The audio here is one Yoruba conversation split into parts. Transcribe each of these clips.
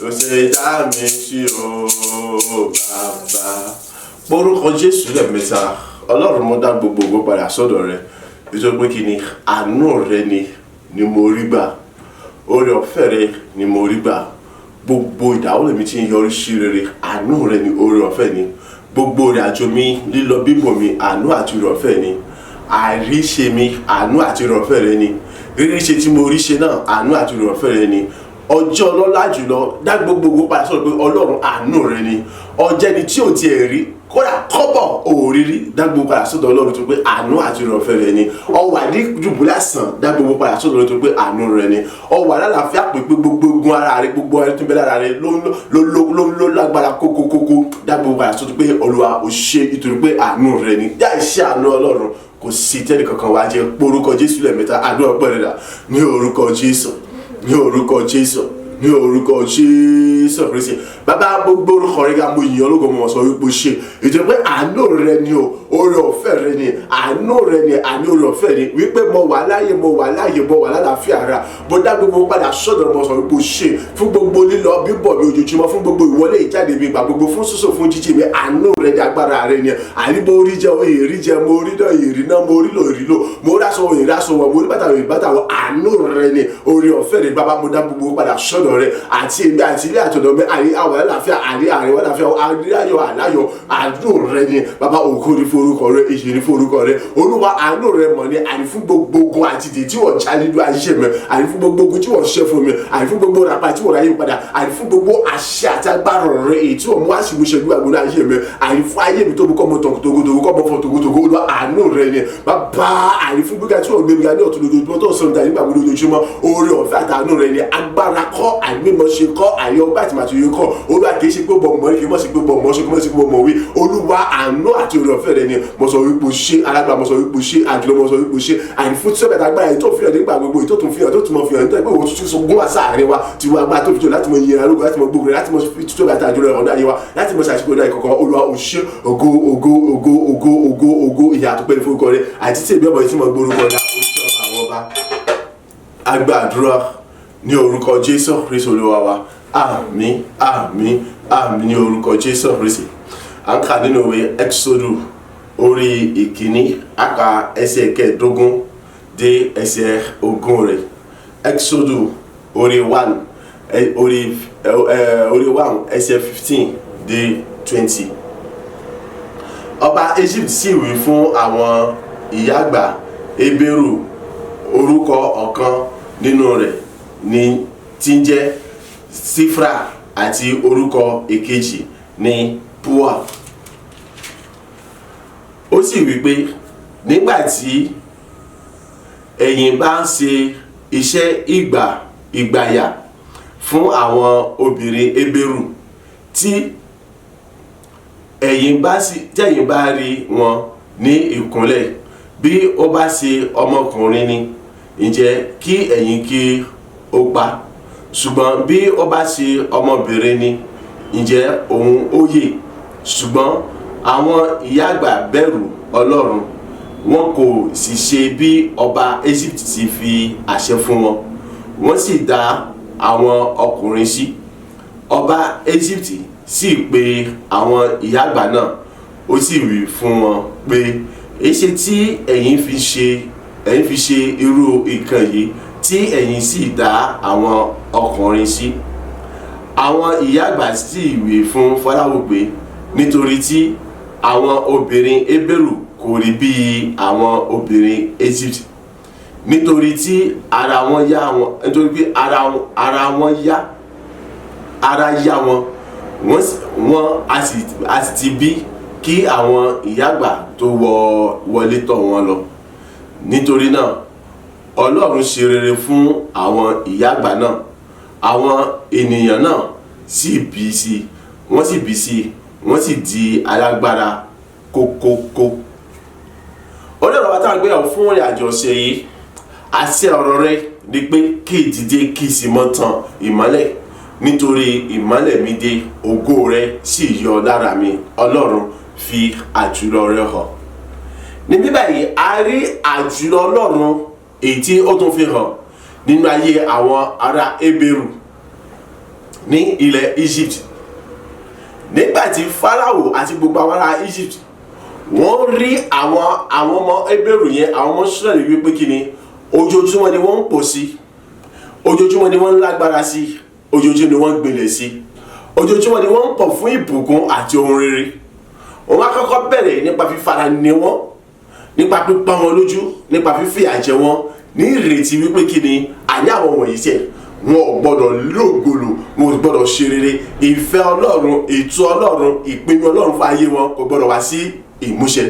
ó ṣe dá mi sí o bàbá. Orúkọ Jésù lẹ́ẹ̀mẹ́ta. Ọlọ́run mo dá gbogbo padà sọ́dọ̀ rẹ nítorí pé kí ni àánú rẹ ni mo rí gbà, oore ọ̀fẹ́ rẹ ni mo rí gbà. Gbogbo ìdáwọ́lé mi tí ń yọrí sí rere, àánú rẹ ni, oore ọ̀fẹ́ ni. Gbogbo ìrìn àjò mi, lílọ bíbọ̀ mi, àánú àti oore ọ̀fẹ́ ni. Àìríṣe mi, àánú àti oore ọ̀fẹ́ rẹ ni. Ríríṣe tí mo rí ṣe náà, àánú àti oore ọ̀fẹ́ rẹ ni. Ọjọ́ ọlọ́lá jùlọ dá gbogbo padà sọ̀rọ̀ pé Ọlọ́run àánú rẹ ni. Ọjọ́ ẹni tí ò tiẹ̀ rí kódà kọ́bọ̀ òrírí dá gbogbo padà sọ́dọ̀ Ọlọ́run tó pé àánú àti oore ọ̀fẹ́ rẹ ni. Ó wà ní dùbúlẹ̀ àsàn dá gbogbo padà sọ́dọ̀ Ọlọ́run tó pé àánú rẹ ni. Ó wà lálàáfíà pé gbogbo ogun ara rẹ, gbogbo ẹni tó bẹ lára rẹ ló lágbára kókókókó dá gbogbo padà sọ́dọ̀ pé Olúwa ò ṣe nítorí pé àánú rẹ ni. Dá iṣẹ́ àánú Ọlọ́run kò sí tẹ́lẹ̀ kankan wá jẹ́ orúkọ Jésù lẹ́ẹ̀mẹ́ta. Àdúrà ọpẹ́ rẹ dà ní orúkọ Jésù, ní orúkọ Jésù, ní orúkọ Jésù Kristi. Bàbá gbogbo orúkọ rẹ ga mo yìn ọ́ lógo mo sọ wípé ṣe ètò pé àánú rẹ ni o, oore ọ̀fẹ́ rẹ ni, àánú rẹ ni, àánú oore ọ̀fẹ́ ni wípé mo wà láàyè mo wà lálàáfíà ara mo dá gbogbo padà sọ́dọ̀ mo sọ wípé ṣe fún gbogbo lílọ bíbọ̀ mi ojoojúmọ́, fún gbogbo ìwọlé ìjáde mi gbà gbogbo, fún sísọ fún jíjí mi, àánú rẹ ni, agbára rẹ ni. Àní mo rí jẹ èrí jẹ, mo rí dán èrí náà, mo rí lò èrí lò, mo rásọ èrí rásọ wọn, mo rí bàtà èrí bàtà wọn, àánú rẹ ni, oore ọ̀fẹ́ rẹ. Bàbá mo dá gbogbo padà sọ́dọ̀ rẹ àti èmi àti ilé àtọ̀dọ̀ mi, àrí àwọn àlàáfíà, àrí àríwá àlàáfíà, àrí ayọ̀ àláyọ̀, àánú rẹ ni. Bàbá ògo ni fún orúkọ rẹ, èyí ni fún orúkọ rẹ. Olúwa àánú rẹ mọ̀ ni, àní fún gbogbo ogun àti ìdè tí wọ́n já nínú ayé mi, àní fún gbogbo ogun tí wọ́n ṣe fún mi, àní fún gbogbo ràpá tí wọ́n ráyè padà, àní fún gbogbo àṣẹ àti agbára rẹ èyí tí wọ́n mú àṣìwòṣe ní àgbọ̀nà ayé mi, àní fún ayé mi tó bú kọ́ mọ́ tògótògó kọ́ mọ́ fọ́ tògótògó. Olúwa àánú rẹ ni. Bàbá àní fún gbígbà tí wọ́n gbé mi ga ní ọ̀tún lójoojúmọ́ tó sọ̀rọ̀ nígbà gbogbo lójoojúmọ́, oore ọ̀fẹ́ àtàánú rẹ ni. Agbára kọ́, àìmímọ̀ ṣe kọ́, àyè ọgbà àti màtúyè kọ́. Olúwa kì í ṣe pé bọ̀ mọ́ kì í mọ̀ sí pé bọ̀ mọ́ ṣe kí mọ̀ sí pé bọ̀ mọ́ wí. Olúwa àánú àti oore ọ̀fẹ́ rẹ ni. Mo sọ wípé ṣe alágbà, mo sọ wípé ṣe àjùlọ, mo sọ wípé ṣe àní fún tí sọ́bẹ̀tà agbára yìí tó fi hàn nígbà gbogbo yìí tó tún fi hàn tó tún mọ̀ fi hàn nítorí pé òun tún sọ gún àṣà àárín wa tí wọ́n agbára tó fi jọ láti mọ iye arúgbó, láti mọ gbogbo rẹ̀, láti mọ fi tútù àti àjùlọ ọ̀dà ayé wa, láti mọ ṣàṣìkò ọ̀dà ìkọ̀kọ̀. Olúwa ò ṣe ògo ìyá àtúpẹ́ ní forúkọ rẹ̀ àti tí èmi ọmọ yìí tí mo gbórúkọ ọ̀dà ó ṣe ọ̀bà àwọn ọba. Agbá àdúrà ní orúkọ Jésù Kristi Olúwa wa. Àmín, àmín, àmín ní orúkọ Jésù Kristi. À ń kà nínú ìwé Ẹ́kísódù orí ìkíní àkà ẹsẹ̀ kẹẹ̀dógún dé ẹsẹ̀ ogún rẹ̀. Ẹ́kísódù orí 1 ẹsẹ̀ 15 dé 20. Ọba Egypt sì wí fún àwọn ìyá àgbà Hébérù, orúkọ ọ̀kan nínú rẹ̀ ní tí ń jẹ́ Sífrà àti orúkọ èkejì ní Púà. Ó sì wí pé nígbàtí ẹ̀yin bá ń ṣe iṣẹ́ ìgbàyà fún àwọn obìnrin Hébérù, tí ẹ̀yin bá rí wọn ní ìkúnlẹ̀, bí ó bá ṣe ọmọkùnrin ni, ǹjẹ́ kí ẹ̀yin kí ó pa, ṣùgbọ́n bí ó bá ṣe ọmọbìnrin ni, ǹjẹ́ òun ó yè. Ṣùgbọ́n àwọn ìyá àgbà bẹ̀rù Ọlọ́run, wọn kò sì ṣe bí ọba Egypt ti fi àṣẹ fún wọn, wọ́n sì dá àwọn ọkùnrin sí. Ọba Egypt sì pe àwọn ìyá àgbà náà, ó sì wí fún wọn pé èṣe tí ẹ̀yin fi ṣe irú nǹkan yìí tí ẹ̀yin sì dá àwọn ọkùnrin sí. Àwọn ìyá àgbà sì wí fún Fáráò pé nítorí tí àwọn obìnrin Hébérù kò rí bí àwọn obìnrin Egypt, nítorí tí ara yá wọn, wọ́n a sì ti bí kí àwọn ìyá àgbà tó wọlé tọ̀ wọn lọ. Nítorí náà Ọlọ́run ṣe rere fún àwọn ìyá àgbà náà, àwọn ènìyàn náà sì bí sí, wọ́n sì di alágbára kókókó. Ọlọ́run wa tá a gbé ọ fún ìrìn àjò ọ̀sẹ̀ yìí, àṣẹ ọ̀rọ̀ rẹ ni pé kí ìdíje kí sì mọ́ tàn ìmọ́lẹ̀, nítorí ìmọ́lẹ̀ mi dé, ògo rẹ sì yọ lára mi. Ọlọ́run fi àjùlọ rẹ hàn. Níbí báyìí a rí àjùlọ Ọlọ́run èyí tí ó tún fi hàn nínú ayé àwọn ará Hébérù. ní ilẹ̀ Egypt. Nígbàtí Fáráò àti gbogbo àwọn ará Egypt wọ́n rí àwọn ọmọ Hébérù yẹn, àwọn ọmọ Ísírẹ́lì wípé kíni ojoojúmọ́ ni wọ́n ń pọ̀ sí, ojoojúmọ́ ni wọ́n ń lágbára sí, ojoojúmọ́ ni wọ́n ń gbilẹ̀ sí, ojoojúmọ́ ni wọ́n ń pọ̀ fún ìbùkún àti ohun rere. Wọ́n á kọ́kọ́ bẹ̀rẹ̀ nípa fífara ní wọn, nípa pípa wọn lójú, nípa fífìyà jẹ wọn, ní ìrètí wípé kíni àní àwọn wọ̀nyí tẹ̀ wọn ò gbọ́dọ̀ lóògolo, wọn ò gbọ́dọ̀ ṣe rere, ìfẹ́ Ọlọ́run, ètò Ọlọ́run, ìpinnu Ọlọ́run fún ayé wọn kò gbọ́dọ̀ wá sí ìmúṣẹ.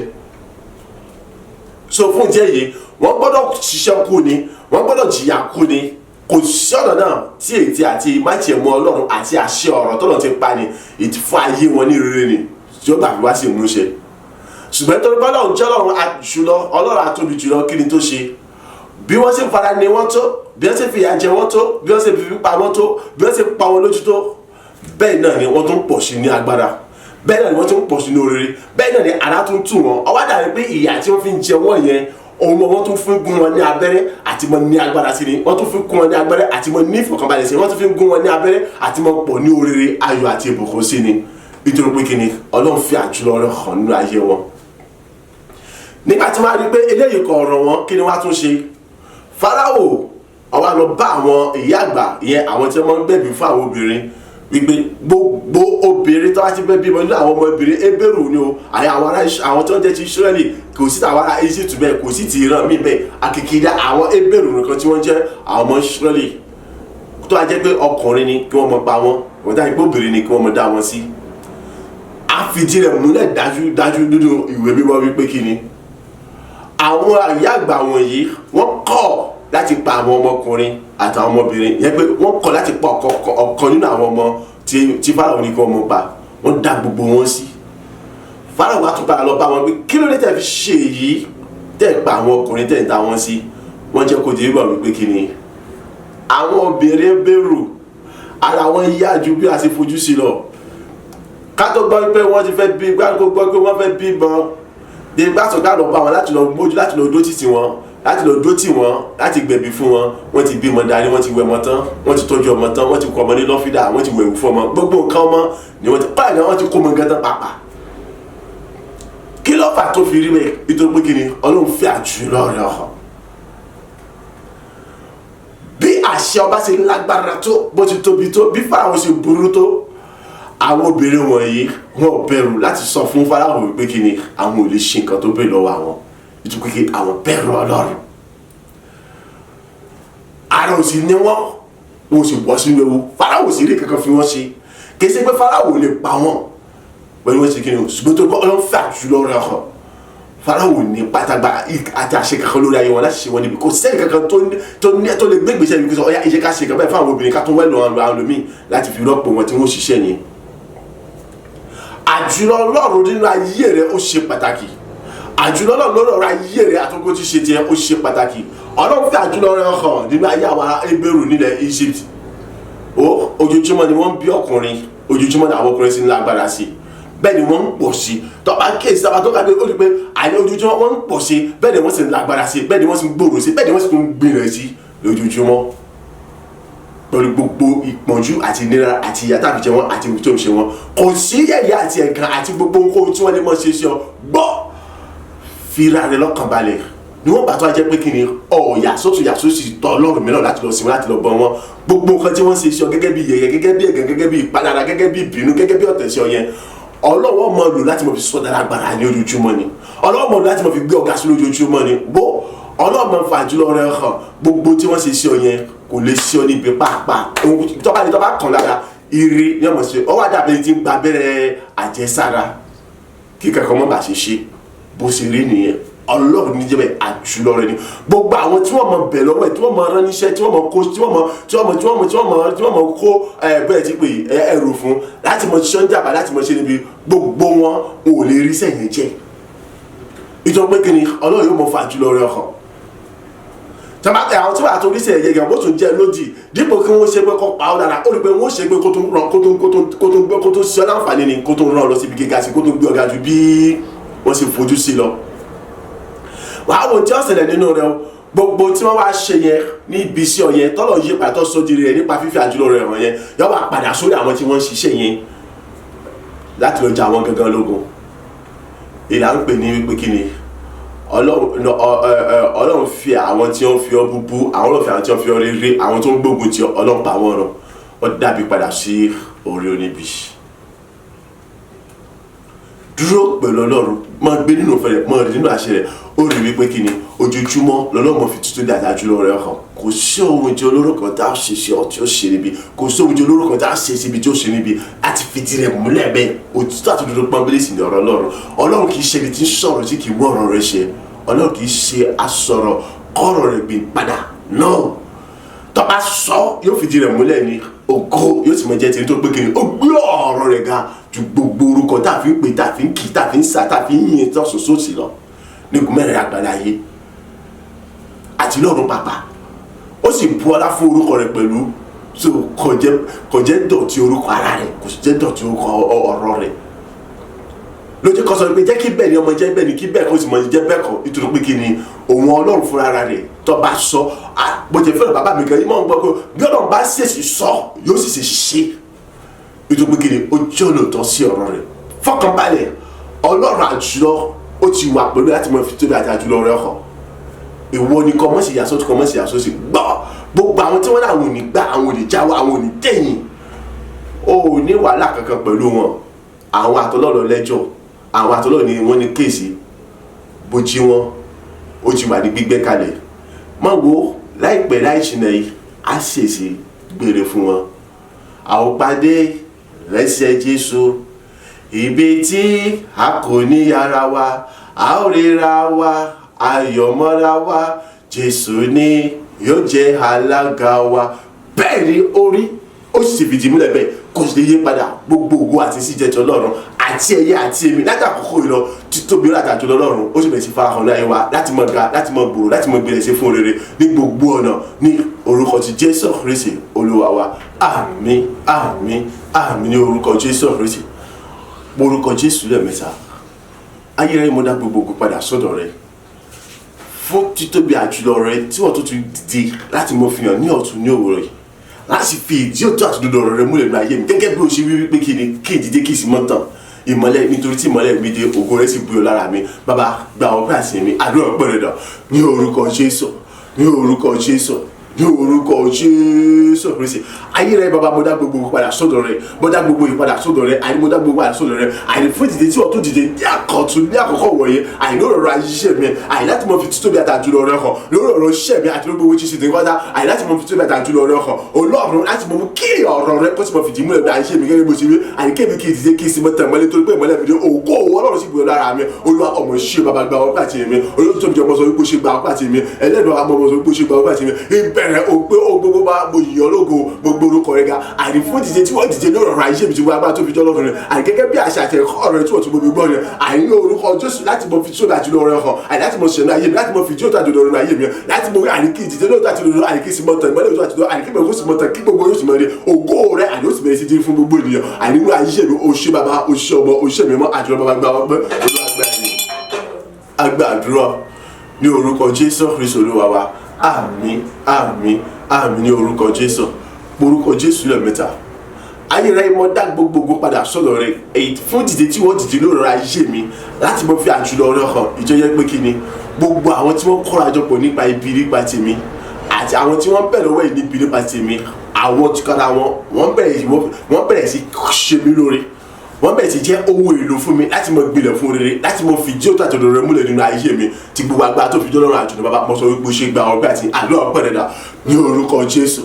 So fún ìdí èyí wọ́n gbọ́dọ̀ ṣiṣẹ́ kú ni, wọ́n gbọ́dọ̀ jìyà kú ni. Kò sí ọ̀nà náà tí ètí àti májẹ̀mú Ọlọ́run àti àṣẹ ọ̀rọ̀ tọ́lọ́run ti pa ni fún ayé wọn ní rere ni tí ó gbà wá sí ìmúṣẹ. Ṣùgbọ́n torí bá Ọlọ́run jẹ́ Ọlọ́run jùlọ, Ọlọ́run àtóbi jùlọ, kí ni tó ṣe? Bí wọ́n ṣe fara ní wọ́n tó, bí wọ́n ṣe fìyà jẹ wọ́n tó, bí wọ́n ṣe fi pa wọ́n tó, bí wọ́n ṣe pa wọn lójú tó, bẹ́ẹ̀ náà ni wọ́n tún pọ̀ sí ní agbára, bẹ́ẹ̀ náà ni wọ́n tún pọ̀ sí ní oríire, bẹ́ẹ̀ náà ni ara tún tù wọ́n. Ó wá dàbí pé ìyà tí wọ́n fi ń jẹ wọ́n yẹn, ohun wọn tún fi gún wọn ní abẹ́rẹ́ àti mọ ní agbára sí ni, wọ́n tún fi gún wọn ní abẹ́rẹ́ àti mọ ní ìfọ̀kànbalẹ̀ sí ni, wọ́n tún fi gún wọn ní abẹ́rẹ́ àti mọ pọ̀ ní oríire, ayọ̀ àti ìbùkún sí ni. Nítorí pé kíni Ọlọ́run fi àjùlọ rẹ̀ hàn nínú ayé wọn. Nígbà tí wọ́n rí pé eléyìí kò rọ̀ wọ́n, kí ni wọ́n á tún ṣe? Fáráò ó wá lọ bá àwọn ìyá àgbà, ìyẹn àwọn tí wọ́n ń gbẹ̀bí fún àwọn obìnrin, wípé gbogbo obìnrin tó wá ti bẹ́ẹ̀ bímọ nínú àwọn ọmọ obìnrin Hébérù ni o, àwọn tó ń jẹ́ ti Ísírẹ́lì, kò sí tàwọn ará Egypt bẹ́ẹ̀, kò sí ti ìran míì bẹ́ẹ̀, àkìkìdá àwọn Hébérù nìkan tí wọ́n jẹ́ àwọn ọmọ Ísírẹ́lì. Tó wá jẹ́ pé ọkùnrin ni kí wọ́n mọ pa wọ́n, wọ́n dá ipò obìnrin ni kí wọ́n mọ dá wọn sí. A fìdí rẹ̀ múlẹ̀ dájú nínú ìwé mímọ́ wípé kí ni àwọn ìyá àgbà wọ̀nyí wọ́n kọ̀ láti pa àwọn ọmọkùnrin àtàwọn ọmọbìnrin, yẹn pé wọ́n kọ̀ láti pa ọ̀kan nínú àwọn ọmọ tí Fáráò ní kí wọ́n mọ pa, wọ́n dá gbogbo wọn sí. Fáráò wá tún padà lọ bá wọn pé kí ló dé tẹ́ fi ṣe èyí, tẹ́ pa àwọn ọkùnrin tẹ́ ń dá wọn sí. Wọ́n jẹ́ kó di bíbọ̀ wípé kí ni àwọn obìnrin Hébérù ara wọn yá ju bí a ṣe fojú sí lọ. Ká tó gbọ́ pé wọ́n ti fẹ́ bí, ká tó gbọ́ pé wọ́n fẹ́ bí bọ́n, bí gbàtọ̀ ká lọ bá wọn láti lọ gbójú, láti lọ dó títì wọn, láti lọ dó tì wọn, láti gbẹ̀bí fún wọn. Wọ́n ti bímọ dání, wọ́n ti wẹ̀ ọmọ tán, wọ́n ti tọ́jú ọmọ tán, wọ́n ti kọ́ ọmọ ní lọ́fídà, wọ́n ti wẹ̀wù fún ọmọ, gbogbo nǹkan ọmọ ni wọ́n ti pààyàn, wọ́n ti kó ọmọ gẹ́tàn pàpà. Kí ló fà tó fi rí bẹ́ẹ̀? Nítorí pé kí ni Ọlọ́run fi àjùlọ rẹ̀ hàn. Bí àṣẹ ọba ṣe lágbára tó, bó ti tóbi tó, bí Fáráò ṣe burú tó, àwọn obìnrin wọ̀nyí wọn ò bẹ̀rù láti sọ fún Fáráò wípé kí ni àwọn ò lè ṣe nǹkan tó bẹ́ẹ̀ lọ́wọ́ àwọn, nítorí pé àwọn bẹ̀rù Ọlọ́run. Ara ò sì ní wọ́n ò sì bọ́ sínú ewu, Fáráò sì rí kankan fi wọ́n ṣe, kì í ṣe pé Fáráò lè pa wọ́n pẹ̀lú wọ́n ṣe kí ni o, ṣùgbọ́n tó kọ́ Ọlọ́run fẹ́ àjùlọ rẹ̀ hàn. Fáráò ní pátágbá àti àṣẹ kankan lórí ayé wọn láti ṣe wọn níbi, kò sẹ́ni kankan tó lè gbé ìgbésẹ̀ níbi, ọ̀yá ìṣe ká ṣe kan bẹ́ẹ̀ fún àwọn obìnrin ká tún wẹ́lọ̀ àwọn lómi láti fi rọ́pò wọn tí wọ́n ṣiṣẹ́ yẹn. Àjùlọ Ọlọ́run nínú ayé rẹ ó ṣe pàtàkì. Àjùlọ Ọlọ́run lórí ọ̀rọ̀ ayé rẹ àtúnkò tí ṣe tiẹ̀ ó ṣe pàtàkì. Ọlọ́run fi àjùlọ rẹ hàn nínú ayé àwọn Hébérù nílẹ̀ Egypt. Ojoojúmọ́ ni wọ́n bí ọkùnrin, ojoojúmọ́ ni àwọn ọkùnrin sì ń lágbára sí, bẹ́ẹ̀ ni wọ́n ń pọ̀ sí. Tọ́ba kéèsì tọ́ba tó kábíyé ó rí pé àní ojoojúmọ́ wọ́n ń pọ̀ sí, bẹ́ẹ̀ ni wọ́n sì ń lágbára sí, bẹ́ẹ̀ ni wọ́n sì ń gbòòrò sí, bẹ́ẹ̀ ni wọ́n sì ń gbìnrẹ̀ sí lójoojúmọ́. Pẹ̀lú gbogbo ìpọ́njú àti ìnira àti ìyà tàbí jẹ wọn àti tó ń ṣe wọn, kò sí yẹ̀yẹ́ àti ẹ̀gàn àti gbogbo nǹkan tí wọ́n lè mọ̀ ṣe sí ọ gbọ́, fira rẹ lọ́kàn balẹ̀. Ni wọ́n bá tó jẹ́ pé kí ni ọ̀yà sótù sì tọ́ Ọlọ́run mìíràn láti lọ sí wọn, láti lọ bọ wọn. Gbogbo nǹkan tí wọ́n ṣe sí ọ gẹ́gẹ́ bí yẹ̀yẹ́, gẹ́gẹ́ bí ẹ̀gàn, gẹ́gẹ́ bí ìpalára, gẹ́gẹ́ bí ìbínú, gẹ́gẹ́ bí ọ̀tẹ̀ sí ọ yẹn, Ọlọ́run mọ̀ lò láti mọ̀ fi sọ dára agbára ní ojoojúmọ́ ni. Ọlọ́run mọ̀ lò láti mọ̀ fi gbé ọ̀gá sí lójoojúmọ́ ni. Bó Ọlọ́run mọ̀ fà jùlọ rẹ̀ hàn, gbogbo tí wọ́n ṣe sí ọ yẹn kò lè sí ọ níbi pàápàá. Tọ́ba kàn lára ire ní ọmọ sí ọ wá dàbí ti ń gba abẹ́rẹ́ àjẹsára kí kankan mọ́ bá ṣe bó ṣe rí nìyẹn. Ọlọ́run ní jẹ́ bẹ́ẹ̀ àjùlọ rẹ̀ ni. Gbogbo àwọn tí wọ́n mọ̀ bẹ̀ lọ́wọ́ ẹ̀, tí wọ́n mọ̀ rán níṣẹ́, tí wọ́n mọ̀ kó, tí wọ́n mọ̀ kó bẹ́ẹ̀ ti pé ẹrù fún láti mọ̀ ṣiṣẹ́ ń jàmbá, láti mọ̀ ṣe níbi, gbogbo wọn ò lè rí sẹ́yìn jẹ́. Ìjọba pé kí ni Ọlọ́run yóò mọ̀ fà àjùlọ rẹ̀ hàn. Àwọn tí wọ́n àtúndí sẹ̀ yẹ gẹ̀gẹ̀ bó tún jẹ́ lódì, dípò kí wọ́n ṣe pé kó pa ọ́ dára, ó rí pé wọ́n ṣe pé kó tó ṣe ọ́ láǹfààní ni, kó tó rán ọ lọ síbi gíga sí, kó tó gbé ọ̀gá ju bí wọ́n ṣe fojú sí lọ. Wàá wo tí ó ṣẹlẹ̀ nínú rẹ̀, gbogbo tí wọ́n wá ṣe yẹn ní ibi iṣẹ́ ọ yẹn tọ́lọ̀ yí pàtó sódìrí rẹ̀ nípa fífi àjùlọ rẹ̀ hàn yẹn yọ wá padà sórí àwọn tí wọ́n ń ṣiṣẹ́ yẹn láti lọ jà àwọn gangan lógun. ìlà ń pè ní wípé kí ni Ọlọ́run fi àwọn tí wọ́n fi ọ búbú, àwọn Ọlọ́run fi àwọn tí wọ́n fi ọ rere, àwọn tó ń gbógun ti Ọlọ́run pa wọ́n run, ó dàbí padà sí orí oníbi. Dúró pẹ̀lú Ọlọ́run, máa gbé nínú ìfẹ́ rẹ̀, máa rí nínú àṣẹ rẹ̀, ó rí wípé kí ni ojoojúmọ́ lọ́lọ́mọ fi tuntun dàda jùlọ rẹ̀ hàn. Kò sí ohun tí olóró kan tá a ṣe sí ọ tí ó ṣe níbi, kò sí ohun tí olóró kan tá a ṣe síbi tí ó ṣe níbi, láti fìdí rẹ̀ múlẹ̀ bẹ́ẹ̀. Òtítọ́ àti òdodo pọ́nbélé sì ni ọ̀rọ̀ Ọlọ́run. Ọlọ́run kì í ṣe ibi tí ń sọ̀rọ̀ tí kì í wọ́ ọ̀rọ̀ rẹ̀ ṣe. Ọlọ́run kì í ṣe asọ̀rọ̀ kọ́rọ̀ rẹ̀ gbìn padà náà. Tó bá sọ yóò fìdí rẹ̀ múlẹ̀ ní ògo yóò sì mọ jẹ́ tèmi tó pé kí ni ó gbé ọ̀rọ̀ rẹ̀ ga ju gbogbo orúkọ tá a fi ń pè, tá a fi ń kì, tá a fi ń sá, tá a fi ń yin tó sòsòsì lọ ní mẹ́rin àgbàlá ayé àti lọ́run pàpà. Ó sì bu ọlá fún orúkọ rẹ̀ pẹ̀lú, so kò jẹ́ dọ̀tí orúkọ ara rẹ̀, kò sì jẹ́ dọ̀tí orúkọ ọ̀rọ̀ rẹ̀. Lójú kan sọ pé jẹ́ kí bẹ́ẹ̀ ni ọmọ jẹ́ bẹ́ẹ̀ ni kí bẹ́ẹ̀ kó sì mọ jẹ́ bẹ́ẹ̀ kọ́, nítorí pé kí ni òun Ọlọ́run fúnra ara rẹ̀ tó bá sọ bó jẹ́ fẹ́ràn bàbá mi kan yìí máa ń gbọ́ pé bí Ọlọ́run bá ṣèṣì sọ yóò sì ṣèṣì ṣe, nítorí pé kí ni ó jẹ́ olóòótọ́ sí ọ̀rọ̀ rẹ̀. Fọkànbalẹ̀, Ọlọ́run àjùlọ ó ti wà pẹ̀lú láti mọ fi tóbi àti àjùlọ rẹ̀ hàn. Ìwọ ni kọ́ mọ́ sí yàsọ́ tí kọ́ mọ́ sí yàsọ́ sí gbọ́ gbogbo àwọn tí wọ́n ní àwọn ò ní gbà, àwọn ò ní jáwọ́, àwọn ò ní tẹ̀yìn, ó ní wàhálà kankan pẹ̀lú wọn. Àwọn àtọlọ́lọ́ lẹ́jọ́, àwọn àtọlọ́lọ́ ni wọ́n ní kéèsì bójí wọn ó ti wà ní gbígbé kalẹ̀. Má wo láìpẹ́ láì ṣìnà yìí á ṣèṣe gbére fún wọn. Àwọn pàdé lẹ́sẹ̀ Jésù ibi tí a kò ní ara wa, a ó ríra wa, ayọ̀ mọ́ra wa, Jésù ni yóò jẹ́ alága wa. Bẹ́ẹ̀ ni orí ó sì fìdí múlẹ̀ bẹ́ẹ̀, kò sì lè yí padà. Gbogbo ògo àti síjẹ́ ti Ọlọ́run àti ẹ̀yẹ àti èmi láti àkókò yìí lọ títóbi láti àjọ Ọlọ́run ó sì bẹ̀rẹ̀ sí farahàn láyé wa láti mọ ga, láti mọ gbòòrò, láti mọ gbèrè sí fún rere ní gbogbo ọ̀nà ní orúkọ ti Jésù Kristi Olúwa wa. Àmín àmín àmín ní orúkọ Jésù Kristi. Orúkọ Jésù lẹ́ẹ̀mẹ́ta. Ayérayé mo dá gbogbo ògo padà sọ́dọ̀ rẹ fún títóbi àjùlọ rẹ tí wọ́n tó ti dìde láti mọ fihàn ní ọ̀tún ní òwúrọ̀ yìí, láti fi ìdí òtún àti òdodo ọ̀rọ̀ rẹ múlẹ̀ ní ayé mi, gẹ́gẹ́ bí o ṣe wí wípé kí ni kí ìdíje kí ìsìn mọ́ tán ìmọ́lẹ̀, nítorí tí ìmọ́lẹ̀ mi dé ògo rẹ sì buyọ lára mi. Bàbá gba ọpẹ́ àti mi, àdúrà pẹ̀rẹ̀ dà ní orúkọ Jésù, ní orúkọ Jésù, ní orúkọ Jésù Kristi. Ayérayé bàbá mo dá gbogbo padà sọ́dọ̀ rẹ, mo dá gbogbo ìpadà sọ́dọ̀ rẹ, àní mo dá gbogbo padà sọ́dọ̀ rẹ, àní fún ìdíje tí wọ́n tó dìde ní àkọ́tún ní àkọ́kọ́ wọ̀nyí, àní lórí ọ̀rọ̀ ayé mi, àní láti mọ fi títóbi àtàjùlọ rẹ hàn lórí ọ̀rọ̀ iṣẹ́ mi àti lórí gbogbo tí ṣe tẹ̀ kọ́ta, àní láti mọ fi títóbi àtàjùlọ rẹ hàn Ọlọ́run, láti mọ mú kí ọ̀rọ̀ rẹ kó sì mọ fìdí múlẹ̀ bí ayé mi gẹ́gẹ́ bó ṣe wí, àní kébì kí ìdíje kí ìsìn mọ́tẹ̀ mọ́lẹ̀ torí pé ìmọ́lẹ̀ mi dé ògo Ọlọ́run sì buyọ lára mi. Olúwa ọmọ ṣe bàbá gba ọpẹ́ àti mi, olóòtú tó ń jẹ ọmọ sọ wípé ó ṣe gba ọpẹ́ àti mi, ẹlẹ́dọ̀ ọmọ sọ wípé ó ṣe gba ọpẹ́ àti mi. Ìbẹ̀rẹ̀ òpé gbogbo bá mo yìn ọ́ lógo, gbogbo orúkọ rẹ ga, àní fún ìdíje tí wọ́n dìde lórí ọ̀rọ̀ ayé mi tí wọ́n bá tó fi jọ́ lọ́rùn rẹ̀, àní gẹ́gẹ́ bí àṣà àti ẹ̀kọ́ ọ̀rọ̀ tí wọ́n tún gbogbo gbọ́ rẹ̀, àní ní orúkọ Jésù láti mọ fi tí ó dájú lọ́rọ̀ rẹ̀ hàn, àní láti mọ ṣẹ̀nà ayé mi, láti mọ fi tí ó dájú lọ́rọ̀ ayé mi, láti mọ àní kí ìdíje lóòótọ́ àti lọ́rọ̀, àní kí sì mọ tàn ìmọ́lẹ̀ òótọ́ àti lọ́rọ̀, àní kí bẹ̀rẹ̀ kó sì mọ tàn kí gbogbo yóò sì mọ rí ògo rẹ̀, àní ó sì bẹ̀rẹ̀ sí dín fún gbogbo ènìyàn, àní nínú ayé mi ó ṣe bàbá, ó ṣe ọmọ, ó ṣe mímọ́ àti ọmọ bàbá ọpẹ́ àgbàdúrà ní orúkọ Jésù Kristi Olúwa wa. Àmín àmín àmín ní orúkọ Jésù. Orúkọ Jésù lẹ́ẹ̀mẹ́ta. Ayérayé mo dá gbogbo padà sọ́dọ̀ rẹ èyí fún dìde tí wọ́n dìde lórí ayé mi láti mọ fi àjùlọ rẹ hàn. Ìjọyẹ pé kí ni gbogbo àwọn tí wọ́n kóra jọ pọ̀ nípa ibi nípa tèmi àti àwọn tí wọ́n bẹ̀rẹ̀ lọ́wọ́ yìí níbi nípa tèmi, àwọn tìkára wọ́n bẹ̀rẹ̀ sí ṣe mí lóore, wọ́n bẹ̀rẹ̀ sí jẹ́ ohun èlò fún mi láti mọ gbilẹ̀ fún rere, láti mọ fi jí òtún àtọ̀dọ̀ rẹ múlẹ̀ nínú ayé mi tí gbogbo agbára tó fi jọ́ lọ́rùn àjùlọ bàbá mo sọ wípé ó ṣe gba ọpẹ́ àti àlọ́ ọpẹ́ rẹ̀ dà ní orúkọ Jésù,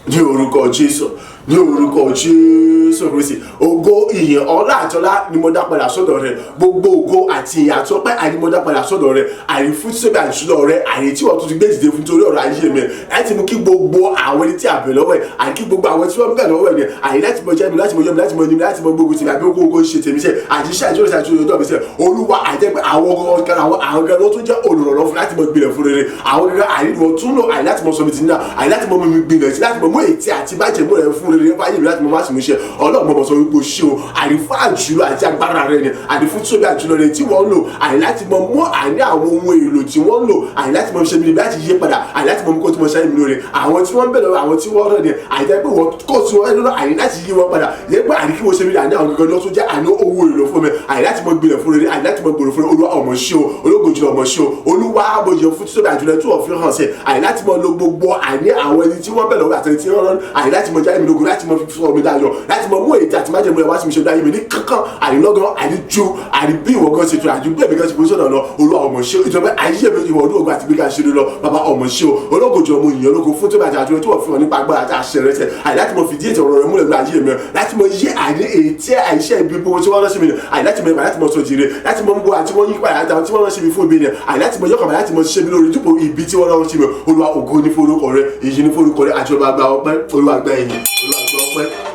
ní orúkọ Jésù, ní orúkọ Jésù Kristi. Ògo ìyìn ọlá àtọlá ni mo dá padà sọ́dọ̀ rẹ, gbogbo ògo àti ìyìn àtọpẹ́ àní mo dá padà sọ́dọ̀ rẹ, àní fún sẹbẹ àjùlọ rẹ, àní tí wọ́n tún ti gbé dìde fún torí ọ̀rọ̀ ayé mi, láti mú kí gbogbo àwọn ẹni tí a bẹ̀ lọ́wọ́ ẹ, àní kí gbogbo àwọn tí wọ́n bẹ̀ lọ́wọ́ ẹ ni, àní láti mọ jẹ mi, láti mọ yọ mi, láti mọ ní mi, láti mọ gbogbo tèmi àbí gbogbo ṣe tèmi ṣe àti iṣẹ́ àjọyọ̀ ṣe àjọyọ̀ ọjọ́ mi ṣe. Olúwa àjẹpẹ àwọn gan ló tún jẹ́ olùrànlọ́wọ́ fún láti mọ gbilẹ̀ fún rere, àwọn gan àní wọ́n tún lò àní láti mọ sọ mi ti ní náà, àní láti mọ mi gbilẹ̀ sí láti mọ mú ètí àti bàjẹ́ mú rẹ fún fún rere fáyé mi láti mọ má sì mú ṣe ọlọ́run mo sọ wípé o ṣé o àní fún àjùlọ àti agbára rẹ ni àní fún tóbi àjùlọ rẹ tí wọ́n lò àní láti mọ mú àní àwọn ohun èlò tí wọ́n lò àní láti mọ ṣe mi níbi láti yé padà àní láti mọ mú kó tí mo ṣe mi lóore àwọn tí wọ́n bẹ̀rẹ̀ àwọn tí wọ́n rẹ̀ ni àní pé wọ́n kó tí wọ́n lọ́nà àní láti yí wọn padà yẹ pé àní kí wọ́n ṣe mi àní àwọn gangan lọ́tún jẹ́ àní owó èlò fún mi àní láti mọ gbilẹ̀ fún rere àní láti mọ gbòòrò fún olúwa ọmọ ṣé o ológo jùlọ ọmọ ṣé o olúwa àbòjẹ fún tóbi àjùlọ tí wọ́n fi hàn sí àní láti mọ lo gbogbo àní àwọn ẹni tí wọ́n bẹ̀rẹ̀ àtẹni tí wọ́n rán àní láti mọ jáde mi lógun láti mọ fi fún mi dáyọ̀ láti mọ mú èyí àti májèmú ẹ̀ wá sí mi ṣe dáyé mi ní kankan àní lọ́gán àní ju àní bí ìwọ gan ṣe tó àjú bẹ́ẹ̀ mi gan ṣe fi sọ̀nà lọ olúwa ọmọ ṣé o ìjọba ayé mi ìwọ ọdún ogun àti bí ká ṣe lọ bàbá ọmọ ṣé o ológo jùlọ mo yìnyín ológo fún tóbi àjùlọ tí wọ́n fi hàn nípa agbára àti àṣẹ rẹ tẹ àní láti mọ fìdí ètò ọ̀rọ̀ rẹ múlẹ̀ ní ayé mi láti mọ yé àní ètí àìṣe ibi gbogbo tí wọ́n rán sí mi àní láti mọ ìgbà láti mọ sọ jìrè láti mọ gbogbo àti wọ́n yí padà àti wọ́n rán sí mi fún ibi ni àní láti mọ yọkàn láti mọ ṣiṣẹ́ mi lórí dípò ibi tí wọ́n rán sí mi olúwa ògo ní forúkọ rẹ èyí ní forúkọ rẹ àti olúwa gba ọpẹ́ olúwa gba ẹ̀yìn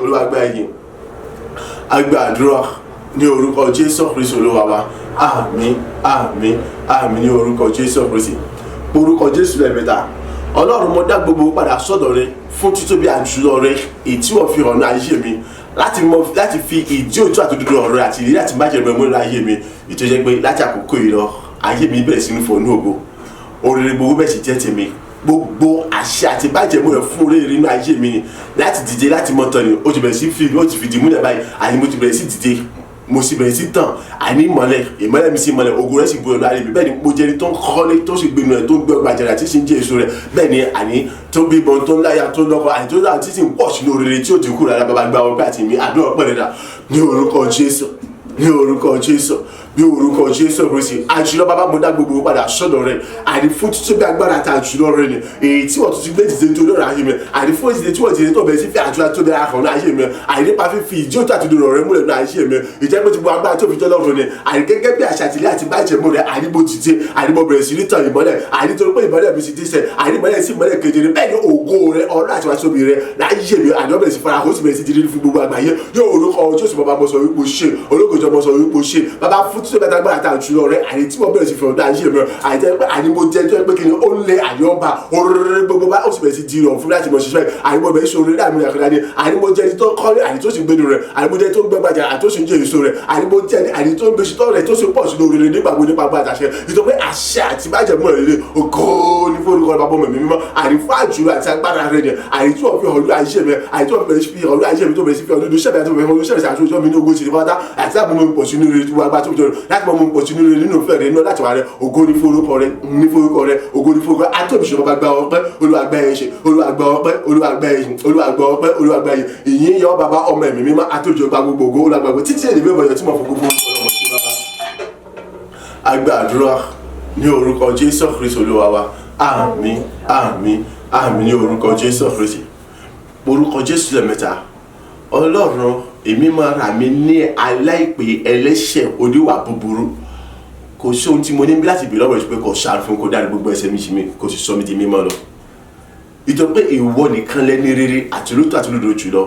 olúwa gba ẹ̀yìn agba àdúrà ní orúkọ jésù kristi olúwa wa àmín àmín àmín ní orúkọ jésù kristi orúkọ jésù lẹ́ẹ̀mẹ́ta ọlọ́run mo dá gbogbo padà sọ́dọ̀ rẹ fún títóbi àjùlọ rẹ èyí tí wọ́n fi hàn ní ayé mi láti fi ìdí òtún àtòdodo ọ̀rọ̀ àti ìrírí àti májèmọ́ ẹ̀mọ́ ní ayé mi ìtọ́jẹ́ pé láti àkókò yìí lọ ayé mi bẹ̀rẹ̀ sí ní fọ̀ ní ògo oríire gbogbo bẹ́ẹ̀ sì jẹ́ tèmi gbogbo àṣẹ àti májẹ̀mú rẹ̀ fún oríire nínú ayé mi ni láti dìde láti mọ tán ni ó ti bẹ̀rẹ̀ sí fìdí múlẹ̀ báyìí àní mo ti bẹ̀rẹ̀ sí dìde mo sì bẹ̀rẹ̀ sí tàn àní ìmọ́lẹ̀ mi sí ìmọ́lẹ̀ ògo rẹ̀ sì gbé ọ̀dọ̀ àrẹ mi bẹ́ẹ̀ ni mo jẹ́ni tó ń kọ́lé tó sì gbénu rẹ̀ tó ń gbé ọgbà àjàrà tí sì ń jẹ́ èso rẹ̀ bẹ́ẹ̀ ni àní tó ń bíbọn tó ń láyà tó ń lọ́kọ àní tó ń láyà tí sì ń pọ̀ sínú oríire tí ó dínkù rárá bàbá gba ọgbà àti mi àdúrà pẹ̀lẹ́ dà ní orúkọ Jésù ní orúkọ Jésù bí orúkọ Jésù Kristi àjùlọ bàbá mo dá gbogbo padà sọ́dọ̀ rẹ̀ àní fún títóbi agbára àti àjùlọ rẹ̀ ni èyí tí wọ́n tún ti gbé dìde nítorí ọ̀rọ̀ ayé mi àní fún ìdíje tí wọ́n ti dé tó bẹ̀rẹ̀ sí fi àjùlọ tó bẹ̀rẹ̀ àkànná ayé mi àní nípa fífi ìdí òtún àti ìdòrò rẹ̀ múlẹ̀ ní ayé mi ìjẹ́ pé ti gbọ́ agbára tó fi jẹ́ lọ́rùn ni àní gẹ́gẹ́ bí àṣà àtìlẹ́ àti bájẹ̀mú rẹ̀ àní mo dìde àní mo bẹ̀rẹ̀ sí ní tàn ìmọ́lẹ̀ àní torí pé ìmọ́lẹ̀ mi ti dé sẹ̀ àní ìmọ́lẹ̀ sí ìmọ́lẹ̀ kedere bẹ́ẹ̀ ni ògo rẹ̀ ọ̀rọ̀ àti wàásù mi rẹ̀ láyé mi àní ọbẹ̀ sí fara ó sì bẹ̀rẹ̀ sí dídí fún gbogbo àgbáyé yóò orúkọ Jésù bàbá mo sọ wípé ṣe olóògùn mo sọ wípé ṣe bàbá fún títóbi agbára àti àjùlọ rẹ̀ àní tí wọ́n bẹ̀rẹ̀ sí fọ̀rọ̀ dáa yé mi àní tẹ́ pé àní mo jẹ́ tó yẹ pé kí ni ó lé àní ọba orí gbogbo bá ó sì bẹ̀rẹ̀ sí di ìrọ̀ fún láti mọ̀ ṣiṣẹ́ àní mo bẹ̀rẹ̀ sí orí láàmì àkàrà ni àní mo jẹ́ tó kọ́lé àní tó sì gbénu rẹ̀ àní mo jẹ́ tó gbẹ́ gbàjà àti tó sì ń jẹ́ èso rẹ̀ àní mo jẹ́ àní tó ń gbé ṣitọ́ rẹ̀ tó sì pọ̀ sínú oríire nígbà gbogbo nípa gbà àtàṣẹ nítorí pé àṣẹ àti májẹ̀mú rẹ̀ lé ògo ní forúkọ bàbá ọmọ mi mímọ́ àní fún àjùlọ àti agbára rẹ̀ ni àní tí wọ́n fi hàn lórí ayé mi àní tí wọ́n fi hàn lórí ayé mi tó bẹ̀rẹ̀ sí fi hàn lórí iṣẹ́ mi àti òfin iṣẹ́ mi àti ojú mi ní ogun ìṣèlú fata àti láti mọ pọ̀ sínú rẹ̀ tí wọ́n agbá tó jọ láti mọ pọ̀ sínú rẹ̀ nínú ìfẹ́ rẹ̀ nínú láti wà rẹ̀ ògo ní forúkọ rẹ̀ ní forúkọ rẹ̀ ògo ní forúkọ àtòbíṣe bàbá gba ọpẹ́ olúwàgbà ẹ̀ṣẹ̀ olúwàgbà ọpẹ́ olúwàgbà ẹ̀yìn olúwàgbà ọpẹ́ olúwàgbà ẹ̀yìn ìyìn yọ bàbá ọmọ ẹ̀mí mímọ́ àtòbíṣe gba gbogbo ògo olúwàgbà gbogbo títí èdè bẹ́ẹ̀ tí mo fọ gbogbo ọmọ sí bàbá. Agba àdúrà ní orúkọ Jésù Kristi olúwa wa àmín àmín àmín ní orúkọ Jésù Kristi orúkọ Jésù lẹ́ẹ̀mẹ́ta ọlọ́run èmi máa rà mí ní aláìpé ẹlẹ́ṣẹ̀ oníwà búburú kò sí ohun tí mo ní láti bèèrè lọ́wọ́ ìṣúpẹ́ kò ṣàánú fún kó dárí gbogbo ẹ̀ṣẹ̀ mi jì mí kò sì sọ mí di mímọ́ lọ ìjọ pé ìwọ nìkan lẹ́ni rere àti olóòtú àti olódodo jùlọ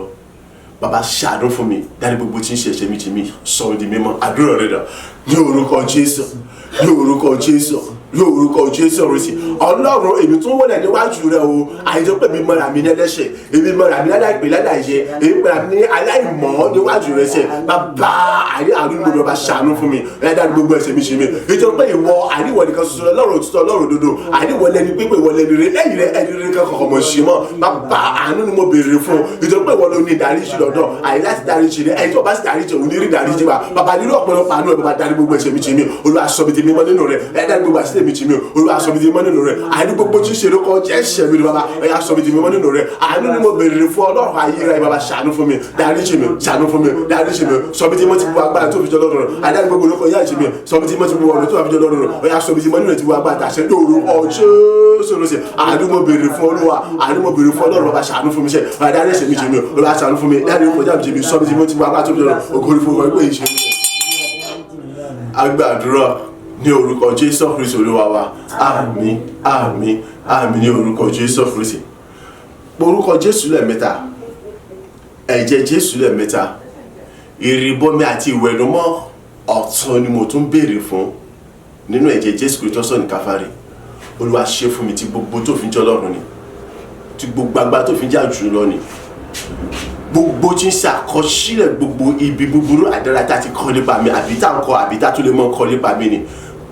bàbá ṣàánú fún mi dárí gbogbo tí ń ṣe ẹ̀ṣẹ̀ mi jì mí sọ mí di mímọ́ àdúrà rẹ̀ dà ní orúkọ Jésù ní orúkọ Jésù ní orúkọ Jésù Kristi ọlọ́run èmi tó wọlé níwájú rẹ o àìjọ pé mi mọ̀ra mi lẹ́lẹ́ṣẹ̀ èmi mọ̀ra mi láláìpé láláìyẹ èmi mọ̀ra mi ní aláìmọ̀ níwájú rẹ sẹ̀ bàbá àrí àdúgbò mi bá ṣàánú fún mi ẹ̀dá gbogbo ẹ̀ṣẹ̀ mi ṣe mi ìjọ pé ìwọ àríwọ̀ nìkan ṣoṣo lọ́rùn òtítọ́ ọlọ́run òdodo àríwọ̀ lẹni pípé ìwọ lẹni rẹ lẹ́yìn rẹ ẹni rẹ kankan kọ̀ mọ̀ ṣe mọ́ bàbá àánú ni mo béèrè fún ìjọ pé ìwọ ló ní ìdáríjì lọ́dọ̀ àyè láti dáríjì rẹ ẹni tó bá sì dáríjì òun ní rí ìdáríjì wa bàbá nínú ọ̀pọ̀lọpọ̀ àánú ẹ̀ bàbá dárí gbogbo ẹ̀ṣẹ̀ mi ṣe mi Olúwa sọ mi di mímọ́ nínú rẹ ẹ̀dá gbogbo àṣìṣe mi ṣe mi Olúwa sọ mi di mímọ́ nínú rẹ àánú gbogbo tí ń ṣe lóko jẹ́ ẹ̀ṣẹ̀ mi ni bàbá ẹ̀yà sọ mi di mímọ́ nínú rẹ àánú ni mo béèrè fún ọlọ́run ayé rẹ bàbá ṣàánú fún mi dáríjì mi ṣàánú fún mi dáríjì mi sọ mi di mímọ́ ti bu agbára tó fi jọ lọ́rùn rẹ àdáni gbogbo lóko yá ìṣe mi sọ mi di mímọ́ ti bu ọ̀nà tó fi jọ lọ́rùn rẹ ẹ̀yà sọ mi di mímọ́ nínú ti bu agbára tàṣẹ lóru ọjọ́ àánú mo béèrè fún Olúwa àánú mo béèrè fún ọlọ́run bàbá ṣàánú fún mi ṣe dárí ẹ̀ṣẹ̀ mi jì mí Olúwa ṣàánú fún mi dárí kọjá mi jì mí sọ mi di mímọ́ ti bu agbára tó fi jọ lọ́rùn ògo ni fún ọgbẹ́ ìpè ìṣe agbàdúrà ní orúkọ Jésù Kristi olúwa wa àmín àmín àmín ní orúkọ Jésù Kristi orúkọ Jésù lẹ́ẹ̀mẹ́ta ẹ̀jẹ̀ Jésù lẹ́ẹ̀mẹ́ta ìrìbọmi àti ìwẹ̀nùmọ́ ọ̀tun ni mo tún béèrè fún nínú ẹ̀jẹ̀ Jésù Kristi tó sọ ní Káfárì Olúwa ṣe fún mi tí gbogbo tó fi jẹ́ Ọlọ́run ni tí gbogbo agbára tó fi jẹ́ àjù lọ ni gbogbo tí ń ṣàkọsílẹ̀ gbogbo ibi búburú àdára tá ti kọ́ nípa mi àbí tá ń kọ́ àbí tá tó lè mọ́ kọ́ nípa mi ni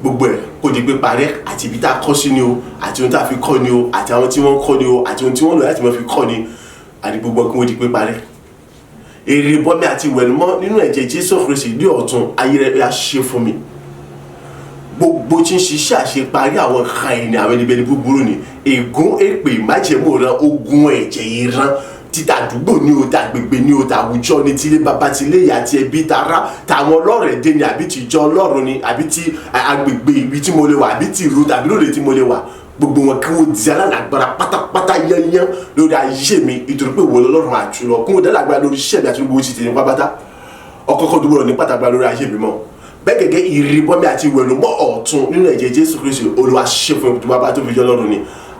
gbogbo ẹ̀ kó di pé parẹ́ àti ibi tá kọ́ sí ni o àti ohun tá fi kọ́ ni o àti àwọn tí wọ́n kọ́ ni o àti ohun tí wọ́n lò láti mọ́ fi kọ́ ni àti gbogbo kí wọ́n di pé parẹ́. èrè bọ́mí àti ìwẹ̀nùmọ́ nínú ẹ̀jẹ̀ Jésù Kristi ní ọ̀tun ayé rẹ̀ á ṣe fún mi. gbogbo tí ń ṣiṣẹ́ àṣeparí àwọn kan ẹni àwọn ẹni bẹ́ẹ̀ ni búburú ni ègún èpè májẹ̀mú ran ogun ẹ̀jẹ̀ ìran títa àdúgbò ní o ta agbègbè ní o ta àwùjọ ní tilé bàbá tilé ìyá ti ẹbí tara tàwọn ọlọ́rẹ̀ dé ni àbí ti ìjọ ọlọ́run ni àbí ti agbègbè ibi tí mo lè wà àbí ti ìlú tàbí lóde tí mo lè wà gbogbo wọn kí wọn di alálàgbára pátápátá yányán lórí ayé mi ìtorí pé ìwọ lọ́rùn àjùlọ kí wọn dálágbára lórí iṣẹ́ mi àti gbogbo ti tèmi pápátá ọkọ̀ọ̀kan dúró ní pátágbára lórí ayé mi mọ́ bẹ́ẹ̀ gẹ́gẹ́ ìrìbọmi àti ìwẹ̀nùmọ́ ọ̀tun nínú ẹ̀jẹ̀ Jésù Kristi Olúwa ṣe fún mi tó bá tó fi jọ lọ́rùn ni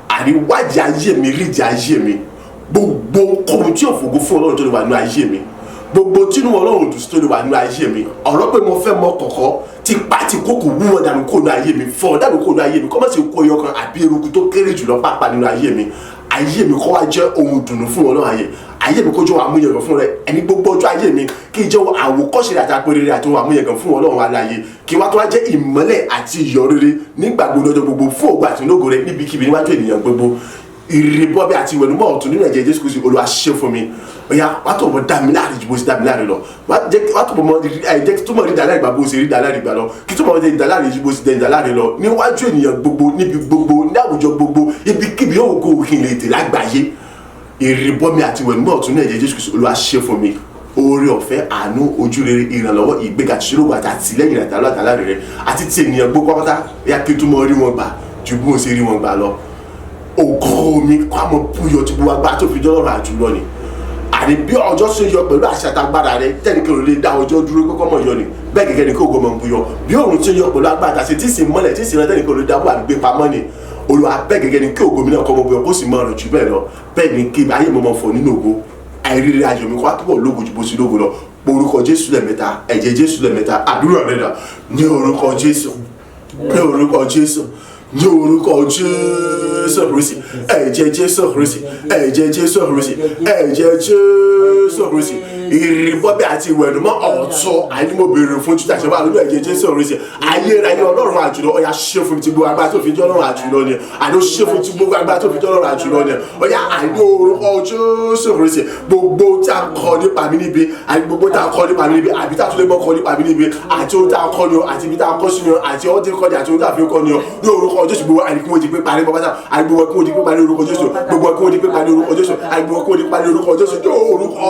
àríwájú ayé mi rídìí ayé mi gbogbo ohun tí òfògo fún Ọlọ́run tó lè wà nínú ayé mi gbogbo tínú Ọlọ́run dùn sí tó lè wà nínú ayé mi ọ̀rọ̀ pé mo fẹ́ mọ kọ̀kọ́ ti pàtì kókò wúwo dànù kó nínú ayé mi fọ́ dànù kó nínú ayé mi kọ́ mọ̀ sí kó ẹyọ kan àbí eruku tó kéré jùlọ pàápàá nínú ayé mi kọ́ wá jẹ́ ohun dùnú fún Ọlọ́run ayé mi kó jẹ́ àmúyẹ̀gàn fún rẹ ẹni gbogbo ọjọ́ ayé mi kí jẹ́ àwòkọ́ṣe rẹ̀ àti àpẹẹrẹ rẹ̀ àti àmúyẹ̀gàn fún Ọlọ́run aláyé kí wá tó wá jẹ́ ìmọ́lẹ̀ àti ìyọ̀ rere nígbà gbogbo ọjọ́ gbogbo fún ògo àti ológo rẹ̀ níbikíbi níwájú ènìyàn gbogbo ìrìbọmi àti ìwẹ̀nùmọ́ ọ̀tun nínú ẹ̀jẹ̀ Jésù Kristi Olúwa ṣe fún mi ọ̀yà wàá tó mọ̀ dá mi láàrin ju bó ṣe dá mi láàrin lọ wàá tó mọ̀ jẹ́ tó mọ̀ rí dáláàrin gbà bó ṣe rí dáláàrin gbà lọ kí tó mọ̀ rí dáláàrin ju bó ṣe dá dáláàrin lọ níwájú ènìyàn gbogbo níbi gbogbo ní àwùjọ gbogbo ibikíbi yóò kó òkè lè tè lágbàáyé ìrìbọmi àti ìwẹ̀nùmọ́ ọ̀tun nínú ẹ̀jẹ̀ Jésù Kristi Olúwa ṣe fún mi oore ọ̀fẹ́ àánú ojúrere ìrànlọ́wọ́ ìgbéga ṣíṣírò àti àtìlẹ́yìn àtàlátàlá rẹ̀ àti ti ènìyàn gbogbo pátá yá kí tó mọ̀ rí wọn gbà ju bí wọ́n ṣe rí wọn gbà lọ ògo mi kó àmọ́ búyọ tí gbogbo agbára tó fi jọ́ lọ́rùn àjùlọ ni àní bí ọjọ́ ṣe yọ pẹ̀lú àṣà àtagbára rẹ tẹ́nìkan ò lè dá ọjọ́ dúró pé kọ́mọ yọ ni bẹ́ẹ̀ gẹ́gẹ́ ni kí ògo mọ̀ búyọ bí òòrùn ṣe yọ pẹ̀lú agbára àti tí sì mọ́lẹ̀ tí sì rẹ tẹ́nìkan ò lè dá wà gbé pamọ́ ni Olúwa bẹ́ẹ̀ gẹ́gẹ́ ni kí ògo mi náà kọ́mọ búyọ kó sì mọ ọ̀rọ̀ jù bẹ́ẹ̀ lọ bẹ́ẹ̀ ni kí ayé mi mọ̀ fọ̀ nínú ògo àìrírí ayọ̀ mi kó wá túbọ̀ lógo ju bó ṣe lógo lọ orúkọ Jésù lẹ́ẹ̀mẹ́ta ẹ̀jẹ̀ Jésù lẹ́ẹ̀mẹ́ta àdúrà rẹ̀ dà ní orúkọ Jésù ní orúkọ Jésù ní orúkọ Jésù Kristi ẹ̀jẹ̀ Jésù Kristi ẹ̀jẹ̀ Jésù Kristi ẹ̀jẹ̀ Jésù Kristi ìrìbọmi àti ìwẹ̀nùmọ́ ọ̀tun àní mo béèrè fún títà ṣe wà lórí ẹ̀jẹ̀ Jésù Kristi ayérayé Ọlọ́run àjùlọ ọ̀yà ṣe fún mi ti gbogbo agbára tó fi jẹ́ Ọlọ́run àjùlọ ni àní ó ṣe fún ti gbogbo agbára tó fi jẹ́ Ọlọ́run àjùlọ ni ọ̀yà àní orúkọ Jésù Kristi gbogbo tí a kọ nípa mi níbi àti gbogbo tí a kọ nípa mi níbi àbí tá a tún lè mọ́ kọ nípa mi níbi àti ohun tí a kọ ni o àti ibi tí a kọ sí ni o àti ohun tí a kọ ni àti ohun tí a fi kọ ni o ní orúkọ Jésù gbogbo àdìkún wọn ti pé parí bọ́bátà àgbègbè kí wọ́n ti pé parí orúkọ Jésù gbogbo kí wọ́n ti pé parí orúkọ Jésù àgbègbè kí wọ́n ti parí orúkọ Jésù ní orúkọ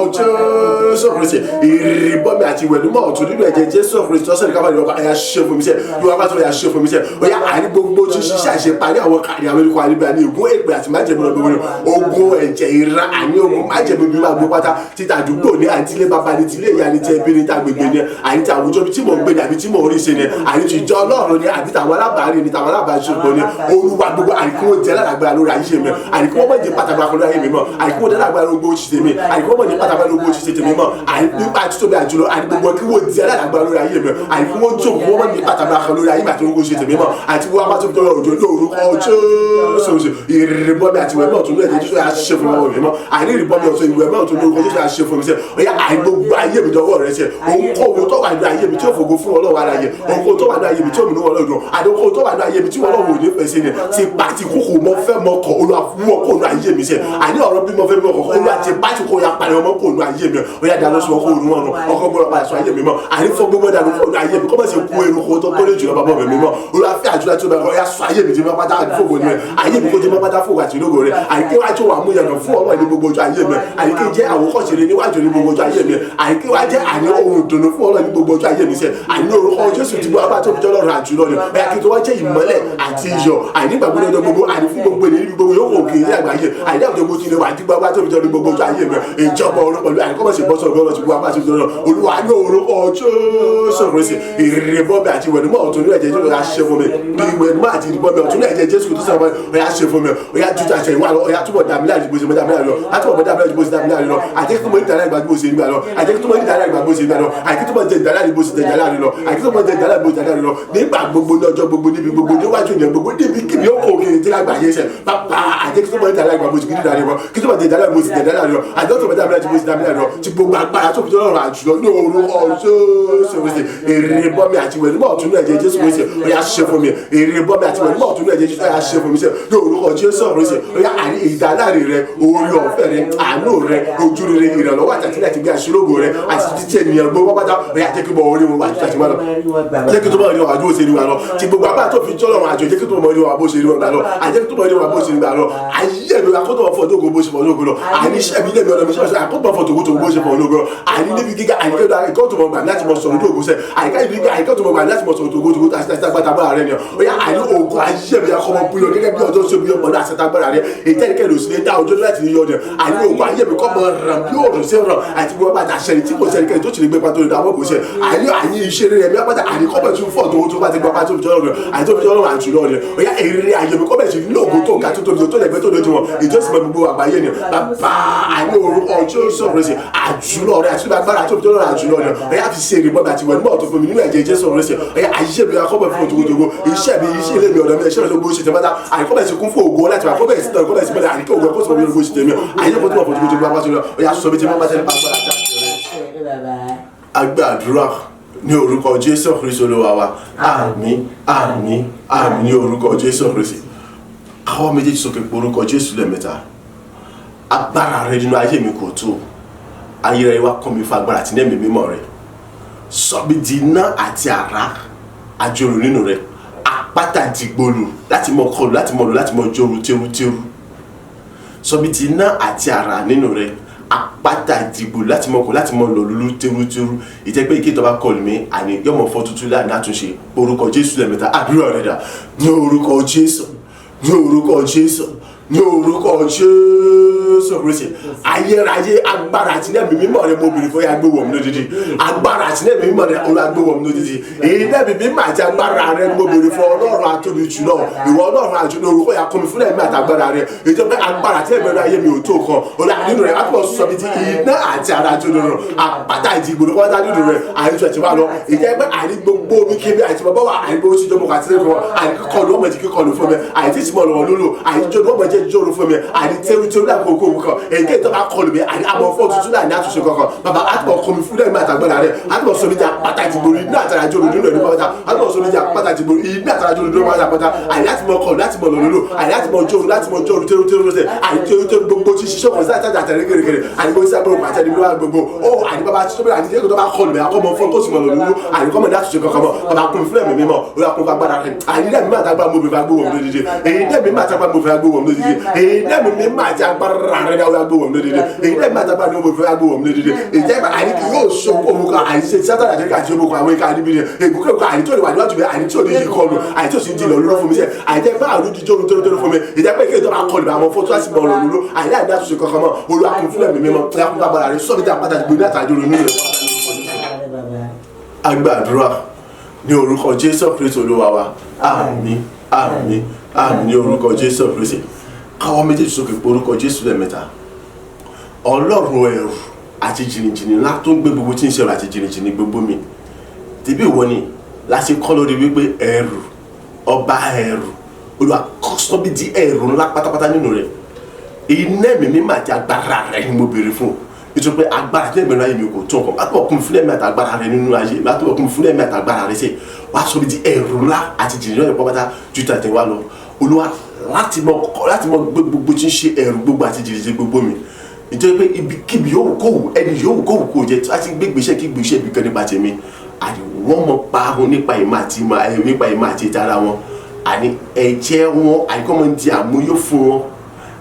Jésù Kristi ìrìbọmi àti ìwẹ̀nùmọ́ ọ̀tun nínú ẹ̀jẹ̀ Jésù Kristi ọ̀sẹ̀ nìkan bá ní ọba ẹ̀yà ṣe fún mi sẹ́ yóò wá tó ẹ̀yà ṣe fún mi sẹ́ ọ̀yà àní gbogbo tí ṣiṣẹ́ àṣẹ parí àwọn káàdì amẹ́ríkà àníbi àní ògùn èpè àti májèmí lọ gbogbo ogun ẹ̀jẹ̀ ìran àní ogun májèmí bí wàá gbó pátá títa àdúgbò ní àti ilé bàbá ní tilé ìyá ní ti ẹbí ní tàgbègbè ní àní ti àwùjọ tí mò ń gbé ní àbí tí mò ń rí ṣe ní àní ti ìjọ Ọlọ́run ní àbí tàwọn alábàárìn ní tàwọn alábàáṣepọ̀ ní Olúwa gbogbo àníkún jẹ́ lágbára lórí ayé mi àníkún wọ́n jẹ́ pàtàkì lórí ayé mi mọ́ àníkún jẹ́ lágbára lórí gbogbo òṣìṣẹ́ mi àníkún wọ́n jẹ́ pàtàkì lórí gbogbo òṣìṣẹ́ tèmi mọ́ àníkún àtúntò àjùlọ àti gbogbo kí wọ́n di alágbára lórí ayé mi àti wọ́n jókòó wọ́n ní pàtàkì lórí ayé mi àti orúkọ ṣe tèmi mọ́ àti wọ́n bá tó fi tọrọ òjò ní orúkọ Jésù ìrìbọmi àti ìwẹ̀ náà tó ní ẹ̀jẹ̀ Jésù yà ṣe fún ọmọ mi mọ́ àní ìrìbọmi ọ̀tún ìwẹ̀ náà tó ní orúkọ Jésù yà ṣe fún mi sẹ́ ọ̀yà àìgbogbo ayé mi dọwọ́ rẹ sẹ́ ohunkóhun tó wà ní ayé mi tí ó fògo fún Ọlọ́run ara yẹ ohunkóhun tó wà ní ayé mi tí ó mìíràn Ọlọ́run àti ohunkóhun tó wà ní ayé mi tí Ọlọ́run ò ní fẹ́ sí ni ti pàtì kókò mọ fẹ́ mọ kọ olúwa kò ní ayé mi sẹ́ àní ọ̀rọ̀ bí mo fẹ́ mọ kọ olúwa ti pàtì kó ya pàrọ̀ mọ kò ní ayé mi ọ̀yà dáná sọ kó nu ọ̀run ọkọ̀ gbọ́dọ̀ padà sọ ayé mi mọ́ àní fọ́ gbogbo dànù kó ní ayé mi kọ́ bá ṣe kú eruku tó kó lè jùlọ bàbá mi mọ́ olúwa fi àjùlá tó bá ọ̀yà sọ ayé mi ti mọ́ pátá àdúgbò ní rẹ̀ ayé mi kó ti mọ́ pátá fún àti lógo rẹ̀ àyíké wájú wà mú yàgàn fún ọlọ́ọ̀ ní gbogbo ojú ayé mi àyíké jẹ́ àwòkọ́ṣe rẹ̀ níwájú ní gbogbo ojú ayé mi àyíké wá jẹ́ àní ohun ìdùnnú fún ọlọ́ọ̀ ní gbogbo ojú ayé mi sẹ́ àní orúkọ Jésù ti gbọ́ abá tó fi jọ́ lọ́rùn àjùlọ ni ọ̀yà kí tó wá jẹ́ ìmọ́lẹ̀ àti iyọ̀ àní gbàgbọ́ lọ́jọ́ gbogbo àní fún gbogbo ènìyàn níbi gbogbo yóò kò kì í ní àgbáyé àní àwùjọ gbogbo ti lè wà á dígbà abá tó fi jọ́ ní gbogbo ojú ayé mi ìjọba orúkọ pẹ̀lú àní kọ́mọ̀sì bọ́sọ̀ gbọ́dọ̀ ti gbọ́ abá tó fi jọ́ lọ olúwa ní orúkọ Jésù Kristi ìrìbọmi àti ìwẹ̀nùmọ́ ọ̀tun ní ẹ̀jẹ̀ Jésù yà ṣe fún mi bí ìwẹ̀nùmọ́ àti ìrìbọmi ọ̀tun ní ẹ̀jẹ̀ Jésù tó sọ̀rọ̀ ọ̀yà ṣe fún mi ọ̀yà tútù àṣẹ ìwà lọ ọ̀yà túbọ̀ dàmílà ìdìbò ṣe dàmílà lọ àtúbọ̀ dàmílà ìdìbò ṣe dàmílà lọ àjẹkí tó mọ̀ ìdàlá ìgbà bó ṣe nígbà lọ àjẹkí tó mọ̀ ìdàlá ìgbà bó ṣe nígbà lọ àjẹkí tó mọ̀ jẹ ìdàlá ìbò ṣe ìdàlá lọ àjẹkí tó mọ̀ jẹ ìdàlá ìbò ṣe ìdàlá lọ nígbà gbogbo ní ọjọ́ gbogbo níbi gbogbo níwájú ìyẹn gbogbo níbi kíbi ó kò kiri tí lágbàáyé ṣe àjẹ́ kí tó mọ̀ ní ìdálẹ́ ìgbà mo sì kí ní ìdálẹ́ ìgbà kí tó mọ̀ ní ìdálẹ́ mo sì tẹ̀ ìdálẹ́ ìgbà àjẹ́ tó mọ̀ ní ìdálẹ́ mo sì dálẹ́ ìgbà tí gbogbo agbára tó fi jọ́ lọ́rọ̀ àjùlọ ní orúkọ Jésù Kristi èrè bọ́mi àti ìwẹ̀ nígbà ọ̀tún náà ẹ̀jẹ̀ Jésù Kristi ó yá ṣe fún mi èrè bọ́mi àti ìwẹ̀ nígbà ọ̀tún náà ẹ̀jẹ̀ Jésù ó yá ṣe fún mi ní orúkọ Jésù Kristi ó yá àní ìdáláre rẹ orí ọ̀fẹ́ rẹ àánú rẹ ojú rere ìrànlọ́wọ́ àti àti gbé aṣọ́lógo rẹ àti títí ènìyàn gbogbo pátá ó yá jẹ́ kí mo orí wọn wá àti àti wọn lọ jẹ́ kí tó mọ̀ ní wọn àdúró ṣe ní wa lọ tí gbogbo àbá tó fi jọ́lọ́run àjò jẹ́ kí tó mọ̀ ní wọn àbó ṣe ní wọn gbà lọ àjẹ́ kí tó mọ̀ ní wọn àbó ṣe ní gbà lọ ayé mi akọ́tọ̀ wọn fọ́tò ògo bó ṣe fọ́ lógo lọ àní iṣẹ́ mi lẹ́mi ọ̀nà mi ṣe akọ́tọ̀ fọ́tò ògo tó bó ṣe fọ́ lógo lọ àní níbi gíga àyíkẹ́ àyíkọ́ tó mọ̀ gbà láti mọ̀ sọ̀rọ̀ lógo sẹ́ àyíkẹ́ tó mọ̀ gbà láti mọ̀ sọ̀rọ̀ tó ògo àti àgbàtàgbà rẹ ni ó yá àní ògo ayé mi akọ́mọ búyọ gẹ́gẹ́ bí ọjọ́ sóbi ọmọ náà àṣetàgbàrà rẹ ètò ẹ̀kẹ́ ló sì lè dá ọjọ́ láti yọ ọdẹ àní ògo ayé mi kọ́ mọ ràn bí òòrùn sí ràn àti bí wọ́n bá dàṣẹ tí kò sẹ́ni kẹ́ni tó ti lè gbé pàtó lè dáwọ́ bó ṣe àní iṣẹ́ rẹ̀ mi apáta àní kọ́mọ̀ tún fọ́ tó bá ti gbọ́ pàtó fi jọ́rọ̀ rẹ̀ àti tó fi jọ́rọ̀ àjùlọ rẹ̀ ó yá èrè ayé mi kọ́mọ̀ sí ní ògo tó ga tó tóbi tó lẹ́gbẹ́ tó lójú wọn ìjọsìn mọ̀ gbogbo àgbáyé ni bàbá àní orúkọ Jésù Kristi àjùlọ rẹ̀ àti agbára tó fi jọ́rọ̀ àjùlọ rẹ̀ ó yá fi ṣe èrè bọ́dà tiwọn nígbà tó fún mi nínú ẹ̀jẹ̀ Jésù Kristi ó yá ayé mi akọ́mọ̀ fún òtòkòtòkò iṣẹ́ mi iṣẹ́ ilé mi ọ̀dọ̀ mi iṣẹ́ mi ló ṣe tẹ́mọ́tà àìkọ́mọ̀ sí kún fún ògo láti wà kọ́mọ̀ sí kọ́mọ̀ sí bẹ́ẹ̀ àìkọ́ ògo ẹ̀kọ́ sọ̀rọ̀ mi ló ṣe tẹ́mi ayé kó tó mọ̀ fòtòkòtò bá bá sọ̀rọ̀ ó yá sọ mi ti máa bá tẹ́lẹ̀ pàápàá àti àgbà àdúrà ní orúkọ Jésù Kristi Olúwa wa àmín àmín àmín ní orúkọ Jésù Kristi àwọn méjèèjì sókè pé orúkọ Jésù lẹ́ẹ̀mẹ́ta agbára rẹ nínú ayé mi kò tó ayé rẹ wá kọ́ mi fún agbára àti nẹ́ẹ̀mí mímọ́ rẹ sọ mi di iná àti àrá àjòrò nínú rẹ àpáta dìgbòlù láti mọ kọlù láti mọ lò láti mọ jòrò tẹrútẹrú sọ mi di iná àti àrá nínú rẹ àpáta ìdìbò láti mọ kọ láti mọ lọ lulú tẹrútẹrú ìjẹ́ pé ike tó bá kọlù mí àní yọmọ fọ́ tuntun láàrin àtúnṣe orúkọ Jésù lẹ́ẹ̀mẹ́ta àdúrà rẹ̀ dà ní orúkọ Jésù ní orúkọ Jésù ní orúkọ Jésù Kristi ayérayé agbára àti nẹ́ẹ̀mí mímọ́ rẹ mo bèrè fún yà gbé wọ̀ mí lódìdí agbára àti nẹ́ẹ̀mí mímọ́ rẹ olú agbé wọ̀ mí lódìdí èyí nẹ́ẹ̀mí mímọ́ àti agbára rẹ mo bèrè fún Ọlọ́run àtòbí jùlọ ìwọ Ọlọ́run àjùlọ orúkọ yà kọ́ mi fún ẹ̀mí àtàgbára rẹ ètò pé agbára àti ẹ̀mí ayé mi ò tó kan olú nínú rẹ àtúbọ̀ sọ mi ti iná àti ara jùlọ rẹ àpáta ìdìgbò ló kọ́ta nínú rẹ àyíjọ ti wá lọ ìjẹ́ pé àní gbogbo omi kébé àti bàbá wa àní gbogbo tíjọ́ mọ̀ àti lẹ́kọ̀ọ́ àní kíkọlù ọmọ ti kíkọlù fún mi àní tí ìsìmọ̀ lọ́wọ́ lólò àní jọ́dún ọmọ jẹ́ jọ́rù fún mi àní tẹ́rù lákòókò kan èké tó bá kọlù mi àní àmọ́ fọ́ tuntun náà ní àtúnṣe kankan bàbá àtúbọ̀ kọmi fún lẹ́yìn àtàgbọ́n rẹ̀ àtúbọ̀ sọ mi jà pàtàkì borí ní àtàrà jòrò nínú ẹ̀dùn pátá àtúbọ̀ sọ mi jà pàtàkì borí ní àtàrà jòrò nínú pátá àní láti mọ kọlù láti mọ lòlò àní láti mọ jòrò tẹ́rù rẹ̀ àní tẹ́rù gbogbo tí ṣiṣẹ́ kan sí àtàjà àtàrà gẹ̀rẹ̀gẹ̀rẹ̀ àní gbogbo sábà òkú àtẹni ló wà gbogbo ó àní bàbá tí sọ́bìrì àní tó bá kọlù mi àkọ́mọ fún tó sì mọ lòlò àní kọ́mọ dá àtúnṣe kankan mọ́ bàbá kún fúlẹ̀ mi mímọ́ ó yà kún fún agbára rẹ̀ àní lẹ́mí máa tagbá mo bẹ̀ fà gbówó mi lódìdí èyí lẹ́mí máa tagbá mo fẹ́ gbówó mi lódìdí èyí lẹ́mí máa ti agbára rẹ̀ dáwọ́ gbówó mi lódìdí èyí lẹ́mí máa tagbá mo fẹ́ gbówó mi lódìdí ìjẹ́ àní kì yóò so òun kan àní ṣe sátánà àti àti òun kan àwọn ìka níbi ni èbúkẹ́ òun àní tó lè wà níwájú mi àní tó lè yí kọlù àní tó sì ń di lọ lóró fún mi sẹ́ àní tẹ́ bá àrùn di jóru tó fún mi ìjẹ́ pé kéèyàn tó bá kọlù àwọn fọ́tò láti mọ̀ ọ̀rọ̀ lóró àní àní àtúnṣe kankan mọ́ olùwàkùn fúnlẹ̀ mi mímọ́ lákùn bàbá rẹ̀ sọ́bi tí a pàtàkì gbé ní àtàjọ nínú rẹ̀. Agbàdúrà ní orúkọ Jésù Kristi Olúwa wa àmín àmín àmín ní orúkọ Jésù Kristi káwọn méjèèjì sókè pé orúkọ Jésù lẹ́ẹ̀mẹ́ta Ọlọ́run ẹ̀rù àti jìnnìjìnnì ńlá tó ń gbé gbogbo tí ń ṣẹ̀rù àti jìnnìjìnnì gbogbo mi tìbí ìwọ ni láti kọ́ lórí wípé ẹ̀rù ọba ẹ̀rù Olúwa kọ́sọ́bí di ẹ̀rù ńlá pátápátá nínú rẹ̀ iná ẹ̀mí mímọ́ àti agbára rẹ̀ ni mo béèrè fún nítorí pé agbára tí ẹ̀mí ayé mi kò tó nǹkan látọ̀ kún fún ẹ̀mí àtàgbára rẹ̀ nínú ayé látọ̀ kún fún ẹ̀mí àtàgbára rẹ̀ sẹ́ wàá sọ bí di ẹ̀rù ńlá àti jìnnìjìnnì pátápátá ju tàtẹ̀wá lọ Olúwa láti mọ gbogbo tí ń ṣe ẹ̀rù gbogbo àti jìnnìjìnnì gbogbo mi nítorí pé ibikíbi yóò kówù ẹni yóò kówù kó jẹ tí wọ́n ti gbé gbèsè kí gbèsè bí kan nípa tèmi àní wọ́n mọ parun nípa ìmọ̀ àti ìtara wọn àní ẹ̀jẹ̀ wọn àní kọ́ mọ di àmúyó fún wọn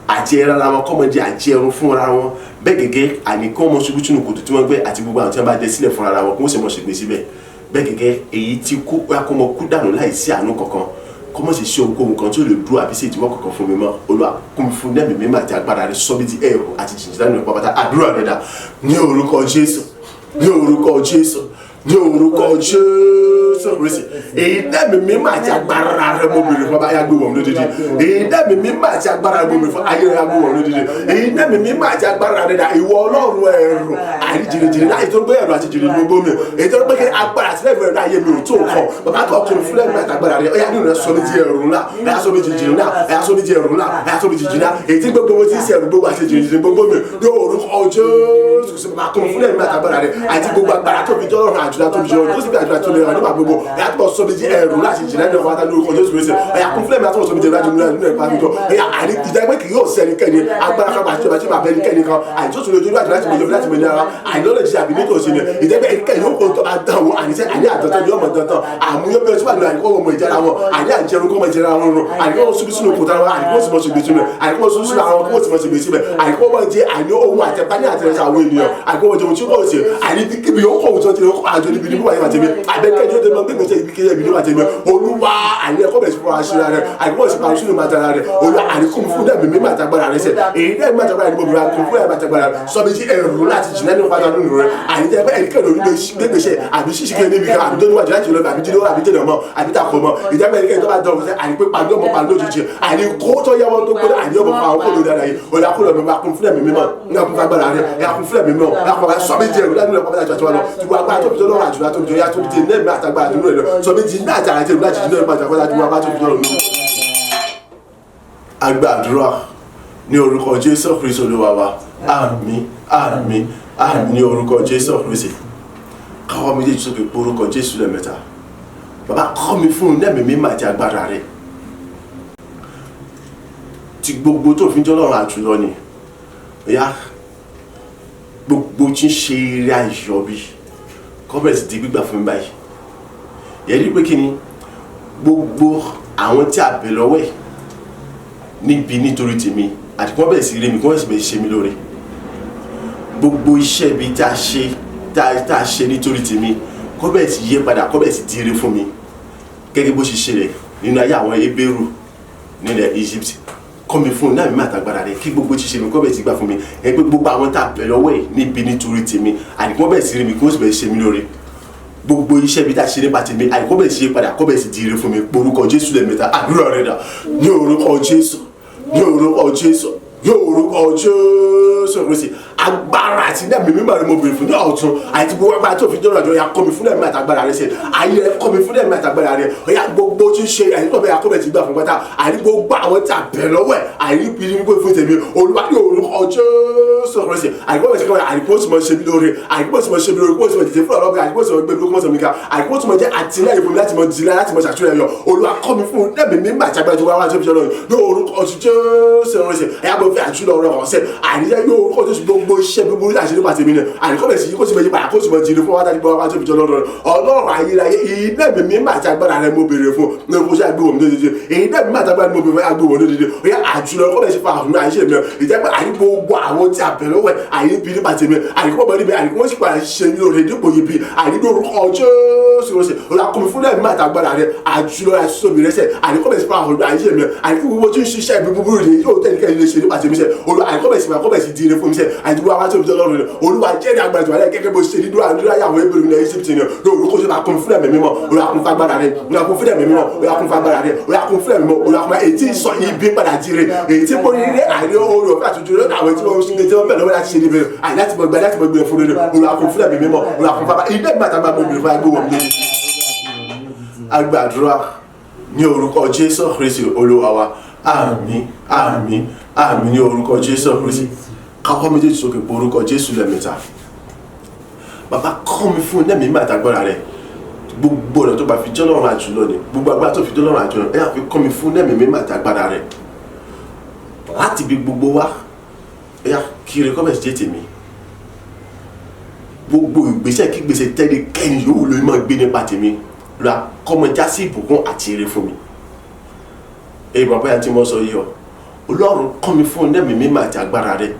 àti ẹran ara wọn kọ́ mọ di àjẹrun fún ara wọn bẹ́ẹ̀ gẹ́gẹ́ àní kọ́ mọ ṣubú tínú kòtò tí wọ́n gbé àti gbogbo àwọn tí wọ́n bá dẹ sílẹ̀ fún ara wọn kó wọ́n sì mọ̀ ṣègbè síbẹ̀ bẹ́ẹ̀ gẹ́gẹ́ èyí tí kó mọ kú dànù láìsí àánú kankan kọ́mọ̀ sì ṣe ohunkóhun kan tí ó lè dúró àbí sí ìdíwọ́ kankan fún mi mọ́ Olúwa kún mi fún nẹ́ẹ̀mí mímọ́ àti agbára rẹ̀ sọ́bí di ẹ̀rù àti jìnnìjìnnì nínú pápátá àdúrà rẹ̀ dà ní orúkọ Jésù ní orúkọ Jésù ní orúkọ Jésù Jésù Kristi ìdẹ́mi mímọ́ àti agbára rẹ mo bèrè fún ayé agbóhùn lódìdí ìdẹ́mi mímọ́ àti agbára rẹ mo bèrè fún ayé agbóhùn lódìdí ìdẹ́mi mímọ́ àti agbára rẹ dà ìwọ Ọlọ́run ẹ̀rù àìjìnrìnjìnrì náà ètò gbé ẹ̀rù àti jìnrìn gbogbo mi ètò gbé agbára àti lẹ́gbẹ̀rẹ̀ náà ayé mi ò tó nǹkan bàbá tó ọkùnrin fúlẹ̀ mi àti agbára rẹ ọ̀yá nínú rẹ sọ mi di ẹ̀rù ńlá ẹ̀yà sọ mi di jìnrìn náà ẹ̀yà sọ mi di ẹ̀rù ńlá ẹ̀yà sọ mi di jìnrìn náà èyí tí gbogbo ti ṣe ẹ̀rù gbogbo àti jìnrìn gbogbo mi yóò orúkọ Jésù bàbá tó fúlẹ̀ mi àti agbára rẹ àti gbogbo agbára tó fi jọ́ ọ̀run àjùlá tó fi jọ́ ọ̀run tó sì fi àjùlá tó lè rà nígbà gbogbo ẹ̀yà tó sọ mi di ẹ̀rù láti jìnrìn náà nípa lórúkọ Jésù Kristi ẹ̀yà kún fúlẹ̀ mi àti sọ mi di ẹ̀rù láti jìnrìn náà nípa gbogbo ẹ̀yà àní ìdágbé kì yóò sẹ́ni kẹ́ni agbára kan àti ọba tí màá bẹ ní kẹ́ni kan àìtótó lójú láti láti mọ̀jọ́ láti mọ̀ ní ara àìlọ́lẹ̀jì àbí nítòsí ni ìdágbé kẹ́ni yóò kó àdáwọ̀ àníṣe àní àdọ́tọ́ ni ọmọ dandan àmúyọ́ bí ọtí wà ní àníkọ́ ọmọ ìjẹra wọn àní àjẹrun kọ́ mọ ìjẹra wọn rún àníkọ́ wọn súnmí sínú òkúta wọn àníkọ́ sì mọ̀ sí gbèsè mẹ́ àníkọ́ wọn súnmí sínú àwọn kó sì mọ̀ sí gbèsè mẹ́ àníkọ́ wọn jẹ àní ohun àtẹ̀pá ní àtẹ̀rẹsẹ̀ àwọn ènìyàn àníkọ́ wọn jẹ ohun tí ó kọ̀ sí àní kíbi yóò kọ̀ òtún ọtí àjọ níbi níbi wáyé màtẹ́mi àbẹ́kẹ́jọ́ tó máa ń gbẹ̀gbẹ̀ ibi kéyẹ̀ ibi ní màtẹ́mi olúwa àní ẹ̀kọ́ bẹ̀rẹ̀ sí fún aṣọ rẹ̀ àníkọ́ wọn sì máa ń sínú màtẹ́ra rẹ̀ olúwa àníkọ́ fún dẹ́mi mi màtàgbára rẹ̀ sẹ̀ èyí dẹ́mi màtàgbára rẹ̀ mo kún fún ẹ̀ màtàgbára sọ́bi tí ẹ̀rù láti jìnnà ní pátá nínú rẹ̀ àníjẹ́ pé ẹ̀ríkẹ́ lórí gbẹ̀gbẹ̀ṣẹ̀ àbí ṣíṣe níbi kan àbí tó níwájú láti lọ àbí dídó àbí jẹ́nà mọ́ àbí takò mọ́ ìjẹ́ pé ẹ̀ríkẹ́ tó bá dán ọ̀sẹ̀ àní pé pàdé ọmọ pàdé lójijì àní kó tó yẹ wọn tó gbé àní ọmọ pa àwọn kóòdù dára yìí ọ̀dà kúrò mi máa kún fúnlẹ̀ mi mímọ́ ní ọkùnrin fagbára rẹ̀ ẹ̀ kún fúnlẹ̀ mi mímọ́ ẹ̀ kún fúnlẹ̀ sọ́bi tí ẹ̀rù lẹ́nu rẹ̀ pàpàtà àjọ lọ ṣùgbọ́n agbára tó fi jọ́ lọ́rọ̀ àjùlá tó fi jọ́ yá tó fi jẹ́ nẹ́ẹ̀mí àtàgbà àdúró rẹ̀ lọ sọ́bi tí ní àjàrà tí ẹ̀rù láti jìnnà ìpàdé àgbàdà àdúrà bá tó fi jọ́ lọ. Àgbàdúrà ní orúkọ Jésù Kristi Olúwa wa àmín àmín àmín ní orúkọ Jésù Kristi káwọ́ méjèèjì sókè orúkọ Jésù lẹ́ẹ̀mẹ́ta bàbá kọ́ mi fún nẹ́ẹ̀mí mímọ́ àti agbára rẹ̀ tí gbogbo tó fi ń jọ́lọ́run àjùlọ ni ẹ̀yà gbogbo tí ń ṣe eré ayọ̀ bí kọ́bẹ̀rẹ̀ sì di gbígbà fún mi báyìí yẹ́n rí pé kí ni gbogbo àwọn tí a bẹ̀ lọ́wọ́ ẹ̀ níbi nítorí tèmi àti kí wọ́n bẹ̀rẹ̀ sí rí mi kí wọ́n sì bẹ̀rẹ̀ ṣe mí lóore gbogbo iṣẹ́ ibi tá a ṣe nítorí tèmi kọ́ bẹ̀rẹ̀ sí yé padà kọ́ bẹ̀rẹ̀ sí dire fún mi gẹ́gẹ́ bó ṣe ṣe rẹ̀ nínú ayé àwọn Hébérù nílẹ̀ Egypt kọ́ mi fún un náà mi máa tàgbára rẹ̀ kí gbogbo ṣiṣẹ́ mi kọ́ bẹ̀rẹ̀ sí gbà fún mi ẹ pé gbogbo àwọn tá a bẹ̀ lọ́wọ́ ẹ̀ níbi nítorí tèmi àti kí wọ́n bẹ̀rẹ̀ sí rí mi kí wọ́n sì bẹ̀rẹ̀ ṣe mí lóore gbogbo iṣẹ́ ibi tá a ṣe nípa tèmi àti kọ́ bẹ̀rẹ̀ sí yé padà kọ́ bẹ̀rẹ̀ sí dire fún mi orúkọ Jésù lẹ́ẹ̀mẹ́ta àdúrà rẹ̀ dà ní orúkọ Jésù ní orúkọ Jésù ní orúkọ Jésù Kristi agbára àti dẹ́mi mímọ́ rẹ̀ mo bèrè fún ní ọ̀tún àti gbogbo agbára tó fi jọ́nà jọ ya kọ́ mi fún dẹ́mi àtàgbára rẹ̀ ṣe ayé rẹ̀ kọ́ mi fún dẹ́mi àtàgbára rẹ̀ ọ̀yà gbogbo tí ń ṣe àyè tó bẹ̀ yà kọ́ bẹ̀ ti gbà fún pátá àyè gbogbo àwọn tí a bẹ̀ lọ́wọ́ ẹ̀ àyè bíi nígbà fún tèmi Olúwa ní orúkọ Jésù Kristi àyè kọ́ bẹ̀ ti kọ́ àyè kó sì mọ̀ ṣe mí lóore àyè kó sì mọ̀ ṣe mí lóore kó sì mọ̀ tètè fún ọ̀rọ̀ àyè kó sì mọ̀ gbé kó sì mọ̀ ká àyè kó sì mọ̀ jẹ́ àtìlẹ́yìn fún mi láti mọ̀ jìnnà láti mọ̀ ṣàtúnyẹ̀ yọ Olúwa kọ́ mi fún dẹ́mi mímọ́ àtàgbára tó wá wá tó fi jọ́nà ní orúkọ Jésù Kristi àyà gbọ́ fi àjùlọ ọ̀rọ̀ ọ̀sẹ̀ àyè ní orúkọ Jésù gbogbo iṣẹ́ gbogbo láti nípa tèmi ni àníkọ́ bẹ̀ sí kó sì mọ̀ yí padà kó sì mọ̀ jìnnà fún wa dájú bọ́ wá tó fi jọ lọ́dọ̀ Ọlọ́run ayérayé iná mi mímọ́ àti agbára rẹ mo béèrè fún ní oṣù àgbéwò mi lódìdí iná mi mímọ́ àti agbára mo béèrè fún àgbéwò mi lódìdí ó yẹ àjùlọ kọ́ bẹ̀ sí fa àfihàn àyíṣe mi ìjẹ́pẹ́ àyí gbogbo àwọn tí a bẹ̀rẹ̀ wẹ̀ àyí bí nípa tèmi àyíkọ́ bọ̀ níbi àyíkọ́ wọ́n sì padà ṣe mi lóore dípò yìí bí àyíkọ́ orúkọ Jésù rẹ̀ olùkọ́mi fún náà mímọ́ àti agbára rẹ àjùlọ àṣìṣe mi rẹ̀ àyíkọ́ bẹ̀ sí fa àfihàn àyíṣe mi àyíkọ́ gbogbo tí ń ṣiṣẹ́ ibi búburú ni yóò tẹ́nikẹ́ni lè ṣe nípa tèmi sẹ́ àyíkọ́ bẹ̀ sí dire fún mi sẹ́ àyíkọ́ àwọn tó fi jọ lọ́rùn Olúwa jẹ́rìí agbára tó wà lẹ́yìn gẹ́gẹ́ bó ṣe ní dúró ayé àwọn Hébérù ní Egypt ni lórúkọ ṣe máa kún fún ẹ̀mí mímọ́ Olúwa kún fún agbára rẹ̀ Olúwa kún fún ẹ̀mí mímọ́ Olúwa kún fún agbára rẹ̀ Olúwa kún fún ẹ̀mí mímọ́ Olúwa kún èyí tí ń sọ ibi padà jíire èyí tí mo rí rí àìrí oore ọ̀fẹ́ àtúntò lórí àwọn tí wọ́n ń tí wọ́n bẹ̀rẹ̀ lọ́wọ́ láti ṣe níbẹ̀ àì láti mọ̀ gbẹ láti mọ̀ gbẹ fún rere Olúwa kún fún ẹ̀mí mímọ́ Olúwa kún fún agbára ilé ìgbà tá a máa mọ̀ gbẹ fún agbó wọn lé. Agbàdúrà ní orúkọ Jésù Kristi Olúwa wa àmín àmín àmín ní orúkọ Jésù Kristi káwọ́ méjèèjì sókè pé orúkọ Jésù lẹ́ẹ̀mẹ́ta bàbá kọ́ mi fún ẹ̀mí mímọ́ àtàgbára rẹ̀ gbogbo ọ̀nà tó bá fi jọ́lọ́run àjùlọ ni gbogbo agbára tó fi jọ́lọ́run àjùlọ ẹ̀ àfi kọ́ mi fún ẹ̀mí mímọ́ àtàgbára rẹ̀ láti bí gbogbo wa ẹ̀ kiri kọ́mẹ̀sì jẹ́ tèmi gbogbo ìgbésẹ̀ kí gbèsè tẹ́lẹ̀ kẹ́ni yòówù ló máa gbé nípa tèmi ra kọ́mọjá sí ìbùkún àti ire fún mi èyí bàbá yà tí mo sọ yìí ọ Ọlọ́run kọ́ mi fún ẹ̀mí mímọ́ àtàgbára rẹ̀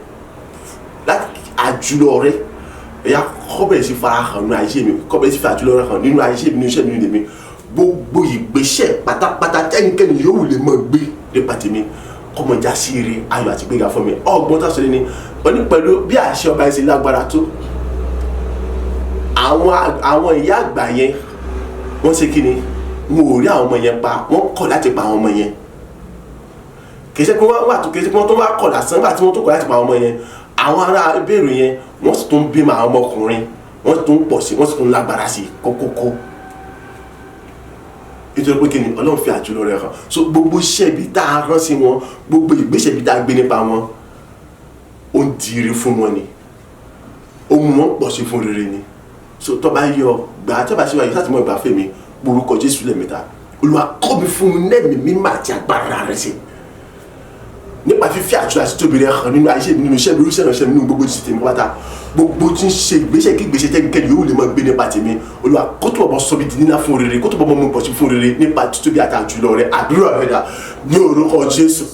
láti àjùlọ rẹ̀ ẹ̀yà kọ́bẹ̀ sí farahàn nínú ayé mi kọ́bẹ̀ sí fàjùlọ rẹ̀ hàn nínú ayé mi nínú iṣẹ́ mi nínú tèmi gbogbo ìgbésẹ̀ pátápátá tẹ́nikẹ́ni yóò lè mọ̀ gbé nípa tèmi kọ́mọjá sí ire ayọ̀ àti gbéga fún mi ọgbọ́n tó sọ ní oní pẹ̀lú bí àṣẹ ọba ẹ̀sìn lágbára tó àwọn ìyá àgbà yẹn wọ́n ṣe kí ni wọn ò rí àwọn ọmọ yẹn pa, wọ́n kọ̀ láti pa àwọn ọmọ yẹn. Kì í ṣe pé wọ́n wà tó, kì í ṣe pé wọ́n tó wá kọ̀ lásán nígbà tí wọ́n tó kọ̀ láti pa àwọn ọmọ yẹn, àwọn ará ìbéèrè yẹn wọ́n sì tún bímọ àwọn ọmọkùnrin, wọ́n sì tún pọ̀ sí, wọ́n sì tún lágbára sí kókókó. Nítorí pé kí ni Ọlọ́run fi àjùlọ rẹ̀ hàn. So gbogbo iṣẹ́ ibi tá a rán sí wọn, gbogbo ìgbésẹ̀ ibi tá a gbé nípa wọn, ó ń di ire fún wọn ni, ó mú wọn pọ̀ sí fún rere ni. So tó bá yọ gbà tó bá ṣe wáyé láti mọ ìgbà fèmí orúkọ Jésù lẹ́ẹ̀mẹ́ta, Olúwa kọ́ mi fún un lẹ́mìí mímọ́ àti agbára rẹ̀ sí nípa fífi àjùlọ àti tóbi rẹ̀ hàn nínú ayé mi, nínú iṣẹ́ mi, irúṣẹ́ ìránṣẹ́ mi, nínú gbogbo ti tèmi pátá, gbogbo tí ń ṣe ìgbésẹ̀ kí ìgbésẹ̀ tẹ́nikẹ́ni yóò lè máa gbé nípa tèmi, Olúwa kó tó bọ̀ sọ mi di níná fún rere, kó tó bọ̀ mọ́ pọ̀ sí fún rere nípa títóbi àti àjùlọ rẹ̀. Àdúrà rẹ̀ dà ní orúkọ Jésù,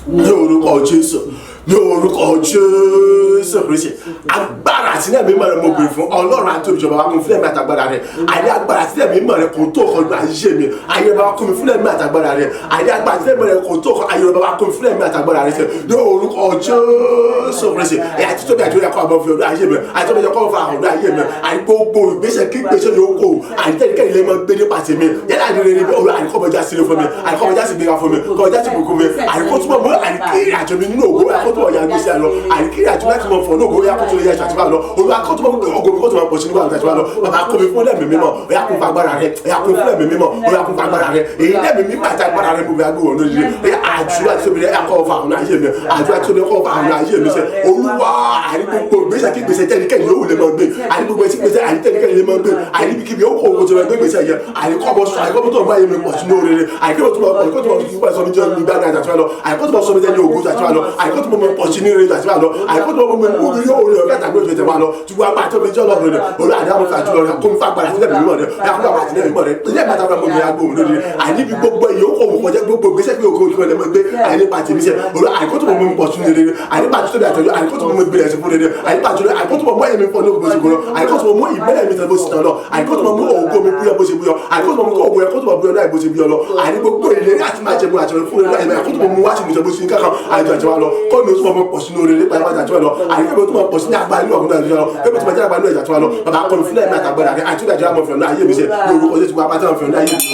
ní orúkọ Jésù, ní orúkọ Jésù Kristi. Agbára àti ẹ̀mí mímọ́ rẹ̀ mo bèrè fún Ọlọ́run àti ìjọba wa kún fún ẹ̀mí àtàgbára rẹ̀. Àní agbára àti ẹ̀mí mímọ́ rẹ̀ kò tó ọkọ̀ ní ayé mi, ayé bá wa kún mi fún ẹ̀mí àtàgbára rẹ̀. Àní agbára àti ẹ̀mí rẹ̀ kò tó ọkọ̀, ayé bá wa kún mi fún ẹ̀mí àtàgbára rẹ̀. Ní orúkọ Jésù Kristi. Ẹ̀yà tí tóbi àjọyọ̀ kọ́ àbọ̀ fi ọdún ayé mi, àti tóbi àjọyọ̀ kọ́ fún ọdún ayé mi, àní gbogbo ìgbésẹ̀ kí ìgbésẹ̀ yóò kó, àní tẹ́nikẹ́ni lè máa gbé nípa tèmi, yálà ní rere bí Olúwa, àní kọ́mọjá sílẹ̀ fún mi, àní kọ́mọjá sí gbéra fún mi, kọ́mọjá sí bùkún mi, àní kó túbọ̀ mọ́, àní kí àjọ mi nínú ògo, àní kó túbọ̀ yà gbèsè àlọ́, àní kí àjọ láti mọ̀ fọ̀ ní ògo, yà kó tó lè yà ṣàtìmọ́ àlọ́, Olúwa kó túbọ̀ ògo mi kó túbọ̀ pọ̀ sí nígbà àti àlọ́, bàbá kó mi fún ẹ̀mí mímọ́, ọ̀yà kún fún agbára rẹ̀, ọ̀yà kún fún ẹ̀mí mímọ́, ọ̀yà kún fún agbára rẹ̀, èyí ẹ̀mí mímọ́ àti agbára rẹ̀ mo fi agbó wọn lórí rẹ̀, àjùlọ àti tóbi rẹ̀ akọ̀ ọ̀fà àwọn ayé mi, àjùlọ àti tóbi ọ̀fà àwọn ayé mi sẹ́, Olúwa àní gbogbo ìgbésẹ̀ kí ìgbésẹ̀ tẹ́nikẹ́ni yóò lè máa gbé, àní gbogbo ìgbésẹ̀ àní tẹ́nikẹ́ni lè máa gbé, àní kíbi ó kó owó tó máa gbé ìgbésẹ̀ yẹn, àní kọ́bọ̀ sọ, àní kọ́bọ̀ tó máa yé mi pọ̀ sínú rere, àní kọ́bọ̀ tó máa pọ̀, kọ́bọ̀ tó máa sọ mi jẹ́ ìgbà ní àjàtúwà lọ, àní kọ́bọ̀ tó máa sọ mi jẹ́ ní ògùn àjàtúwà lọ, àní kọ́bọ̀ tó máa pọ̀ sínú rere àjàtúwà lọ, àní kọ́bọ̀ tó máa mú mi yóò rí ọ̀gá àtàgbé òjò tẹ̀wá lọ, tí wọ́n bá tó mi jẹ́ ọlọ́run rẹ̀, olú àdámọ́ fà jùlọ rẹ̀, kó mi fà gbára sílẹ̀ mímọ́ rẹ̀, yà kó bàbá sílẹ̀ mímọ́ rẹ̀, ilé ìbátan fún mi àgbo òun lórí rẹ̀, àní bí gbogbo èyí ó kó òun kọjá gbogbo gbèsè pé òkú òkú ẹlẹ́mọ̀ gbé, àní pàtì mi sẹ́, olú àìkótó mọ̀ mi pọ̀ sínú rere, àní pàtì tó bí àtẹ̀jọ́, àìkótó mọ̀ mi gbé ẹ̀sìn fún rere, àní pàtì tó àìkótó mọ̀ ẹ̀mí fọ́ ní òkú bó ṣe gbọ́dọ̀, àìkótó mọ̀ ìbẹ́lẹ̀ mi tẹ̀ bó ṣe tàn lọ, àìkótó mọ̀ ògo mi búyọ bó ṣe búyọ, àìkótó mọ̀ ògo ẹ̀kótó mọ̀ búyọ náà bó ṣe búyọ lọ, àní gbogbo ìlérí àti máa jẹun àti fún rere, àìkótó mọ̀ wá sí mi tẹ̀ bó ṣe ń kankan àìjọ àti wa lọ, kọ́ mi ó tún mọ̀ pọ̀ sínú rere pàápàá àti wa lọ, àìkótó tó mọ̀ pọ̀ sínú àgbà inú ọ̀gbìn àti wa lọ, kébí tó mọ̀ jẹ́ àgbà inú ẹ̀jà àti wa lọ, bàbá kọ́ni fúnlẹ̀ mi àtàgbàdà rẹ̀ àti ìdájọ́ àmọ́ fìrànlá ayé mi sẹ́, ní orúkọ Jésù wa pátá fìrànlá ayé mi.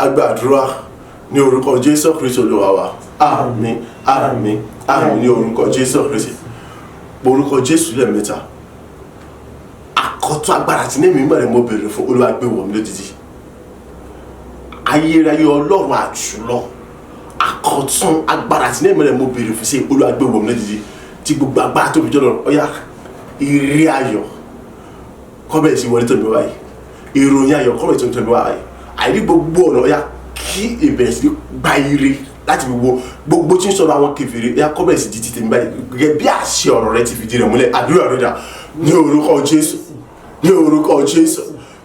Agbàdúrà ní orúkọ Jésù Kristi Olúwa wa, àmín àmín àmín ní orúkọ Jésù Kristi. Orúkọ Jésù lẹ́ẹ̀mẹ́ta, àkọ́tún agbára tí ní mímọ́ rẹ̀ mo bèrè fún, Olúwa gbé wọ̀ mí lódìdí. Ayérayé Ọlọ́run àjùlọ, àkọ́tún agbára tí ní mímọ́ rẹ̀ mo bèrè fún, sí Olúwa gbé wọ̀ mí lódìdí. Tí gbogbo agbára tóbi jọlọ, ọ̀yá ire ayọ̀ kọ́bẹ̀ sí wọlé tó mi wáyé, ìròyìn ayọ̀ kọ́bẹ̀ tó mi wáyé, àìrí gbogbo ọ̀nà ọ̀yá kí ìbẹ̀rẹ̀ sí gba ire láti fi wo gbogbo tí ń sọ̀rọ̀ àwọn kèfèrí, ọ̀yá kọ́bẹ̀ sí títí tèmi báyìí gẹ́gẹ́ bí àṣẹ ọ̀rọ̀ rẹ ti fìdí rẹ̀ múlẹ̀. Àdúrà rẹ̀ dà ní orúkọ Jésù, ní orúkọ Jésù,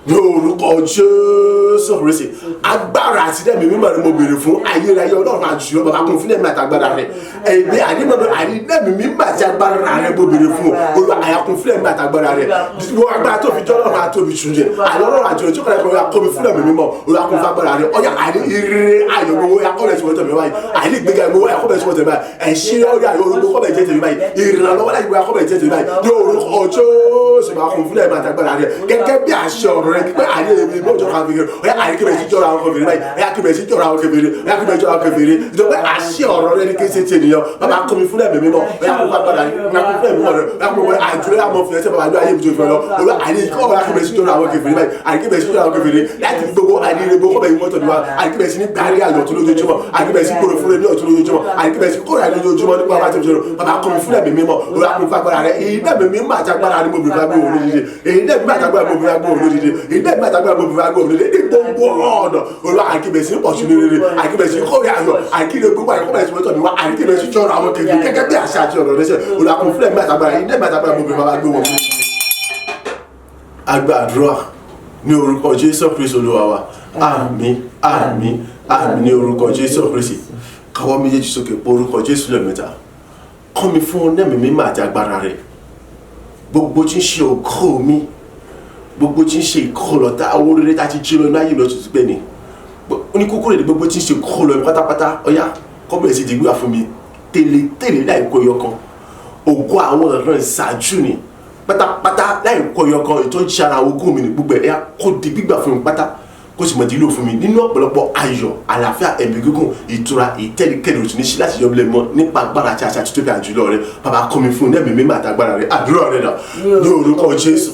ní orúkọ Jésù Kristi. Agbára àti ẹ̀mí mímọ́ rẹ̀ mo bèrè fún, ayérayé Ọlọ́run àjùlọ, bàbá kún fún ẹ̀mí àtàgbára rẹ̀, ẹ̀mí àdìmọ́dọ̀ àdìmí mímọ́ àti agbára rẹ̀ mo bèrè fún, Olúwa àyàkún fún ẹ̀mí àtàgbára rẹ̀, wọ́n agbára tó fi jọ́ Ọlọ́run àtòbí ṣùnjẹ, àlọ́run àjùlọ tí ó kọ́lẹ̀ kọ́ kó mi fún ẹ̀mí mímọ́, Olúwa kún fún agbára rẹ̀, ọjà àní ire ayọ̀ gbogbo akọ́lẹ̀ tí wọ́n tẹ̀ mí báyìí, àní gbéga gbogbo akọ́lẹ̀ tí wọ́n tẹ̀ mí báyìí, ẹ̀ṣin ọjà orúkọ kọ́lẹ̀ jẹ́ tẹ̀mí báyìí, ìrànlọ́wọ́ láti gbé akọ́lẹ̀ jẹ́ tẹ̀mí báyìí, ní orúkọ Jésù máa kún fún ẹ̀mí àtàgbára rẹ̀, gẹ́gẹ́ bí àṣẹ ọ̀rọ̀ rẹ̀ pé àní èmi lóòjọ́ kan fìgẹ̀, ọ̀yá àríkèbẹ̀ sí jọra àwọn kèfèrí báyìí, ọ̀yá kèbẹ̀ sí jọra àwọn kèfèrí, ọ̀yá kèbẹ̀ jọra àwọn kèfèrí, ìjọba àṣẹ ọ̀rọ̀ rẹ̀ ní kéṣe ti ènìyàn, bàbá kọ́ mi fún ẹ̀mí mímọ́, ọ̀yá kó bá padà, ọ̀yá kó fún ẹ̀mí mímọ́ rẹ̀, ọ̀yá kó wọlé àjùlẹ̀ àmọ́ fi ẹsẹ̀ bàbá ayé mi tó fẹ́ lọ, ọ̀yá àríkọ́ ọ̀yá kèbẹ̀ sí jọra àwọn kèfèrí báyìí, àríkèbẹ̀ sí jọra àwọn kèfèrí láti gbogbo àdìrẹ gbogbo bẹ̀yìn mọ́tò ni wa, àríkèbẹ̀ sí ní gbárí àyọ̀ tó lójoojúmọ́, àríkèbẹ̀ sí kóró fúnra ní ọ̀tún lójoojúmọ́, àríkèbẹ̀ sí kóró àyọ̀ lójoojúmọ́ nípa bá ti fi ṣòro, bàbá kọ́ mi fún ẹ̀mí mímọ́, ọ̀yá kó fún agbára rẹ̀, èyí náà mi mímọ́ àtagbára ni mo bèrè fún agbóhùn lódìdí, èyí náà mi àtagbára mo bèrè agbóhùn lódìdí, èyí náà mi àtagbára mo bèrè agbóhùn lódìdí, gbogbo ọ̀nà Olúwa àríkèbẹ̀ sí pọ̀ sínú rere, àríkèbẹ̀ sí kórè ayọ̀, àríkèbẹ̀ gbogbo àríkèbẹ̀ sí mọ́tò mi wá, àríkèbẹ̀ sí jọ̀rọ̀ àwọn kèfèrí gẹ́gẹ́ bí àṣà àti ọ̀rọ̀ rẹ̀ ṣe, Olúwa kún fún ẹ̀mí àtagbára, èyí náà mi àtagbára mo bèrè bàbá gbé wọn. Agbàdúrà ní orúkọ Jésù Kristi Olúwa wa, àmín àmín àmín ní orúkọ Jésù Kristi. Káwọ́ méjèèjì sókè pé orúkọ Jésù lẹ́ẹ̀mẹ́ta, kọ́ mi fún ẹ̀mí mímọ́ àti agbára rẹ̀, gbogbo tí ń ṣe ògo mi, gbogbo tí ń ṣe ìkọlọ̀tà owó rere tá a ti jí lọ láyé lọ tuntun pé ni oníkókó rẹ̀ gbogbo tí ń ṣe ìkọlọ̀ pátápátá, ọ̀yá kọ́bẹ̀rẹ̀ sí dìgbà fún mi tẹ́lẹ̀ láìpẹ́ ọyọ kan, ògo àwọn ọ̀rọ̀ ìṣáájú ni pátápátá láì kọyọ kan ètò ìṣara ogún mi ní gbogbo ẹ̀ kó di gbígbà fún mi pátá kó sì mọ̀ dílò fún mi nínú ọ̀pọ̀lọpọ̀ ayọ̀ àlàáfíà ẹ̀mí gígùn ìtura ìtẹ́nikẹ́ni òtún ní sí láti yọ bílẹ̀ mọ́ nípa agbára àti àṣà títóbi àjùlọ rẹ bàbá kọ́ mi fún ẹ̀mí mímọ́ àtàgbára rẹ àdúrà rẹ dà ní orúkọ Jésù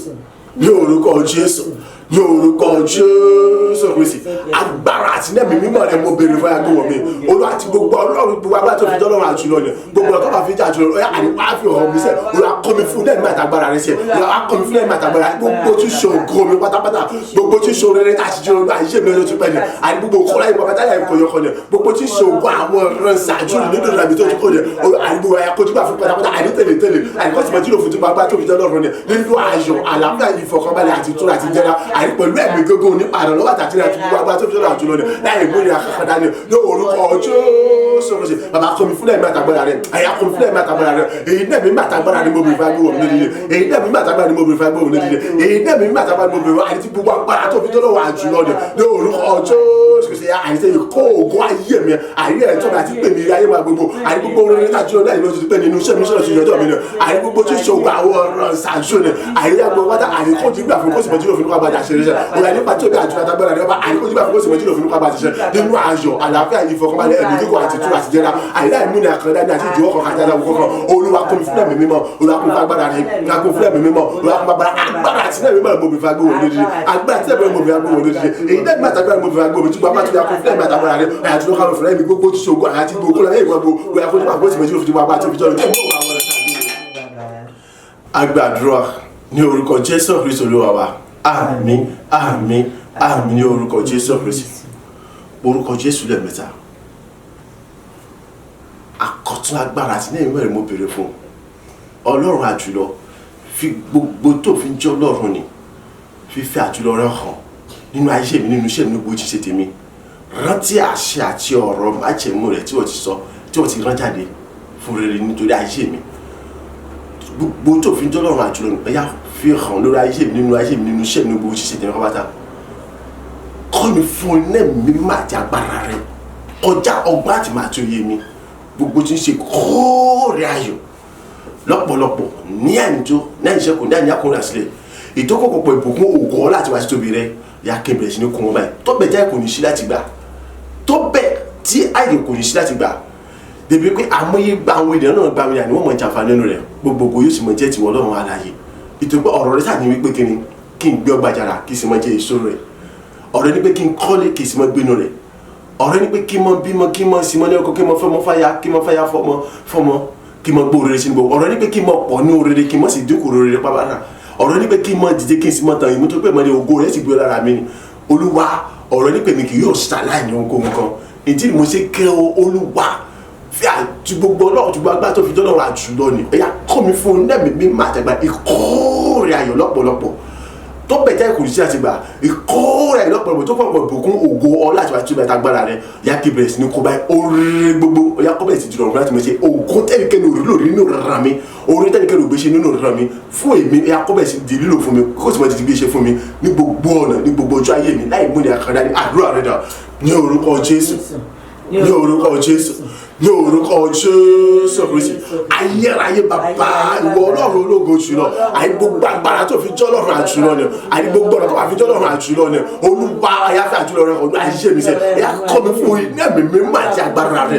ní orúkọ Jésù ní orúkọ Jésù Kristi agbára àti ẹ̀mí mímọ́ rẹ mo béèrè fún agbóhùn mi olú àti gbogbo ọlọ́run gbogbo agbára tó fi dọ́lọ́run àjùlọ ni gbogbo ọ̀tọ́ bá fi jà àjùlọ ọ̀yà àníwá fi hàn mí sẹ́ olú akọ́ mi fún ẹ̀mí àtàgbára rẹ sẹ́ olú akọ́ mi fún ẹ̀mí àtàgbára rẹ gbogbo tí ṣògo mi pátápátá gbogbo tí ṣògo rere tá a ti jẹ́ olú àyíṣẹ́ mi lọ́jọ́ tó pẹ́ ni àti gbogbo kọ́lá ìbọn bàtà yà ìkọyọkọ ni gbogbo tí ṣògo àwọn ọ̀rọ̀ ṣáájú nínú ìlànà tó ti kọ́ ni àdìgbò àyàkójúgbà fún pátápátá àdìtẹ̀lẹ̀tẹ̀lẹ̀ àdìkọ́sìmọ̀tìlò fún tipa bá tó fi dọ́lọ́run ni nínú ayọ̀ àlàáfíà ìfọ̀kànbalẹ̀ àti ìtura àti ìjẹra àti pẹ̀lú ẹ̀mí gógó nípa àrùn àtàtì àti gbogbo agbá tó fi dọ́lọ́run àjùlọ ni láì mú ìrìn àkàkàdá ni ní orúkọ Jésù Kristi bàbá kọ́ mi fúnlẹ̀ mi àtàgbára rẹ̀ àyà kọ́ mi fúnlẹ̀ mi àtàgbára rẹ̀ èyí náà mi má àtàgbára ni mo bèrè fún agbóhùn mi nídìí èyí náà mi má àtàgbára ni mo bèrè fún agbóhùn mi nídìí èyí náà mi má àtàgbára ni mo bèrè fún àti gbogbo agbára tó fi dọ́lọ́run àjùlọ ni ní orúkọ Jésù Kristi àyíṣe ìkó ògùn ayé mi àyè ẹ̀ tó mi àti pèmí ayé wa gbogbo àyè gbogbo orin láti ọ̀dà ìlú ti pẹ́ nínú iṣẹ́ mi sọ̀rọ̀ sí ìjọjọ́ mi ni àyè gbogbo tí ṣògo àwọn ọ̀rọ̀ ṣàṣù ni àyè àgbọ̀ wáta àyè kó ti gbà fún kóṣìmọ̀ tí yóò fi nípa bàjẹ́ àṣírí ṣe òyà nípa tí ó bí àjùlọ àtàgbára rẹ̀ ọba àyè kó ti gbà fún kóṣìmọ̀ tí yóò fi nípa bàjẹ́ ṣe nínú ayọ̀ àlàáfíà ìfọkànbalẹ̀ ẹ̀mí gígùn àti ìtura àti ìjẹra àyè láì múni àkàndá ní àti ìjọwọ́ kan àti àdàwọ̀ kankan olúwa kún mi fúnlẹ̀ mi mímọ́ olúwa kún fún agbára rẹ̀ kún fúnlẹ̀ mi mímọ́ olúwa kún fún agbára àti náà mímọ́ mo bì fún agbóhùn lódìdí agbára àti náà mímọ́ mo bì fún agbóhùn lódìdí èyí náà mímọ́ àtàgbára mo bì fún agbóhùn tí gbogbo àti ìyá kún fúnlẹ̀ mi àtàgbára rẹ̀ àti ló kárò fúnlẹ̀ mi gbogbo tí ṣògo àti gbogbo kúlẹ̀ ẹ̀yìn gbogbo wíwá fún ìpàgọ́ ìsìnkú tí ó fi ti wá bá tó fi jọ́ agbàdúrà ní orúkọ Jésù Kristi Olúwa wa àmín àmín àmín ní orúkọ Jésù Kristi orúkọ Jésù lẹ́ẹ̀mẹ́ta àkọ̀tún agbára àti lẹ́yìn mẹ́rin mo béèrè fún ọlọ́run àjùlọ fi gbogbo tó fi ń jẹ́ ọlọ́run ni fífẹ́ àjùlọ rẹ̀ hàn nínú ayé mi nínú iṣẹ́ mi gbogbo jíṣẹ́ tèmi rántí àṣẹ àti ọ̀rọ̀ májẹ̀mú rẹ̀ tí wọ́n ti sọ tí wọ́n ti rán jáde fún rere nítorí ayé mi gbogbo tó fi ń jẹ́ ọlọ́run àjùlọ ẹ̀yà fi hàn lórí ayé mi nínú iṣẹ́ mi gbogbo jíṣẹ́ tèmi pápátá kọ́ mi fún iná mi máa ti agbára rẹ̀ kọjá ọgbọ́n àti máa tó yé mi gbogbo tí ń ṣe kóòrè ayọ̀ lọ́pọ̀lọpọ̀ ní àìjó ní àìṣẹ́kù ní àìyákùnrin àṣìlẹ̀ ìtókòpọ̀ ìbùkún ògo ọlá àti wàásù tóbi rẹ̀ ya kébìrẹ̀ sí ní kún wọn báyìí tó bẹ̀ jẹ́ kò ní sí láti gbà tó bẹ̀ tí àyè kò ní sí láti gbà débi pé àmúyé gba àwọn ènìyàn náà gba àwọn ènìyàn ni wọ́n mọ̀ jàǹfà nínú rẹ̀ gbogbo yóò sì mọ̀ jẹ́ tiwọn Ọlọ́run aláyé ìtòpẹ́ ọ̀rọ̀ rẹ̀ sàní wípé kí n gbé ọgbà jàrà kí sì mọ̀ jẹ́ èso rẹ̀ ọ̀rọ̀ ní pé kí n kọ́lé kí sì mọ̀ gbénu rẹ̀ ọ̀rọ̀ ní pé kí mọ̀ bímọ kí mọ̀ sì mọ̀ ní ọkọ kí mọ̀ fọmọ fáyà kí mọ̀ fáyà fọmọ kí mọ̀ gbó rere sínú gbogbo ọ̀rọ̀ ní pé kí mọ̀ pọ̀ ní orere kí mọ̀ sì dínkù rere pàbàrà ọ̀rọ̀ ní pé kí mọ̀ dìde kí n sì mọ̀ tàn ìmú tó pé mọ̀ ní ògo rẹ̀ sì gbé lára mi ni Olúwa ọ̀rọ̀ ní pé mi kì yóò ṣàlàyé ní ohunkóhun kan ìdí mo ṣe kẹ́ Olúwa fi àti gbogbo ọlọ́run tó gbàgbá tó fi dọ́lọ́run àjùlọ ni ẹ̀yà kọ́ mi fún nẹ́ẹ̀mí mímọ́ àtàgbà ìkórè ayọ̀ lọ́pọ̀lọpọ̀ tó bẹ̀jẹ̀ ìkòrìsí àti gbà ìkórè ayọ̀ lọ́pọ̀lọpọ̀ tó pọ̀pọ̀ ìbùkún ògo ọlá àti wàá tó bẹ̀rẹ̀ agbára rẹ̀ yá kí bẹ̀rẹ̀ sí ní kó báyìí orí gbogbo ọ̀yá kọ́ bẹ̀rẹ̀ sí jùlọ láti mọ̀ ṣe ògo tẹ́lifíkẹ́ni òrí lórí nínú rárá mi orí tẹ́lifíkẹ́ni ògbé ṣe nínú rárá mi fún èmi ẹ̀yà kọ́ bẹ̀rẹ̀ sí di lílò fún mi kó sì mọ̀ ti gbé ṣe fún mi ní gbogbo ọ̀nà ní gbogbo ọjọ́ ayé mi láì múni àkàndá ní àdúrà rẹ̀ dà ní orúkọ Jésù ní orúkọ Jésù ní orúkọ Jésù Kristi ayérayé bàbá ìwọ ọlọ́run ológo jùlọ àyè gbogbo agbára tó fi jọ́ ọlọ́run àjùlọ ni àyè gbogbo ọ̀nà tó fi jọ́ ọlọ́run àjùlọ ni Olúwa ayáfẹ́ àjùlọ rẹ ọdún ayé mi sẹ ẹ kọ́ mi fún iná mi mímọ́ àti agbára rẹ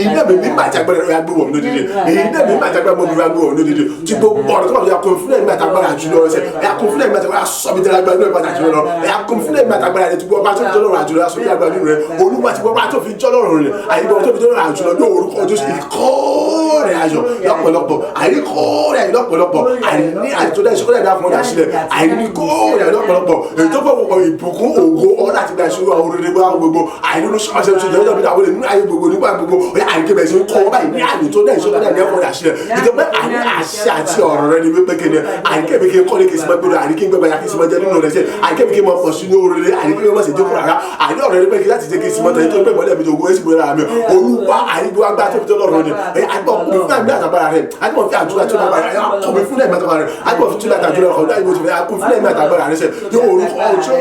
iná mi mímọ́ àti agbára rẹ agbé wọn lódìdí iná mi mímọ́ àti agbára mi agbé wọn lódìdí tí gbogbo ọ̀nà tó bá fi yakun fún ẹ̀mí àti agbára àjùlọ rẹ sẹ ẹ yakun fún ẹ̀mí àti agbára sọmídẹ́rẹ́ agbára nínú ẹ̀mí àjùlọ rẹ ẹ yakun fún ẹ̀mí àti agbára rẹ tí gbogbo ọba tó fi jọ́ ọlọ́run àjùlọ rẹ sọmídẹ́rẹ́ agbára nínú rẹ Olúwa tí gbogbo ọba tó fi jọ́ ọlọ́run rẹ àyè gbogbo tó fi jọ́ ọlọ́run àjùlọ ní orúkọ Jésù ìkórè ayọ̀ lọ́pọ̀lọpọ̀ àìní kórè ayọ̀ lọ́pọ̀lọpọ̀ àìní àìtọ́dá ìṣọ́kọ́dá ìdá fún ọjà sílẹ̀ àìní kórè ayọ̀ lọ́pọ̀lọpọ̀ ètò pọ̀ ìbùkún ògo ọ̀nà àti ìgbàṣẹ́ oríire gbogbo àìní ló ṣọ́ọ́ṣẹ́ tó jẹ́ ọjọ́ àwọn ènìyàn ayé gbogbo nígbà gbogbo àìní bẹ̀rẹ̀ sí ń kọ́ báyìí ní àìní tó dá ìṣọ́kọ́dá ìdá fún ọjà sílẹ̀ ètò pé àìní àṣẹ àti ọ̀rọ̀ rẹ ni wípé kéde àìní kébì kí n kọ́lé kí n sì máa gbèrò àìní kí n gbẹ̀bẹ̀ yà kí n sì máa jẹ́ nínú rẹ̀ sí àìní kébì kí n máa pọ̀ sí ní oríire àìní kí n máa sì dínkù rárá àìní ọ̀rọ̀ rẹ pé kí láti jẹ́ kí n sì máa tẹ̀yìn tó gbẹ̀ mọ́lẹ̀ mi tó gbọ́ èsì bóyá mi Olúwa àìní àyíbó agbá tó fi tó lọ́rùn ni àgbọ̀ mi fún àmì àtàgbára rẹ̀ àgbọ̀ fi àdúrà tó lágbára rẹ̀ àkọ́ mi fún ẹ̀mí àtàgbára rẹ̀ àgbọ̀ fi tún àtàdúrà ọ̀dọ́ àyíbó ti fẹ́ àkọ́ fún ẹ̀mí àtàgbára rẹ̀ sẹ́ yóò orúkọ ọjọ́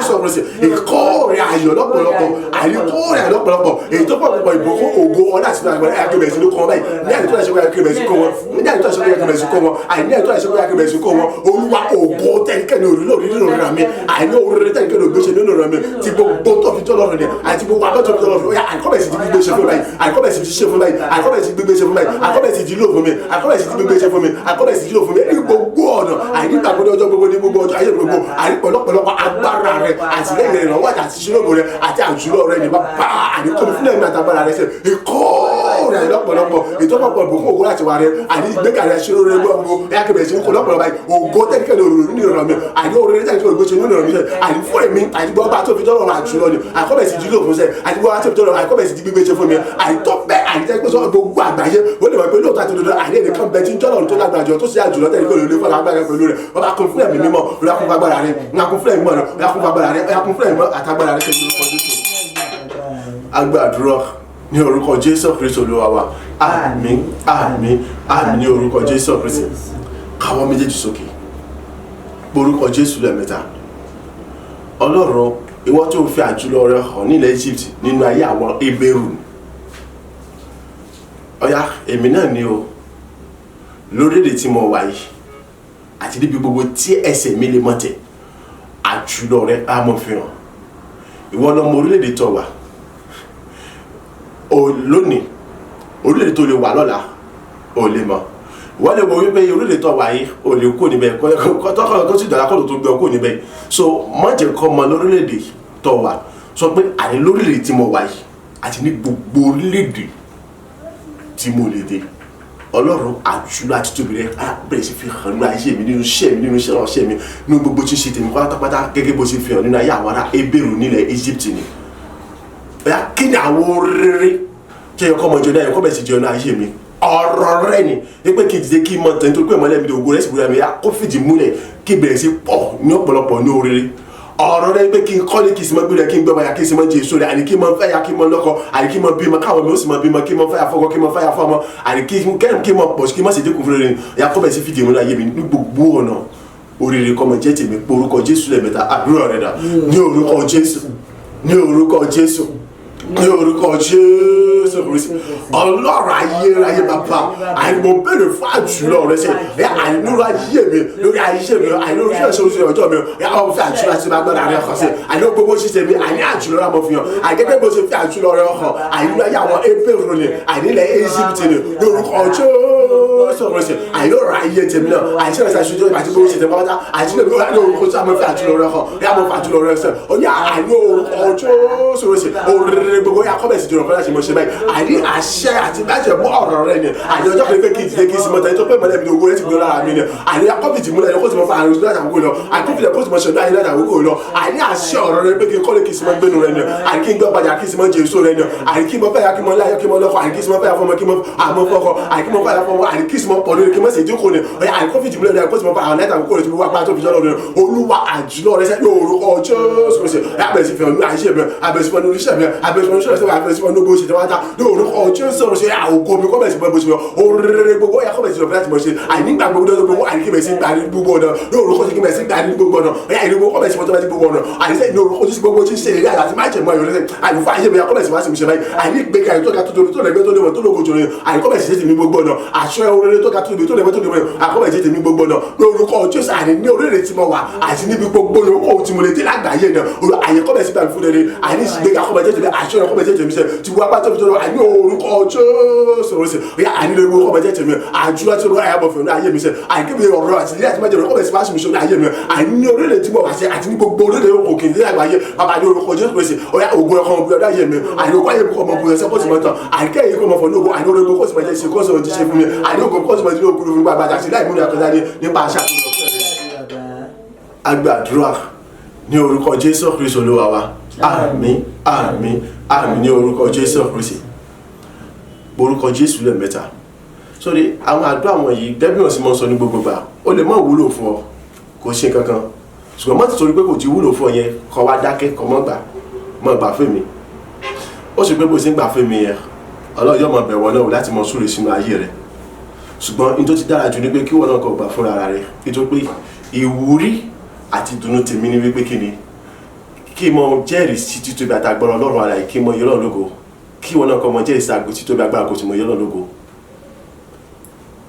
sọ̀rọ̀ sí ìkórè ayọ̀ lọ́pọ̀lọpọ̀ àyíkórè lọ́pọ̀lọpọ̀ èyí tó pọ̀ ìbùkún ògo ọ̀dà àti àgbára ẹ̀ akébẹ̀ sí ló kọ́ báyìí ní àyè tó àṣẹ kó akébẹ̀ sí kó wọn ní àyè tó àṣẹ kó akébẹ̀ sí kó wọn àyè tó àṣẹ kó akébẹ̀ sí kó wọn olúwa ògo tẹ́nikẹ́ni òrìlò rẹ̀ mi àyè òrìlò tẹ́nikẹ́ni ògbéṣe nínú rẹ̀ mi ti gbogbo tó fi tọ́lọ́run ni àti gbogbo abẹ́ tó fi tọ́lọ́run ó yà àkọ́bẹ̀ sí ti gbígbé ṣe fún báyìí àkọ́bẹ̀ sí ti ṣe fún báyìí àkọ́bẹ̀ sí ti gbígbé ṣe fún báyìí àkọ́bẹ̀ sí ti lò fún mi àkọ́bẹ̀ sí ti gbígbé ṣe fún mi àkọ́bẹ̀ sí ti lò fún mi ní gbogbo ọ̀nà àìnígbàgbọ́ ní ọjọ́ gbogbo ní gbogbo ọjọ́ ayé gbogbo àìpọ̀lọpọ̀lọpọ̀ agbára rẹ̀ àtìlẹ́yìn rẹ̀ ìrànwọ́ àti àṣìṣe rẹ̀ àti àjùlọ rẹ̀ ní bàbá àdìkọ́mi fún ẹ̀mí àtàgbára rẹ̀ sẹ́ ìkọ́ rẹ̀ lọ́pọ̀lọpọ̀ ìtọ́pọ̀pọ̀ ìbùkún ògo láti wà rẹ̀ àní ìgbéga rẹ̀ ṣe lórí ẹgbẹ́ gbogbo ẹ̀yà kẹbẹ̀ sí kó lọ́pọ̀lọpọ̀ báyìí ògo tẹ́nikẹ́ni òrùn ní ìrọ̀rùn mi àní orin tẹ́nikẹ́ni ògbéṣe nínú ìrọ̀rùn mi sẹ́ àní fún èmi àdìgbọ́ bá tó fi tọ́lọ̀ àjùlọ ni àkọ́bẹ̀ sí jílò fún sẹ́ àdìgbọ́ bá tó fi tọ́lọ̀ àkọ́bẹ̀ sí ti gbígbé ṣe fún mi àìtọ́ bẹ́ẹ̀ àìtẹ́gbẹ́sọ gbogbo àgbáyé ó lè mọ̀ pé lóòótọ́ àti òdodo àní ẹnìkan bẹ tí ń tọ́lọ̀ tó lágbàjọ tó sì àjùlọ tẹ́nikẹ́ni olè fún agbára pẹ̀lú rẹ̀ wọ́n bá kún fún ẹ̀mí mímọ́ lórí akún fagbára rẹ̀ ní akún fún ẹ̀mí mọ́ lórí akún fagbára rẹ̀ akún fún ẹ̀mí àtagbára rẹ̀ ṣe lórúkọ Jésù. Agbàdúrà ní orúkọ Jésù Kristi Olúwa wa àmín àmín àmín ní orúkọ Jésù Kristi káwọ́ méjèèjì sókè orúkọ Jésù lẹ́ẹ̀mẹ́ta. Ọlọ́run ìwọ tó fi àjùlọ rẹ̀ hàn nílẹ̀ Egypt nínú ayé àwọn Hébérù ọ̀yá èmi náà ni o lórílẹ̀ tí mo wà yìí àti níbi gbogbo tí ẹsẹ̀ mi lè mọ̀tẹ̀ àjùlọ rẹ̀ á mọ̀ fi hàn ìwọ lọ́mọ orílẹ̀-èdè tó wà lónìí orílẹ̀-èdè tó lè wà lọ́la ò lè mọ̀ wọ́n lè wo wípé orílẹ̀-èdè tó wà yìí ò lè kó níbẹ̀ kọ́tọ́kọ́ tó sì dára kọ́ ló tó gbé ọkọ́ níbẹ̀ so má jẹ́ kọ́ mọ lórílẹ̀-èdè tó wà sọ pé àní lórílẹ̀-èdè tí mo wà yìí àti ní gbogbo orílẹ̀-èdè tí mo lè dé Ọlọ́run àjùlọ àti tóbi rẹ̀ á bẹ̀rẹ̀ sí fi hàn nínú ayé mi nínú iṣẹ́ mi nínú iṣẹ́ ránṣẹ́ mi nínú gbogbo tí ń ṣe tèmi pátápátá gẹ́gẹ́ bó ṣe fi hàn nínú ayé àwọn ará Hébérù nílẹ̀ Egypt ni kí ni àwọn rere kí ẹ̀yọ́ kọ́ ọmọ ìjọ náà ẹ̀yọ́ kọ́ bẹ̀rẹ̀ sí jẹun náà ayé mi ọ̀rọ̀ rẹ̀ ni pé kí n dìde kí n mọ tẹ̀ nítorí pé ìmọ̀lẹ́ mi ní ogun rẹ̀ sì gbúdọ̀ mi kó fìdí múlẹ̀ kí bẹ̀rẹ̀ sí pọ̀ ní ọ̀pọ̀lọpọ̀ ní orere ọ̀rọ̀ rẹ̀ pé kí n kọ́lé kí n sì mọ gbúdọ̀ kí n gbọ́mọ ya kí n sì mọ jẹ èso rẹ̀ àní kí n mọ fẹ́ ya kí n mọ lọ́kọ àní kí n mọ bímọ káwọn mi ó sì mọ bímọ kí n mọ fẹ́ ya fọ́kọ kí n mọ fẹ́ ya fọ́mọ àní kí n mọ pọ̀ kí n mọ sì dínkù fún rẹ̀ ya kọ́ bẹ̀rẹ̀ sí fìdí múlẹ̀ ayé mi ní gbogbo ọ̀nà orere kọ́mọ jẹ́ tèmi pé orúkọ Jésù lẹ́ẹ̀mẹ́ta àdúrà rẹ̀ dà ní orúkọ Jésù ní orúkọ Jésù ní orúkọ Jésù Kristi Ọlọ́run ayérayé bàbá àìmọ̀ bẹ̀rẹ̀ fún àjùlọ rẹ̀ sẹ́ àìnúrò ayé mi lórí ayé mi àìnúrò fún ẹ̀sọ́ oṣù ọjọ́ mi àwọn fi àjùlọ àti gbàgbọ́dà rẹ̀ hàn sí àìnúrò gbogbo ṣiṣẹ́ mi àìní àjùlọ rẹ̀ mọ̀ fi hàn àìgẹ́gẹ́ bó ṣe fi àjùlọ rẹ̀ hàn àìnúrò ayé àwọn Hébérù ni àìnílẹ̀ Egypt ni lórúkọ Jésù Kristi àìnúrò ayé tèmi náà àìsí ẹ̀sẹ̀ àṣojú àti bó ṣe tẹ̀ pátá àìsí lórúkọ tí a mọ̀ fi àjùlọ rẹ̀ hàn yà mọ̀ fi àjùlọ rẹ̀ sẹ́ ọ̀yà àìnúrò Jésù Kristi gbogbo ya kọ́bẹ̀ sí jùlọ fẹ́lá ṣe mọ́ ṣe báyìí àní àṣẹ àti bájẹ̀ mọ́ ọ̀rọ̀ rẹ̀ ni àní ọjọ́ pé kí n ti kí n sì mọ́ tẹ́lẹ̀ tó pé mọ́lẹ́bí ní owó rẹ̀ ti gbé lára mi ni àní akọ́bì tí múlẹ̀ kó sì mọ́ fún àrùn láti àwòkó lọ àkófìlẹ̀ kó sì mọ́ ṣẹ̀dá ayé láti àwòkó lọ àní àṣẹ ọ̀rọ̀ rẹ̀ pé kí n kọ́lé kí n sì mọ́ gbénu rẹ̀ ni àní kí n gbọ́ padà kí n sì mọ́ jẹ èso rẹ̀ ni àní kí n mọ́ fẹ́ ya kí n mọ́ láyọ̀ kí n mọ́ lọ́kọ̀ àní kí n sì mọ́ fẹ́ ya fọmọ kí n mọ́ àmọ́ fọkọ àní kí n mọ́ fẹ́ ya fọmọ àní kí n sì mọ́ pọ̀ lórí kí n mọ́ sì dínkù ni àní kọ́fì tí múlẹ̀ kó sì mọ́ fẹ́ àwọn láti àwòkó rẹ̀ tó fi wá pátá tó fi jọ́ lọ́dún Olúwa àjùlọ rẹ̀ sẹ́ lórúkọ Jésù Kristi àbẹ̀sí fẹ́ ọdún àìṣe mi àbẹ̀sí fẹ́ ọdún oníṣẹ́ mi àbẹ̀sí fẹ́ oníṣẹ́ mi àbẹ̀sí fẹ́ ọdún bó ṣe tẹ́ wá ta lórúkọ Jésù Kristi àwòkó mi kọ́bẹ̀sí fẹ́ bó ṣe fẹ́ orere gbogbo ya kọ́bẹ̀sí fẹ́ láti mọ̀ ṣe àìnígbà gbogbo àìníkèbẹ̀sí gbà ní gbogbo ọ̀nà lórúkọ ṣe kébẹ̀sí gbà ní gbogbo ọ̀nà ọ̀yà ìlú kọ́bẹ̀sí fẹ́ tó bá ti gbogbo ọ̀nà àìsẹ́ lórúkọ Jésù gbogbo tí ń ṣe ìrìn àti máa jẹ̀ mọ́ ìrọ̀lẹ́sẹ̀ àìfà ayé mi ya kọ́bẹ̀sí wá sí mi ṣe báyìí àìnígbèkà tó ga tó tóbi tó lẹ́gbẹ́ tó lẹ́mọ̀ tó lógo jòrò àìkọ́bẹ̀sí ṣe tèmi gbogbo ọ̀nà àṣọ orere tó ga tó tóbi tó lẹ́gbẹ́ tó lẹ́mọ̀ àkọ́bẹ̀sí ṣe tèmi gbogbo ọ̀nà lórúkọ Jésù àní ní orílẹ̀ tí mo wà àti níbi gbogbo yòókù tí mo lè dé lágbàáyé náà àyè kọ́bẹ̀sí gbà fún rere àní ìṣìgbéga kọ́bẹ̀sí tèmi àṣọ kọ́bẹ̀sí tèmi ṣe ti wá bá tóbi tó lọ àní orúkọ Jésù rẹ̀ ọ̀yà àní lè wo kọ́bẹ̀sí tèmi àjùlọ tí ó yà bọ̀ fún ayé mi ṣe àìkébí ọ̀rọ̀ àti ilé àti májèlé kọ́bẹ̀sí bá ṣe mi ṣe ayé mi àní orílẹ̀ tí mo wà ṣe àti ní gbogbo orílẹ̀ òkè ní àgbáyé bàbá ní orúkọ Jésù rẹ̀ ọ̀yà ògùn ẹ̀kọ́ ọmọ ọdún ayé mi àní ògùn ayé mi kọ́ ọmọ ọkùnrin ẹ̀sẹ̀ kọ́sì mọ́tàn àìkẹ́ yìí kọ́ ọmọ fọ́ lóògùn àní orílẹ̀ kọ́sì mọ́tàn ṣe kọ́sì mọ́tàn ṣe fún mi àní ògùn kọ́sì mọ́tàn lóògùn fún gbàgbà àti láì múni àkọsá nípa àṣà agbàdúrà ní orúkọ Jésù Kristi Olúwa wa àmín àmín àmín ní orúkọ Jésù Kristi orúkọ Jésù lẹ́ẹ̀mẹ́ta sórí àwọn àdúrà wọ̀nyí gẹ́gẹ́ bí wọ́n sọ ní gbogbo gbà ó lè má wúlò fún ọ kò ṣe kankan ṣùgbọ́n má ti torí pé kò ti wúlò fún ọ yẹn kó wá dákẹ́ kó mọ́ gbà fún mi ó sì pé bó ṣe ń gbà fún mi yẹn Ọlọ́run yóò máa bẹ̀ wọ́n náà láti mọ súre sínú ayé rẹ̀. Ṣùgbọ́n ní tó ti dára jù ní pé kí wọ́n náà kó gbà fúnra rẹ̀, nítorí pé ìwúrí àti ìdùnnú tèmi ní wípé kí mo jẹ́rìí sí títóbi àtàgbọ́rọ̀ Ọlọ́run alààyè, kí mo yìn Ọlọ́run lógo, kí wọ́n náà kó mọ jẹ́rìí sí àgbo títóbi agbára kò sì mọ yìn Ọlọ́run lógo.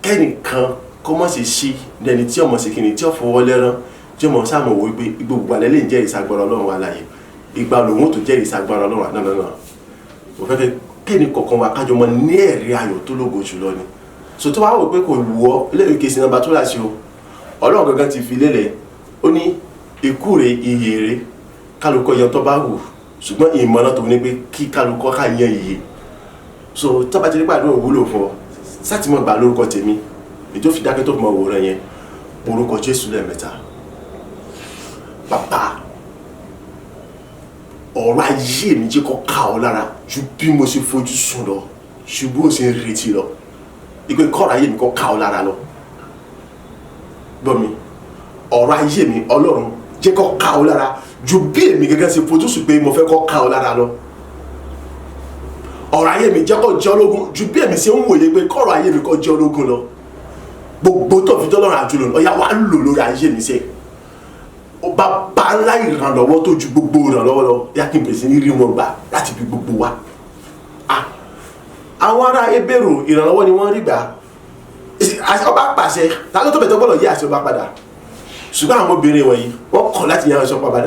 Kẹ́nìkan kó mọ̀ sí sí lẹ́ni tí ọmọ sí tí ó fọwọ́ lẹ́rán tí ọmọ sáàmù wò wípé gbogbo àlẹ́ lè jẹ́rìí sí agbára Ọlọ́run alààyè, ìgbà lòun tó jẹ́rìí sí agbára Ọlọ́run náà. Mo fẹ́ kẹ́ni kọ̀ọ̀kan wa kájọ mọ ní ẹ̀rí ayọ̀ tó lógo jùlọ ni. So tó wá wò pé kò wù ọ́ lẹ́yìn kejì nọ́mbà tó láṣẹ o, Ọlọ́run gangan ti fi lélẹ̀, ó ní ikú rẹ̀ ìyè rẹ̀ kálukọ́ yan tó bá wù, ṣùgbọ́n ìmọ̀ràn tó ní pé kí kálukọ́ ká yan ìyè. So tó bá ti rí pàdé òwúlò fún ọ sátìmọ̀ gbà lórúkọ tèmi ìjọ fi dákẹ́ tó fi mọ òwúrọ̀ yẹn, orúkọ Jésù lẹ́ẹ̀mẹ́ta. Bàbá, ọ̀rọ̀ ayé mi jẹ́ kó ká ọ lára ju bí mo ṣe fojú sùn lọ, ṣùgbọ́n ó ṣe ń retí lọ, ìpè kọ́ra ayé mi kó ká ọ lára lọ. Gbọ́ mi, ọ̀rọ̀ ayé mi Ọlọ́run jẹ́ kó ká ọ lára ju bí èmi gẹ́gẹ́ ṣe fojú sùn pé mo fẹ́ kó ká ọ lára lọ. Ọ̀rọ̀ ayé mi jẹ́ kó jẹ́ ológun ju bí èmi ṣe ń wòye pé kọ́rọ̀ ayé mi kó jẹ́ ológun lọ. Gbogbo tó fi dọ́lọ́run àjùlọ ọ̀yá wa lò lórí ayé mi ṣe. Ó bá bá ńlá ìrànlọ́wọ́ tó ju gbogbo ìrànlọ́wọ́ lọ, yá kí n bẹ̀rẹ̀ sí ní rí wọn gbà láti bí gbogbo wa. Àwọn ará Ebèrò ìrànlọ́wọ́ ni wọ́n rí gbà. Ọba pàṣẹ, ta ló tó bẹ̀tẹ̀ gbọ́dọ̀ yí àṣẹ ọba padà. Ṣùgbọ́n àwọn obìnrin wọ̀nyí wọ́n kọ̀ láti yan àṣẹ ọba padà,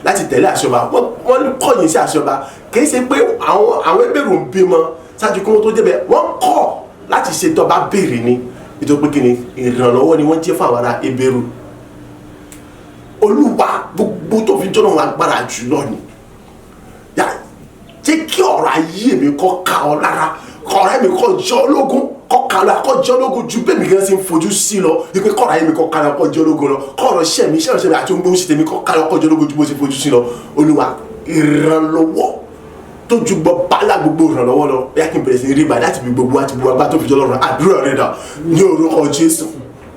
láti tẹ̀lé àṣẹ ọba, wọ́n kọ̀yìn sí àṣẹ ọba. Kì í ṣe pé àwọn Ebèrò ń bímọ ṣáájú kí wọ́n tó débẹ̀, wọ́n kọ̀ láti ṣe tọ́ba béèrè ni, nítorí pé kí ni ìrànlọ́wọ́ ni wọ́n jẹ́ fún àwọn ará Ebèrò. Olúwa gbogbo tó fi jọ́nà wọn agbára jùlọ ni. Jẹ́ kí ọ̀rọ̀ ayé mi kó ká ọ lára, ọ̀rọ̀ mi kó jẹ́ ológun, kó ká ọ lára, kó jẹ́ ológun ju bẹ́ẹ̀ mi gan ṣe ń fojú sí lọ, wípé kọ́ọ̀rọ̀ ayé mi kó ká ọ lára, kó jẹ́ ológun lọ, kọ́ọ̀rọ̀ iṣẹ́ mi àti ohun gbogbo ṣe tèmi kó ká ọ lára, kó jẹ́ ológun ju bó ṣe fojú sí lọ. Olúwa, ìrànlọ́wọ́ tó ju gbọ́ bálá gbogbo ìrànlọ́wọ́ lọ, yá kí n bẹ̀rẹ̀ sí ní rí bá láti bí gbogbo àti gbogbo agbá tó fi jọ lọ́rùn. Àdúrà rẹ̀ dà ní orúkọ Jésù,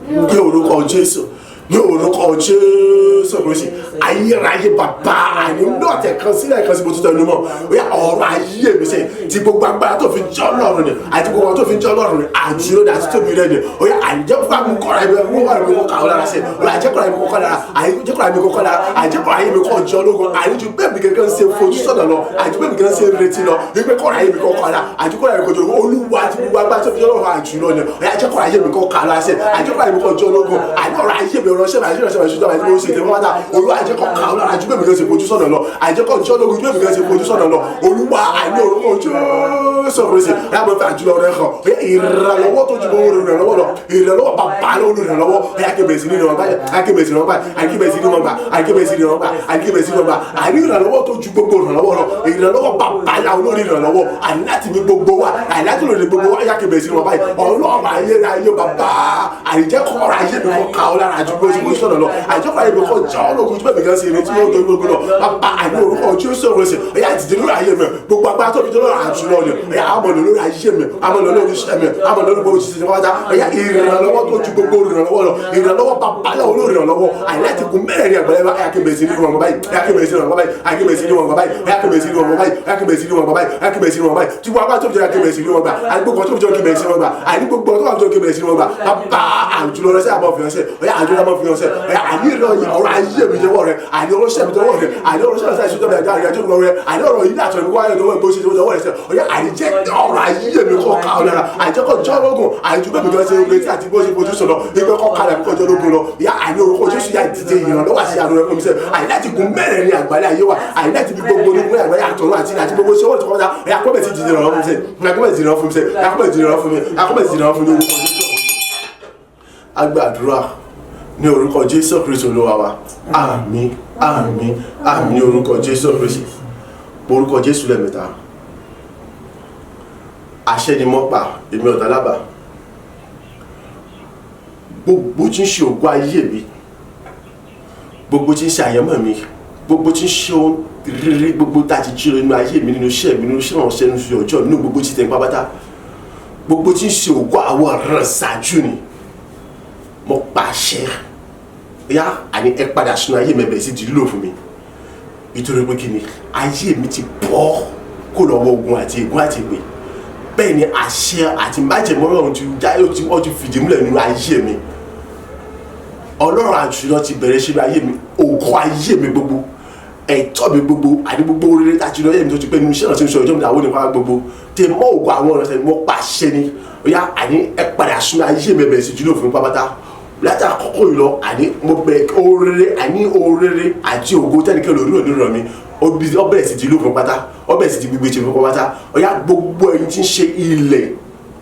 ní orúkọ Jésù, ní orúkọ Jésù Kristi. Ayérayé bàbá àní lọ́ọ̀tẹ̀ kan sílẹ̀ kan sí mo tún tẹnu mọ́, ó yá ọ̀rọ̀ ayé mi sẹ́yìn tí gbogbo agbára tó fi jọ lọ́rùn ni àti gbogbo tó fi jọ lọ́rùn ni àjùlọ àti tóbi rẹ̀ ni, ó yá àjẹkọ̀ọ́ mi kọ́ra ẹ̀mí kó ká ọ lára sẹ́yìn, ó yá àjẹkọ̀ọ́ mi kó kọ́ lára, àjẹkọ̀ọ́ mi kó kọ́ lára, àjẹkọ̀ọ́ ayé mi kó jọ lógun, àjẹjù bẹ́ẹ̀ mi gẹ́gẹ́ ṣe fojú sọ̀nà lọ, àjẹjù bẹ́ẹ̀ mi gẹ́gẹ́ ṣe retí lọ, wípé kọ́ra ayé mi kó kọ́ lára, àjẹkọ̀ọ́ ayé mi kó jọ lógun. Olúwa àti gbogbo agbára tó fi jọ lọ́rùn àjùlọ ni, ó yá àjẹkọ̀ọ́ ayé mi kó ká lára sẹ́yìn, àjẹkọ̀ọ́ ayé mi kó jọ lógun, àjẹkọ̀ọ́ ayé mi ránṣẹ́ mi gan ṣe fojú sọ̀nà lọ, àìjẹ́kọ̀ ìjọ́ lógun ju èmi gan ṣe fojú sọ̀nà lọ. Olúwa àìní orúkọ Jésù Kristi láàbọ̀ fẹ́ àjùlọ rẹ̀ hàn, ìrànlọ́wọ́ tó ju gbogbo ìrànlọ́wọ́ lọ, ìrànlọ́wọ́ bàbá lórí ìrànlọ́wọ́, akébẹ̀ sí ní ìrànwọ́ báyìí, akébẹ̀ sí ní ìrànwọ́ báyìí, akébẹ̀ sí ní ìrànwọ́ báyìí, akébẹ̀ sí ní ìrànwọ́ báyìí, akébẹ̀ sí ní ìrànwọ́ báyìí, àìní ìrànlọ́wọ́ tó ju gbogbo ìrànlọ́wọ́ lọ, ìrànlọ́wọ́ bàbá lórí ìrànlọ́wọ́, àìní láti mi gbogbo wa, àìní láti lòdì gbogbo wa, akébẹ̀ sí ní ìrànwọ́ báyìí. Ọlọ́run ayé bàbá àìjẹ́kọ̀ ayé mi kọ́ ká ọ lára ju bó ṣe fojú sọ̀nà lọ, àìjẹ́kọ̀ ayé mi kọ́ jẹ́ ọlọ́gun ju bẹ́ẹ̀ mi gan ṣe retí lọ́dọ̀ gbogbo lọ. Bàbá àìní orúkọ Jésù Kristi, ẹ̀yà ìdíje lórí ayé mi, gbogbo agbára tó fi jẹ́ lọ́rọ̀ àjùlọ ni, ẹ̀yà àmọ̀lẹ̀ lórí ayé mi, àmọ̀lẹ̀ lórí iṣẹ́ mi, àmọ̀lẹ̀ lórí gbogbo òṣìṣẹ́ wájà, ẹ̀yà ìrànlọ́wọ́ tó ju gbogbo ìrànlọ́wọ́ lọ, ìrànlọ́wọ́ bàbá náà olórí ìrànlọ́wọ́, àìláti kún mẹ́rin àgbẹ̀lẹ́ wa, ẹ̀yà kébẹ̀ sí ní wọn báyìí, ẹ̀yà kébẹ̀ sí ní wọn báyìí, ẹ̀yà kébẹ̀ sí ní wọn báyìí, ẹ̀yà kébẹ̀ sí ní wọn báyìí, ẹ̀yà kébẹ̀ sí ní wọn báyìí, ẹ̀yà kébẹ̀ sí ní wọn báyìí, tí wọ́n bá tó jẹ́ kébẹ̀ sí ní wọn gbà, àdúgbò tó jẹ́ kébẹ̀ sí ní wọn gbà, àdúgbò tó wà tó kébẹ̀ sí ní wọn gbà, bàbá àjùlọ rẹ̀ sẹ́ àbọ̀ fìyànṣẹ́, ẹ̀yà àjùlọ àbọ̀ fìyànṣẹ́, ẹ̀yà àní ìrọ̀yìn ọ̀rọ̀ ayé mi jẹ́wọ́ rẹ̀, àní ọlọ́ṣẹ́ mi jẹ́wọ́ rẹ̀, àní ọlọ́ṣẹ́ mi sáyẹ̀sì tó bẹ̀rẹ̀ dáa rẹ̀ tó lọ rẹ̀, àní ọ̀rọ̀ yìí àtọ̀ ìwọ́ ayé lọ́wọ́ ìgbóṣe tó lọ́wọ́ rẹ̀ sẹ́, ọ̀yà àníjẹ́ ọ̀rọ̀ ayé mi kọ́ ká ọ lára, àjẹkọ̀ jọ́ lógun, àìjú bẹ́ẹ̀ mi gan ṣe retí àti bó ṣe fojú sọ̀rọ̀, ìgbẹ́ kọ́ kalẹ̀ kọ́ jọ́ lógun lọ, ìyá àní orúkọ Jésù yá ìdíje ìrànlọ́wọ́ àti àrùn rẹ̀ fún mi sẹ́, àní láti gun mẹ́rin ní àgbáyé ayé wa, àní láti bí gbogbo onígun àgbáyé àtọ̀run àti gbogbo ṣé wọ́n ti kọ́ ọ́ta, ẹ̀yà kọ́bẹ̀ ti dìde ìrànlọ́wọ́ fún mi sẹ́, ẹ̀yà kọ́bẹ̀ ti dìde ìrànlọ́wọ́ fún mi sẹ́, ẹ̀yà kọ́bẹ̀ ti dìde ìrànlọ́wọ́ fún mi, ẹ̀yà kọ́bẹ̀ ti dìde ìrànlọ́wọ́ fún mi orúkọ Jésù. Agbàdúrà ní orúkọ Jésù Kristi Olúwa wa, àmín àmín àmín ní orúkọ Jésù Kristi, orúkọ Jésù lẹ́ẹ̀mẹ́ta. Àṣẹ ni mo pa, èmi ọ̀tá lábà. Gbogbo tí ń ṣe ògo ayé mi, gbogbo tí ń ṣe àyẹ̀mọ́ mi, gbogbo tí ń ṣe ohun rere, gbogbo tá a ti jí nínú ayé mi, nínú iṣẹ́ mi, nínú iṣẹ́ ìrànṣẹ́, nínú iṣẹ́ ọjọ́, nínú gbogbo tí tẹ̀ ń pápátá, gbogbo tí ń ṣe ògo àwọn ọ̀ràn ṣáájú ni mo pàṣẹ, yá àní ẹ padà sínú ayé mi, bẹ̀rẹ̀ sí di lílò fún mi, nítorí pé kí ni ayé mi ti bọ́ kó lọ́wọ́ ogun àti ègún àti ègbè, bẹ́ẹ̀ ni àṣẹ àti májẹ̀mú Ọlọ́run ti fìdí múlẹ̀ nínú ayé mi. Ọlọ́run àjùlọ ti bẹ̀rẹ̀ ṣe ayé mi, ògo ayé mi gbogbo, ẹ̀tọ́ mi gbogbo, àti gbogbo oríire tàjú lọ́yẹ̀ mi tó ti pẹ́ nínú iṣẹ́ náà tí ń sọ ìjọba àwọn onípa gbogbo tẹ mọ́ ògo àwọn ọ̀rọ̀ tẹ mọ́ pàṣẹ ni ó yá àní ẹ padà sínú ayé mi bẹ̀rẹ̀ sí jùlọ fún pápátá láti àkọ́kọ́ ìlọ àní mo bẹ̀rẹ̀ oríire àti ògo tẹ́nikẹ́ lórí òní rọ̀ mi ó bẹ̀rẹ̀ sí jùlọ fún pátá ó bẹ̀rẹ̀ sí ti gbígbé ṣe fún pátá ó yá gbogbo ẹ̀yin tí ń ṣe ilẹ̀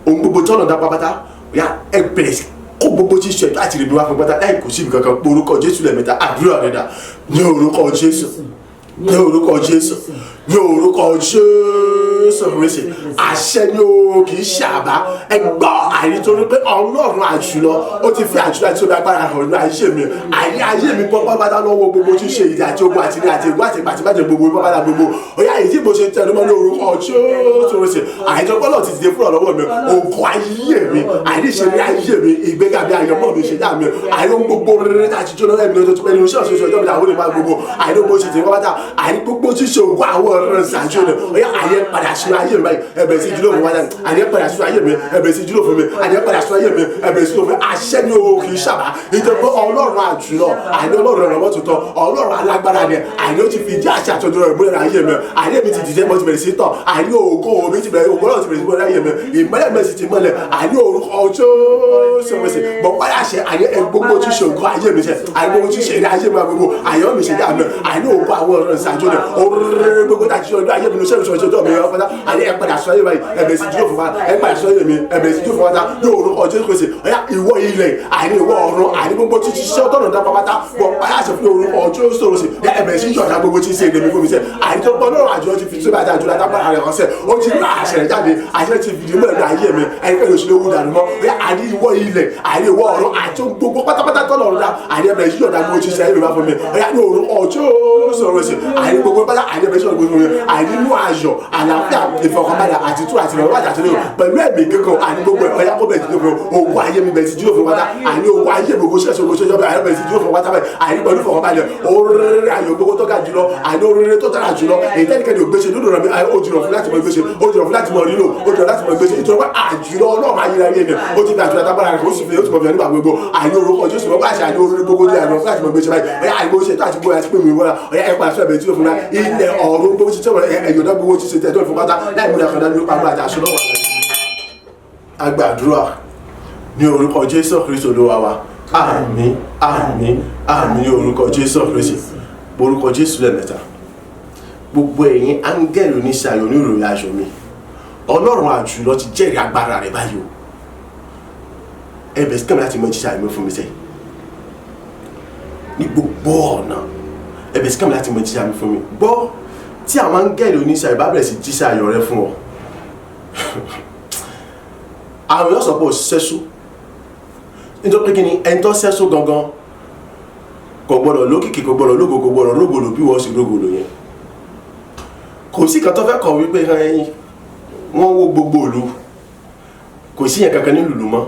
ohun gbogbo tọ́nà dá pátá ó yá ẹ bẹ̀rẹ̀ sí kó gbogbo tí ṣe láti rí mi wá fún pátá láì kò sí ibi kankan pé orúkọ Jésù lẹ́ẹ̀mẹ́ta àdúrà rẹ̀ dà ní orúkọ Jésù ní orúkọ Jésù ní orúkọ Jésù Kristi àṣẹ ni o kì í ṣe àbá ẹ gbọ́ àìnítorí pé Ọlọ́run àjùlọ ó ti fi àjùlọ àti omi agbára hàn ní ayé mi ayé mi bọ́ pápátá lọ́wọ́ gbogbo tí ń ṣe ìdí àti ogun àti ní àti ìgbó àti ìgbà tí bàjẹ́ gbogbo pápátá gbogbo òyà èyí tí mo ṣe tẹnu mọ́ ní orúkọ Jésù Kristi àìjọ pé Ọlọ́run ti dìde fúnra lọ́wọ́ mi ògùn ayé mi àìníṣe ní ayé mi ìgbéga bí ayọ̀mọ́ mi ṣe dá mi àìní gbogbo rere àti jóná ẹ̀mí tó ti pẹ́ nínú iṣẹ́ ọ̀ṣọ́ṣọ́ ìjọba àwọn onímọ̀ gbogbo àìní gbogbo ṣe ti pápátá àìní gbogbo tí ṣe ògùn àwọn ọ̀rọ̀ ṣàjọ ni òyà àyẹ padà sínú ayé mi ẹ̀bẹ̀ sí jùlọ fún wa náà àyẹ padà sínú ayé mi ẹ̀bẹ̀ sí jùlọ fún mi àyẹ padà sínú ayé mi ẹ̀bẹ̀ sí jùlọ fún mi àṣẹ ni o kì í ṣàbá nítorí pé Ọlọ́run àjùlọ àyẹ Ọlọ́run ọ̀rọ̀ tuntun Ọlọ́run alágbára ni àyẹ ó ti fi ìdí àṣẹ àtọ́jú rẹ̀ múlẹ̀ ayé mi àyẹ mi ti dìde mo ti bẹ̀rẹ̀ sí tọ̀ àyẹ ògo mi ti bẹ̀rẹ̀ ògo náà ti bẹ̀rẹ̀ sí múlẹ̀ ayé mi ìmọ́lẹ̀ mi sì ti mọ́lẹ̀ àyẹ orúkọ Jésù bọ̀ padà ṣe àyẹ gbogbo tí ṣe ògo ayé mi ṣe àyẹ gbogbo tí ṣe ayé mi gbogbo àyẹ mi ṣe dá mi àyẹ ògo àwọn ọ̀rọ̀ ìṣàjọ ni orí gbogbo tá a ti ṣe ọdún ayé mi ní sẹ́yìn ṣọjọ́ mi ọ̀pọ̀lọpọ̀ àyẹ ẹ padà sọ ayé báyìí ẹ̀bẹ̀ sí dúró fún wa ẹ padà sọ ayé mi ẹ̀bẹ̀ sí dúró fún wa ta ní orúkọ Jésù Kristi ọ̀yá ìwọ ilẹ̀ àní ìwọ ọ̀run àní gbogbo tí ti ṣiṣẹ́ ọ̀tọ̀nà dá pátá bọ̀ padà sọ fún orúkọ Jésù Kristi ẹ̀bẹ̀ sí yọ̀ọ̀dá gbogbo tí ń ṣe èdèmí fún mi sẹ́ àní tó gbọ́ náà àjọ ti fi tó bá dáa jùlọ dábàá rẹ̀ ọ̀sẹ̀ ó ti rà àṣẹ rẹ̀ jáde àṣẹ ti fìdí mọ́ ẹ̀dá ayé mi ẹni pẹ̀lú òṣèlú owó dànù mọ́ ọ̀yá àní ìwọ ilẹ̀ àní ìwọ ọ̀run àti gbogbo pátápátá tọ́lọ̀ ọ̀run dá àní ẹ̀bẹ̀ sí yọ̀ọ̀dá gbogbo tí ń ṣe ayé mi bá fún mi ọ̀yá ní orúkọ Jésù Kristi àní gbogbo pátá àní ẹ̀bẹ̀ sí yọ̀ọ̀dá gbogbo àní inú ayọ̀ àlàáfíà ìfọkànbalẹ̀ àti túrà àti ìrọ̀lọ́wọ́ àti àtúnyẹ̀wò pẹ̀lú ẹ̀mí kíkan àní gbogbo ọ̀yá kó bẹ̀rẹ̀ sí dúró fún ogun ayé mi bẹ̀rẹ̀ sí dúró fún wáta àní ogun ayé gbogbo ṣẹ̀ṣẹ̀ ogun ṣẹ̀ṣẹ̀ àyẹ̀ bẹ̀rẹ̀ sí dúró fún wáta bẹ́ẹ̀ àní pẹ̀lú ìfọkànbalẹ̀ oríire ayọ̀ gbogbo tó ga jùlọ àní oríire tó dára jùlọ èyí tẹ́nikẹ́ni ò gbéṣe lódò rẹ̀ mi ó jùlọ fún láti mọ gbéṣe ó jùlọ fún láti mọ nílò ó jùlọ láti mọ gbéṣe nítorí pé àjùlọ Ọlọ́run ayérayé mi ó ti fi àjùlọ tábàrà rẹ̀ ó sì fi ó ti mọ̀ fi nígbà gbogbo àní orúkọ Jésù mọ́ báyìí àní oríire gbogbo ní àjùlọ fún láti mọ gbéṣe báyìí ọ̀yá àìgbó ṣe tó àti gbó àti pé mi wọ́n ọ̀yá ẹ̀pà fẹ́ bẹ̀rẹ̀ tí ó fún wa ilẹ̀ ọ̀run gbogbo ṣiṣẹ́ ẹ̀yọ̀dá gbogbo ṣiṣẹ́ tẹ̀ tó fún pátá láì múlẹ̀ kan dájú pàmò àti aṣọ lọ́wọ́ agbàdúrà ní orúkọ Jésù Kristi Olúwa wa àmín àmín àmín ní orúkọ Jésù Kristi orúkọ Jésù lẹ́ẹ̀mẹ́ta gbogbo ẹ̀yin áńgẹ́lì oníṣẹ́ ayọ̀ oníròyìn ayọ̀ mi Ọlọ́run àjùlọ ti jẹ́rìí agbára rẹ̀ báyìí o ẹ̀bẹ̀ sí kẹ́mi láti mọ jíṣẹ́ àìmọ́ fún mi sẹ́yìn ní gbogbo ọ̀nà ẹ̀bẹ̀ sí kẹ́mi láti mọ jíṣẹ́ àìmọ́ fún mi gbọ́ tí àwọn áńgẹ́lì oníṣẹ́ ayọ̀ bá bẹ̀rẹ̀ sí jíṣẹ́ ayọ̀ rẹ fún ọ àwọn èèyàn sọ pé ó ṣẹ́ṣú nítorí pé kí ni ẹni tó ṣẹ́ṣú gangan kò gbọ́dọ̀ lókìkí kò gbọ́dọ̀ lógo kò gbọ́dọ̀ rógòlò bí wọ́n sì rógòlò yẹn kò sí kan tó fẹ́ kọ̀ wípé wọ́n wó gbogbo òlu kò sí yẹn kankan nínú ìlú mọ́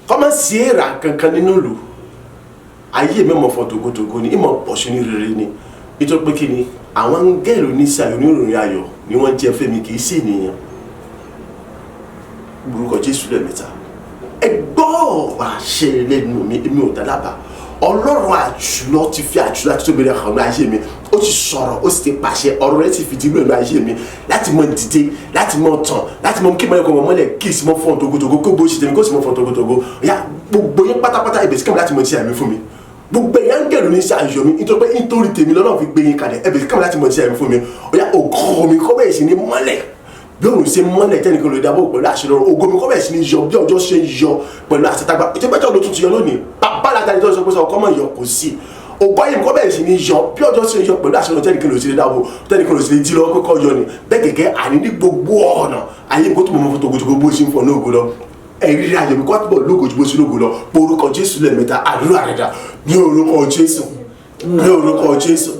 kọ́mọ̀ sí èrà kankan nínú ìlú ayé mi mọ̀ fọ́ togotogo ni ìmọ̀ pọ̀ṣù ní rere ni nítorí pé kí ni àwọn áńgẹ́lì oníṣẹ́ ayọ̀ oníròyìn ayọ̀ ni wọ́n jẹ́ fẹ́mi kì í sí ènìyàn orúkọ Jésù lẹ́ẹ̀mẹ́ta ẹgbọ́ àṣẹ lẹ́nu mi èmi ò dálábà Ọlọ́run àjùlọ ti fi àjùlọ àti tóbi rẹ̀ hàn ní ayé mi ó ti sọ̀rọ̀ ó sì ti pàṣẹ ọ̀rọ̀ rẹ̀ ti fìdí lónìí ayé mi láti mọ dìde láti mọ tàn láti mọ kí mọ ẹ̀kọ́ mọ́lẹ̀ kí ìsìmọ́ fọ́n togotogo kó bó ṣe tẹ̀mí kó sì mọ́ fọ́n togotogo ya gbogbo yín pátápátá ibẹ̀ sí kẹ́mi láti mọ ti àmì fún mi gbogbo ẹ̀yà ń gẹ̀rù ní iṣẹ́ ayọ̀ mi nítorí tèmi lọ́nà fi gbé yín kalẹ̀ ẹbẹ̀ sí kẹ́mi láti mọ ti àmì fún mi ó yá ògo mi kọ́ bẹ́ẹ̀ sí ní mọ́lẹ̀ bí òun ṣe mọ́lẹ̀ tẹ́nìkan lè dábò pẹ̀lú àṣẹ lọ́rọ̀ ògo mi kọ́ bẹ́ẹ̀ sí ní yọ bí ọjọ́ ṣe ń yọ pẹ̀lú àṣetàgbà ìtẹ́gbẹ́jọ́ ló tún ti yọ lónìí bàbá látàrí tó sọ pé sọ ọkọ́ mọ̀ yọ kò sí ògbọ́ yìí kọ́ bẹ́ẹ̀ sí ní yọ bí ọjọ́ ṣe ń yọ pẹ̀lú àṣẹ lọ́rọ̀ tẹ́nìkan lè ṣe dábò tẹ́nìkan lè ṣe jí lọ́wọ́ kọ́kọ́ yọ ni bẹ́ẹ̀ gẹ́gẹ́ àní ní gbogbo ọ̀nà ayé nǹkan tó mọ̀ fún togotogo bó ṣe ń fọ lóògùn lọ ẹ̀rí ayọ̀ mi kọ́ àtúbọ̀ lóògùn bó ṣe lóògùn lọ orúkọ Jésù lẹ́ẹ̀mẹ́ta àdúrà rẹ̀ dà ní orúkọ Jésù ní orúkọ Jésù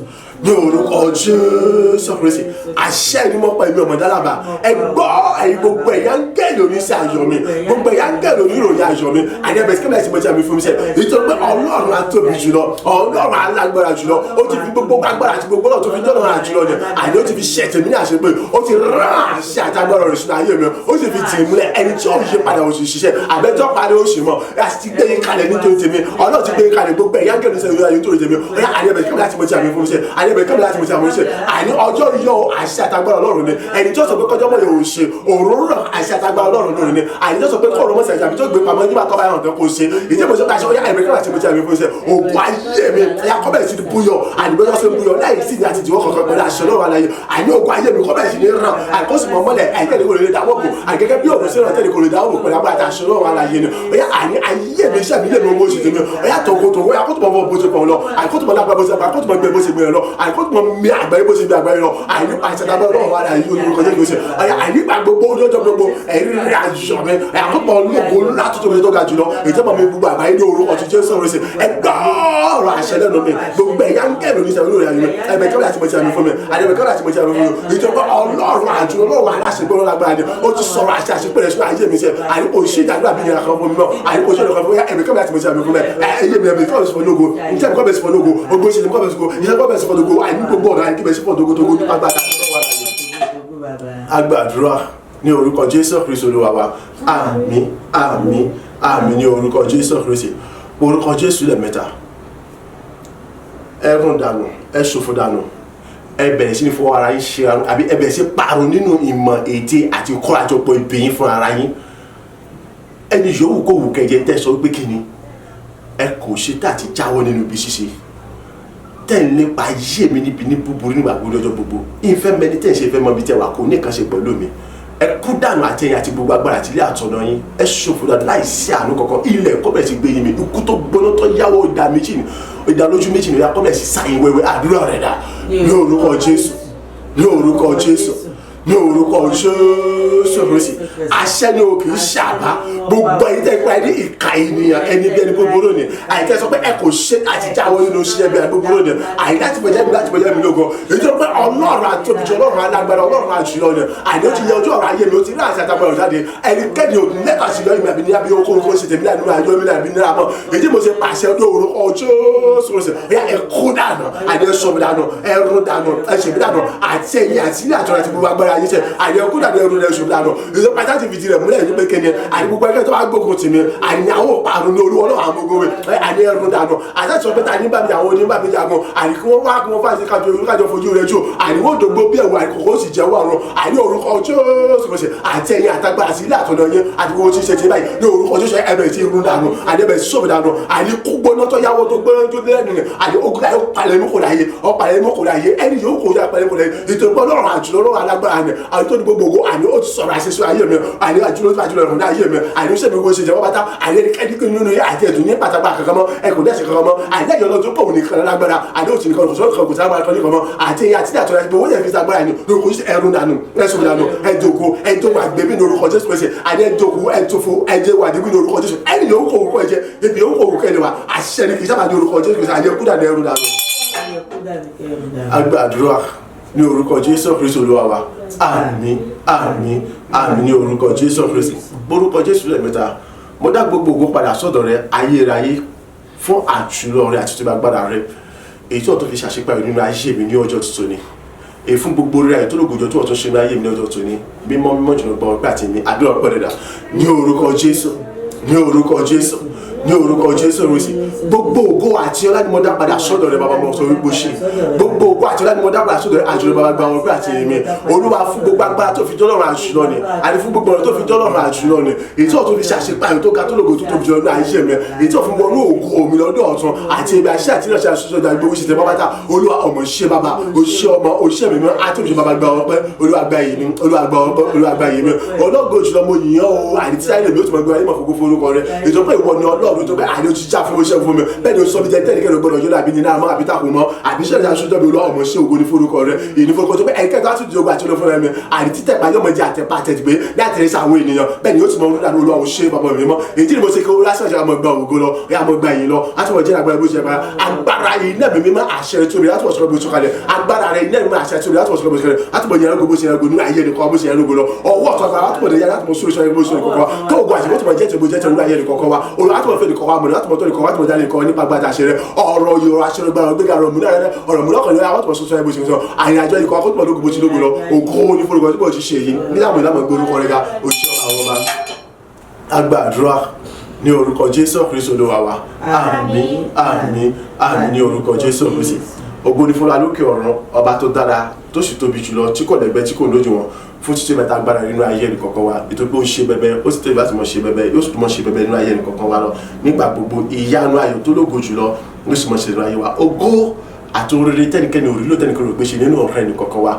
ní orúkọ Jésù Kristi àṣẹ ìdímọ̀ pẹ̀lú ọmọ dálábà ẹ gbọ́ ẹ̀yin gbogbo ẹ̀yà ń gẹ̀lẹ̀ oníṣẹ́ ayọ̀ mi gbogbo ẹ̀yà ń gẹ̀lẹ̀ oníròyìn ayọ̀ mi àdẹ́bẹ̀ sí kẹ́lẹ́ ìsìnkú mi fún mi sẹ́ nítorí pé Ọlọ́run atóbi jùlọ Ọlọ́run alágbára jùlọ ó ti fi gbogbo agbára àti gbogbo náà tó fi dọ́nà àjùlọ ni àní ó ti fi ṣẹ̀ tèmi ní àṣepé ó ti rán àṣẹ àtàgbára rẹ̀ sínú ayé mi ó sì fi tì í múlẹ̀ ẹni tí ó yí padà oṣù ṣiṣẹ́ àbẹ́jọ́ padà oṣù mọ́ láti ti gbé yín kalẹ̀ nítorí tèmi Ọlọ́run ti gbé yín kalẹ̀ gbogbo ẹ̀yà ń gẹ̀lẹ̀ sẹ́yìn ayé nítorí tèmi ọ̀yà àdẹ́bẹ̀ kẹ́lẹ́ láti mọ̀ tí a mi fún mi sẹ́ àdẹ́bẹ̀ kẹ́lẹ́ láti mọ̀ tí a mi fún mi sẹ́ àní ọjọ́ yọ àṣẹ àtàgbára Ọlọ́run ni ẹni tó sọ pé kọjọ́ mọ̀ yóò ṣe òróró àṣẹ àtàgbára Ọlọ́run lónìí ni àní tó sọ pé kọ́ọ̀rọ̀ mọ̀sẹ̀ àbí tó gbé pamọ́ nígbà tó bá yàn tó kó ṣe ìdí mo sọ pé àṣẹ ọ̀yà ẹ̀mí kẹ́lẹ́ láti mọ̀ tí a mi fún mi sẹ́ ògùn ayé mi ẹ̀yà kọ́bẹ̀ sí ti búyọ̀ àdìgbẹ́jọ́ sí búyọ̀ láì sí ní àti ìdíwọ́ kankan pẹ̀lú àṣẹ Ọlọ́run aláyé àní ògùn ayé mi kọ́bẹ̀ sí ní ràn àìkóso mọ́ mọ́lẹ̀ àìtẹ́lẹ̀ kò lè dáwọ́ bò àgẹ́gẹ́ bí òkú sí ìrántẹ́lẹ̀ kò lè dáwọ́ bò pẹ̀lú agbára àṣẹ Ọlọ́run aláyé ni ọ̀yà àní ayé mi iṣẹ́ mi lè mọ owó oṣù tèmi ọ̀yà tòkòtò ọ̀yà kótó mọ́ bó ṣe pọ̀ lọ àìkótó mọ́ lágbá bó ṣe pọ̀ àìkótó mọ́ gbé bó ṣe gbé lọ àìkótó mọ́ mi àgbáyé bó ṣe gbé àgbáyé lọ àìní pàṣẹ dábọ́ Ọlọ́run aláyé olùkọ́ jẹ́ gbèsè ọ̀yà àìní pa gbogbo lọ́jọ́ gbogbo ẹ̀rí rẹ̀ àjọ mi àìkótó mọ́ lóko látúntò mi tó ga jùlọ ìjọba mi gbogbo àgbáyé ní orúkọ ti Jésù rẹ̀ ẹgbẹ́ ọ̀rọ̀ àṣẹ lẹ́nu mi gbogbo ẹ̀yà ń kẹ́rù ní sẹ́wọ́n lórí ayé mi ẹ̀bẹ̀ kẹ́rù láti mọ̀ tí a mi fún mi àdẹ̀bẹ̀ kẹ́rù láti mọ̀ tí a mi fún mi ìjọba Ọlọ́run àjọ Ọlọ́run aláṣẹgbọ́n lágbára ni ó ti sọ̀rọ̀ àṣẹ àṣepẹ̀rẹ̀ sínú ayé mi sẹ́ àyíkò ṣe ìdàgbà bí nìyà kan fún mi náà àyíkò ṣe ìdàgbà fún mi ẹ̀bẹ̀ kẹ́rù láti mọ̀ tí a mi fún mi ẹ̀yẹ mi ẹ̀bẹ̀ kẹ́rù sí fọ́nógo ìjẹ́ kọ́ bẹ̀ sí fọ́nógo ogbó ṣe kọ́ bẹ̀ sí fọ́nógo ìjẹ́ kọ́ bẹ̀ sí fọ́nógo àyíkò gbogbo ọ̀nà àyíkò bẹ̀ sí fọ́nógo tó gbogbo agbára. Agbàdúrà ní orúkọ Jésù Kristi Olúwa wa àmín àmín àmín ní orúkọ Jésù Kristi orúkọ Jésù lẹ́ẹ̀mẹ́ta ẹ̀rùn dànù ẹ̀ ṣòfò dànù ẹ bẹ̀rẹ̀ sí ní fọwọ́ ara yín ṣe àrùn àbí ẹ bẹ̀rẹ̀ sí parun nínú ìmọ̀ ète àti kọ́lájọpọ̀ ìbẹ̀yìn fún ara yín ẹni yòówù kó wù kẹjẹ tẹ́ sọ pé kíni ẹ kò ṣe tá àti jáwọ́ nínú ibi ṣíṣe tẹ́ ń lépa ayé mi níbi ní búburú nígbà gbogbo lọ́jọ́ gbogbo ìfẹ́ mẹni tẹ́ ń ṣe fẹ́ mọ ibi tẹ́ wà kó ní nǹkan ṣe pẹ̀lú mi ẹ kú dànù àtẹ̀yìn àti gbogbo agbára àti ilé àtọ̀nà yín ẹ ṣòfò dànù láìsí àánú kankan ilẹ̀ kọ́bẹ̀ ti gbé yín mi ikú tó gbóná tó yáwó ìdá méjì ni ìdá lójú méjì ni ìyá kọ́bẹ̀ sì sáyìn wẹ́wẹ́ àdúrà rẹ̀ dà ní orúkọ Jésù ní orúkọ Jésù ní orúkọ Jésù Kristi àṣẹ ni o kì í ṣàbá gbogbo ẹni tẹ́ gba ẹni ìka ènìyàn ẹni bí ẹni búburú ni àìtẹ́ sọ pé ẹ kò ṣe àti jáwọ́ nínú ṣiṣẹ́ bí ẹni búburú ni àìtẹ́ láti bẹ̀jẹ̀ mi lógo ètò pé Ọlọ́run àtòbíjọ Ọlọ́run alágbára Ọlọ́run àjùlọ ni àìní ó ti yẹ ojú ọ̀rọ̀ ayé mi ó ti rí àṣà àtàgbà ọ̀jáde ẹnikẹ́ni ò lẹ́tà sí lọ́yìn mi àbí ní abí okó okó ṣe tèmi láì nínú ayọ́ mi láì bí nílá mọ́ èyí mo ṣe pàṣẹ ní orúkọ Jésù Kristi ẹ̀yà ẹ̀kú dànù àìní ẹ̀ṣọ́ mi dànù ẹ̀rù dànù ẹ̀ṣẹ̀ mi dànù àti ẹ̀yìn àti ilé àtọ̀rọ̀ àti gbogbo agbára ayé ṣe àìní ẹ̀kú dànù ẹ̀rù rẹ̀ ṣùgbọ́n dànù èso pàtàkì fìdí rẹ̀ múlẹ̀ ní pé kéde àìní gbogbo ẹgbẹ́ tó bá gbógun tì mí àìní àwọn òparun ní olúwa náà àmúgbó rẹ̀ àìní ẹ̀rù dànù àtàtì ọ̀pẹ́ ta ní bàbí àwọn oníbàbí jagun àìní kí wọ́n wá kí wọ́n fàṣẹ kájọ fojú rẹ̀ jù àìní wọ́n dògbò bí ẹ̀wọ̀ àìní kòkó sì jẹ́wọ́ àrùn àìní orúkọ Jésù Kristi àti ẹ̀yìn àtagbára sí ilé àtọ̀nà yẹn àti gbogbo tí ń ṣe ti báyìí ní orúkọ Jésù ẹ̀bẹ̀ tí irun dànù àìní sọ̀bì dànù àìní kú gbóná tó yáwó tó gbóná tó lẹ́nu rẹ̀ àìní ogun láyé ọ̀pàlẹ̀ mú kò láyé ọ̀pàlẹ̀ mú kò láyé ẹni yóò kò yá pẹ̀lẹ́ kò láyé ètò ìpọ́n lọ́rùn àjùlọ lọ́rùn alágbára ni àti tó ní gbogbo ògo àìní ó ti sọ̀rọ̀ àṣẹṣe ayé mi àìní àjùlọ tó àjùlọ ìrọ̀lẹ́ ayé mi àìní ó ṣèmi wo ṣe jẹ́wọ́ bàtà àìní ẹnikẹ́ni nínú yẹ àti ẹ̀dùn ní pàtàkì kankan mọ́ ẹkùn dẹ́sẹ̀ kankan mọ́ àìní ẹ̀yọ́ lọ́dún pọ̀ ní kan lágbára àìní òsì nìkan kòsó kan kòsó agbára kan ní kan mọ́ àti ẹ̀yà àti àtọ̀rọ̀ àti owó yẹn fi sagbára ni lórúkọ ẹrù dànù ẹsùn dànù ẹdòkó ẹdòkó àgbẹ̀bí ní orúkọ Jésù pèsè àìní ẹdòkó ẹtòfó ẹjẹ wà níbi ní orúkọ Jésù ẹni yóò kó orúkọ ẹjẹ ebi yóò kó orúkọ ẹni wa àṣẹ ni kì í sábà ní orúkọ Jésù pèsè àìní ẹkú dànù ẹrù dànù. Agbàdúrà ní orúkọ Jésù Kristi Olúwa wa àmín àmín àmín ní orúkọ Jésù Kristi orúkọ Jésù lẹ́ẹ̀mẹ́ta mo dá gbogbo ògo padà sọ́dọ̀ rẹ ayérayé fún àjùlọ rẹ àti tó bá gbára rẹ èyí tí wọ́n tó fi ṣàṣepàyọ nínú ayé mi ní ọjọ́ tuntun ni èyí fún gbogbo rẹ tó lóògùn tó wọ́n tó ṣe ní ayé mi ní ọjọ́ tuntun ni mímọ́ mímọ́ jùlọ gbọ́ ọgbẹ́ àti mi àdúrà ọpẹ́ dẹ̀dà ní orúkọ Jésù ní orúkọ Jésù ní orúkọ Jésù Kristi gbogbo ògo àti ọlá ni mo dá padà sọ́dọ̀ rẹ bàbá mo sọ wípé ṣe gbogbo ògo àti ọlá ni mo dá padà sọ́dọ̀ rẹ àjùlọ bàbá gba ọgbẹ́ àti èmi Olúwa fún gbogbo agbára tó fi dọ́lọ́run àjùlọ ni àti fún gbogbo ọ̀rọ̀ tó fi dọ́lọ́run àjùlọ ni èyí tí wọ́n tó fi ṣàṣepàyọ tó ga tó lògò tó tóbi jùlọ ní ayé mi èyí tí wọ́n fi wọnú ògo mi lọ́dọ̀ ọ̀tún àti ebi àṣẹ àti ìrẹsì àṣọṣọ ìjà gbogbo ìṣẹ̀tẹ̀ bàbá ta Olúwa ọmọ ṣe bàbá òṣè ọmọ òṣè mi mọ́ àtúnṣe bàbá gba ọpẹ́ Olúwa gba èyí mi Olúwa gba ọpẹ́ Olúwa gba èyí mi ọlọ́gọ̀ jùlọ mo yìn ọ́ o àti tí ayé mi ó ti mọ̀ gbé ayé mọ̀ fògo forúkọ rẹ ètò pé ìwọ ni Ọlọ́run ọdún tó bẹ́ẹ̀ àní òjijì fún oṣù fún mi bẹ́ẹ̀ ni ó sọ mi jẹ́ tẹ́lẹ̀ kẹ́lẹ́ gbọ́dọ̀ yọ̀lá àbí ní náà mọ́ àbí takùn mọ́ àbí sẹ́ni aṣojú mi olúwa ọmọ ṣé ògo ní forúkọ rẹ ìní forúkọ tó bẹ́ẹ̀ ẹ̀kẹ́ tó á tún di ogun àti olófin mi àní títẹ̀ pa yọmọ jẹ́ àtẹ̀pá àtẹ̀tìgbé láti rí sáwọn ènìyàn bẹ́ẹ̀ ni ó ti mọ olúwa olúwa ò ṣe bàbá mi mọ́ èyí ni mo ṣe kí ó lásán ṣe àmọ́ gba ògo lọ àmọ́ gba yìí lọ láti wọ́n jẹ́ agbára bó ṣe bá agbára yìí náà mi mímọ́ àṣẹ tó rí láti wọ́n sọ̀rọ̀ bó ṣe kalẹ̀ agbára rẹ̀ náà mímọ́ àṣẹ tó rí láti wọ́n sọ̀rọ̀ bó ṣe kalẹ̀ láti wọ́n yẹn lógo bó ṣe yẹn lógo nínú ayé nìkan bó ṣe yẹn lógo lọ ọwọ́ ọ̀tọ̀ àgbà láti wọ́n yẹn láti wọ́n sọ̀rọ̀ sọ̀rọ̀ bó ṣe nìkan wa tó ogun àti bó ti wọ́n jẹ́ tẹ̀ bó jẹ́ tẹ̀ nínú ayé nìkan kan wa olú láti wọ́n fẹ́ nìkan wa mọ̀ láti wọ́n tó nìkan wa láti wọ́n dá nìkan nípa gbàdá àṣẹ rẹ̀ ọ̀rọ̀ yorùbá àṣẹ rẹ̀ gbàrọ̀ gbéga ọ̀rọ̀ múlẹ̀ rẹ̀ ọ̀rọ̀ múlẹ̀ ọkàn lóyún àwọn tó wọ́n sọ̀rọ̀ bó ṣe sọ àyìn àjọ nìkan akótó lógo bó ṣe lógo lọ ògo ní forúkọ tí kò ti ṣe yìí níyàwó ìlànà gbórúkọ rẹ̀ ga òṣìṣẹ́ àwọn ọba agbàdúrà ní orúkọ Jésù Kristi Olúwa wa àmín àmín àmín ní orúkọ Jésù Kristi ògo ni fún lókè ọ̀run ọba tó dára tó sì tóbi jùlọ tí kò lẹ́gbẹ́ tí kò lójú wọn fún títí mẹ́ta agbára nínú ayé ẹnì kọ̀ọ̀kan wa nítorí pé ó ń ṣe bẹbẹ ó sì tẹ̀lé láti mọ̀ ṣe bẹbẹ yóò sì tún mọ̀ ṣe bẹbẹ nínú ayé ẹnì kọ̀ọ̀kan wa lọ nígbà gbogbo ìyanu ayọ̀ tó lógo jùlọ ó sì mọ̀ ṣe nínú ayé wa ògo àti oríire tẹ́nikẹ́ni òrí ló tẹ́nikẹ́ni òrí pé ṣe nínú ọ̀rẹ́ ẹnì kọ̀ọ̀kan wa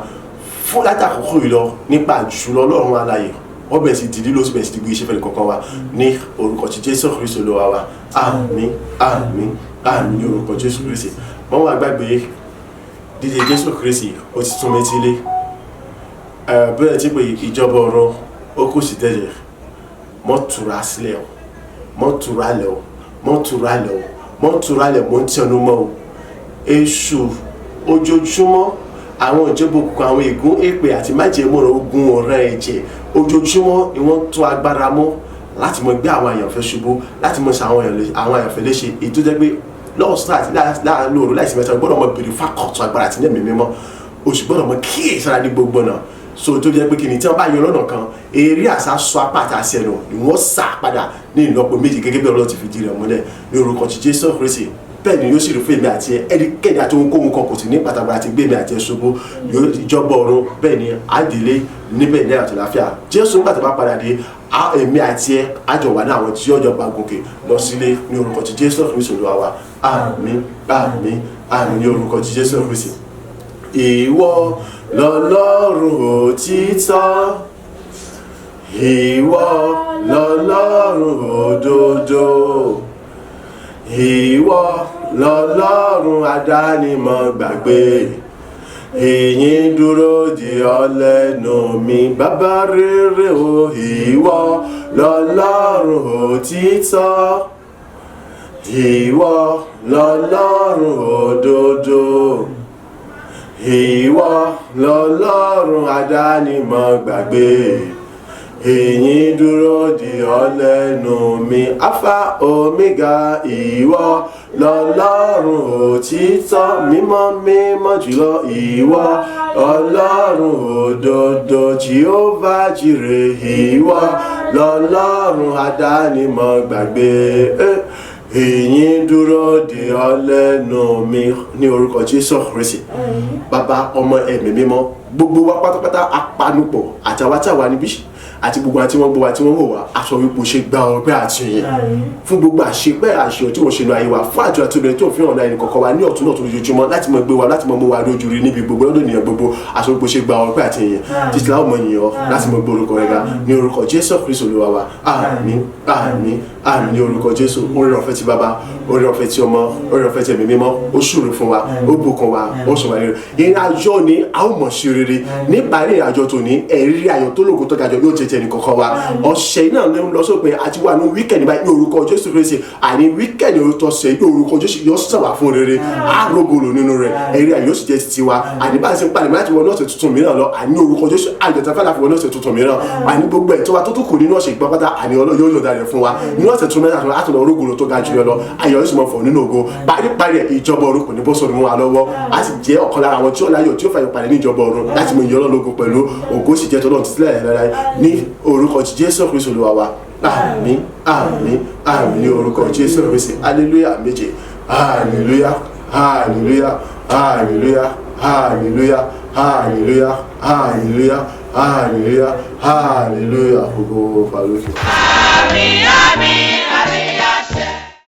fún látàkókò yìí lọ nípa jùlọ Ọlọ́run alààyè wọ́n bẹ̀rẹ̀ sí dìdí ló sì bẹ̀rẹ̀ sí ti gbé iṣẹ́ fẹ́ni kọ̀ọ̀kan wa ní orúkọ ti Jésù Kristi Olúwa wa àmín àmín àmín ní orúkọ Jésù Kristi wọ́n wá gbàgbé dídé Jésù Kristi ó ti tún méjì lé bẹ́ẹ̀ tí pé ìjọba ọ̀run ó kù sí tẹ́lẹ̀ mọ́ tura sílẹ̀ o mọ́ tura lẹ̀ o mọ́ tura lẹ̀ o mọ́ tura lẹ̀ mọ́ tí ọdún mọ́ o èṣù ojoojúmọ́ àwọn ìjọba òkùnkùn àwọn ègún èpè àti májèmọ́ràn ogun ọ̀rẹ́ ẹ̀jẹ̀ ojoojúmọ́ ni wọ́n tún agbára mọ́ láti mọ gbé àwọn àyànfẹ́ ṣubú láti mọ ṣe àwọn àyànfẹ́ léṣe èyí tó jẹ́ pé lọ́ọ̀sán àti láàárín òru láìsí mẹ́ta gbọ́dọ̀ mọ bèrè fákọ̀tún agbára àti ní ẹ̀mí mímọ́ oṣù gbọ́dọ̀ mọ kíyè sára ní gbogbo náà so tó jẹ́ pé kí ni tí wọ́n bá yan lọ́nà kan eré àṣà sọ apá àti àṣẹ ẹnu ni wọ́n sá padà ní ìlọ́po méjì gẹ́gẹ́ bí Ọlọ́run ti fi di rẹ̀ múlẹ̀ ní orúkọ ti Jésù Kristi bẹ́ẹ̀ ni yóò sì rí fún èmi àti ẹnikẹ́ni àti ohunkóhun kan kò sí ní pàtàkì àti gbé èmi àti ẹ ṣubú ìjọba ọ̀run bẹ́ẹ̀ ni àdìlé níbẹ̀ ní àti àlàáfíà Jésù nígbà tó bá padà dé èmi àti ẹ àjọ wà ní àwọn tí yóò jọba gòkè lọ sílé ní orúkọ ti Jésù Kristi Olúwa wa àmín àmín àmín ní orúkọ ti Jésù Kristi. Ìwọ lọ́lọ́run òtítọ́ ìwọ lọ́lọ́run òdodo ìwọ lọ́lọ́run adánimọ̀ gbàgbé ìyìn dúró di ọ lẹ́nu mi bàbá rere o ìwọ lọ́lọ́run òtítọ́ ìwọ lọ́lọ́run òdodo ìwọ lọ́lọ́run adánimọ̀ gbàgbé ìyìn dúró di ọ lẹ́nu mi alpha omega ìwọ lọ́lọ́run òtítọ́ mímọ́ mímọ́ jùlọ ìwọ ọlọ́run òdodo Jehovah jire ìwọ lọ́lọ́run adánimọ̀ gbàgbé ìyìn dúró di ọ lẹ́nu mi ní orúkọ Jésù Kristi bàbá ọmọ ẹ̀mí mímọ́ gbogbo wa pátápátá apanupọ̀ àtàwátàwá níbí àti gbogbo àti wọn gbogbo àti wọn wò wá aṣọ wípé ṣe gba ọpẹ́ àti ìyìn fún gbogbo àṣepẹ́ àṣeyọ tí wọ́n ṣe nu ayé wa fún àjọ àti obìnrin tó fi hàn náà ẹnì kọ̀ọ̀kan wa ní ọ̀tún náà tó lójoojúmọ́ láti mọ gbé wa láti mọ mú wa lójú rí níbi gbogbo lọ́dọ̀ ènìyàn gbogbo aṣọ wípé ṣe gba ọpẹ́ àti ìyìn títí láwọn ọmọ ènìyàn láti mọ gbé orúkọ rẹ̀ ga ní orúkọ Jésù Kristi Olúwa wa àmín àmín àmín ní orúkọ Jésù oore ọ̀fẹ́ ti bàbá oore ọ̀fẹ́ ti ọmọ oore ọ̀fẹ́ ti ẹ̀mí mímọ́ ó ṣùrù fún wa ó bùkún wa ó sọ wà rere ìrìn àjò ni a ó mọ̀ sí rere nípa ìrìn àjò tòní ẹ̀rí ayọ̀ tó lógo tó ga jọ yóò jẹ́ tẹnì kọ̀ọ̀kan wa ọ̀sẹ̀ náà ló ń lọ sópin àti wà ní wíkẹ̀ndì báyìí ní orúkọ Jésù Kristi àní wíkẹ̀ndì tó ṣe ní orúkọ Jésù yóò sàwà fún rere àrògòlò nínú rẹ̀ ẹ̀rí ayọ̀ sì jẹ́ tiwa àní bá a ṣe ń palẹ̀ láti wọ ní ọ̀sẹ̀ tuntun mìíràn lọ àní orúkọ Jésù àjọta fẹ́ láti wọ ní ọ̀sẹ̀ tuntun mìíràn àní gbogbo ẹ̀ tó wa tó tún kù nínú ọ̀sẹ̀ ìgbà pátá àní Ọlọ́run yóò yọ̀ǹda rẹ̀ fún wa ní ọ̀sẹ̀ tún mẹ́ta àti lọ orúgòlò tó ga jù lọ ayọ̀ yóò sì mọ̀ fọ̀ nínú ògo paríparí ìjọba ọ̀run kò ní bọ́ sọ̀rọ̀ mú wa lọ́wọ́ a sì jẹ́ ọ̀kan lára àwọn tí ó láyọ̀ tí ó fàyọ̀ pàdé ní ìjọba ọ̀run láti mọ ìyọ́nà lógo pẹ̀lú ògo sì jẹ́ tọ́lọ́run títí láéláé ní orúkọ ti Jésù Kristi Olúwa wa àmín àmín àmín ní orúkọ Jésù Kristi hallelujah méje hallelujah hallelujah hallelujah hallelujah hallelujah hallelujah hallelujah hallelujah gbogbo falókè. àmín àmín.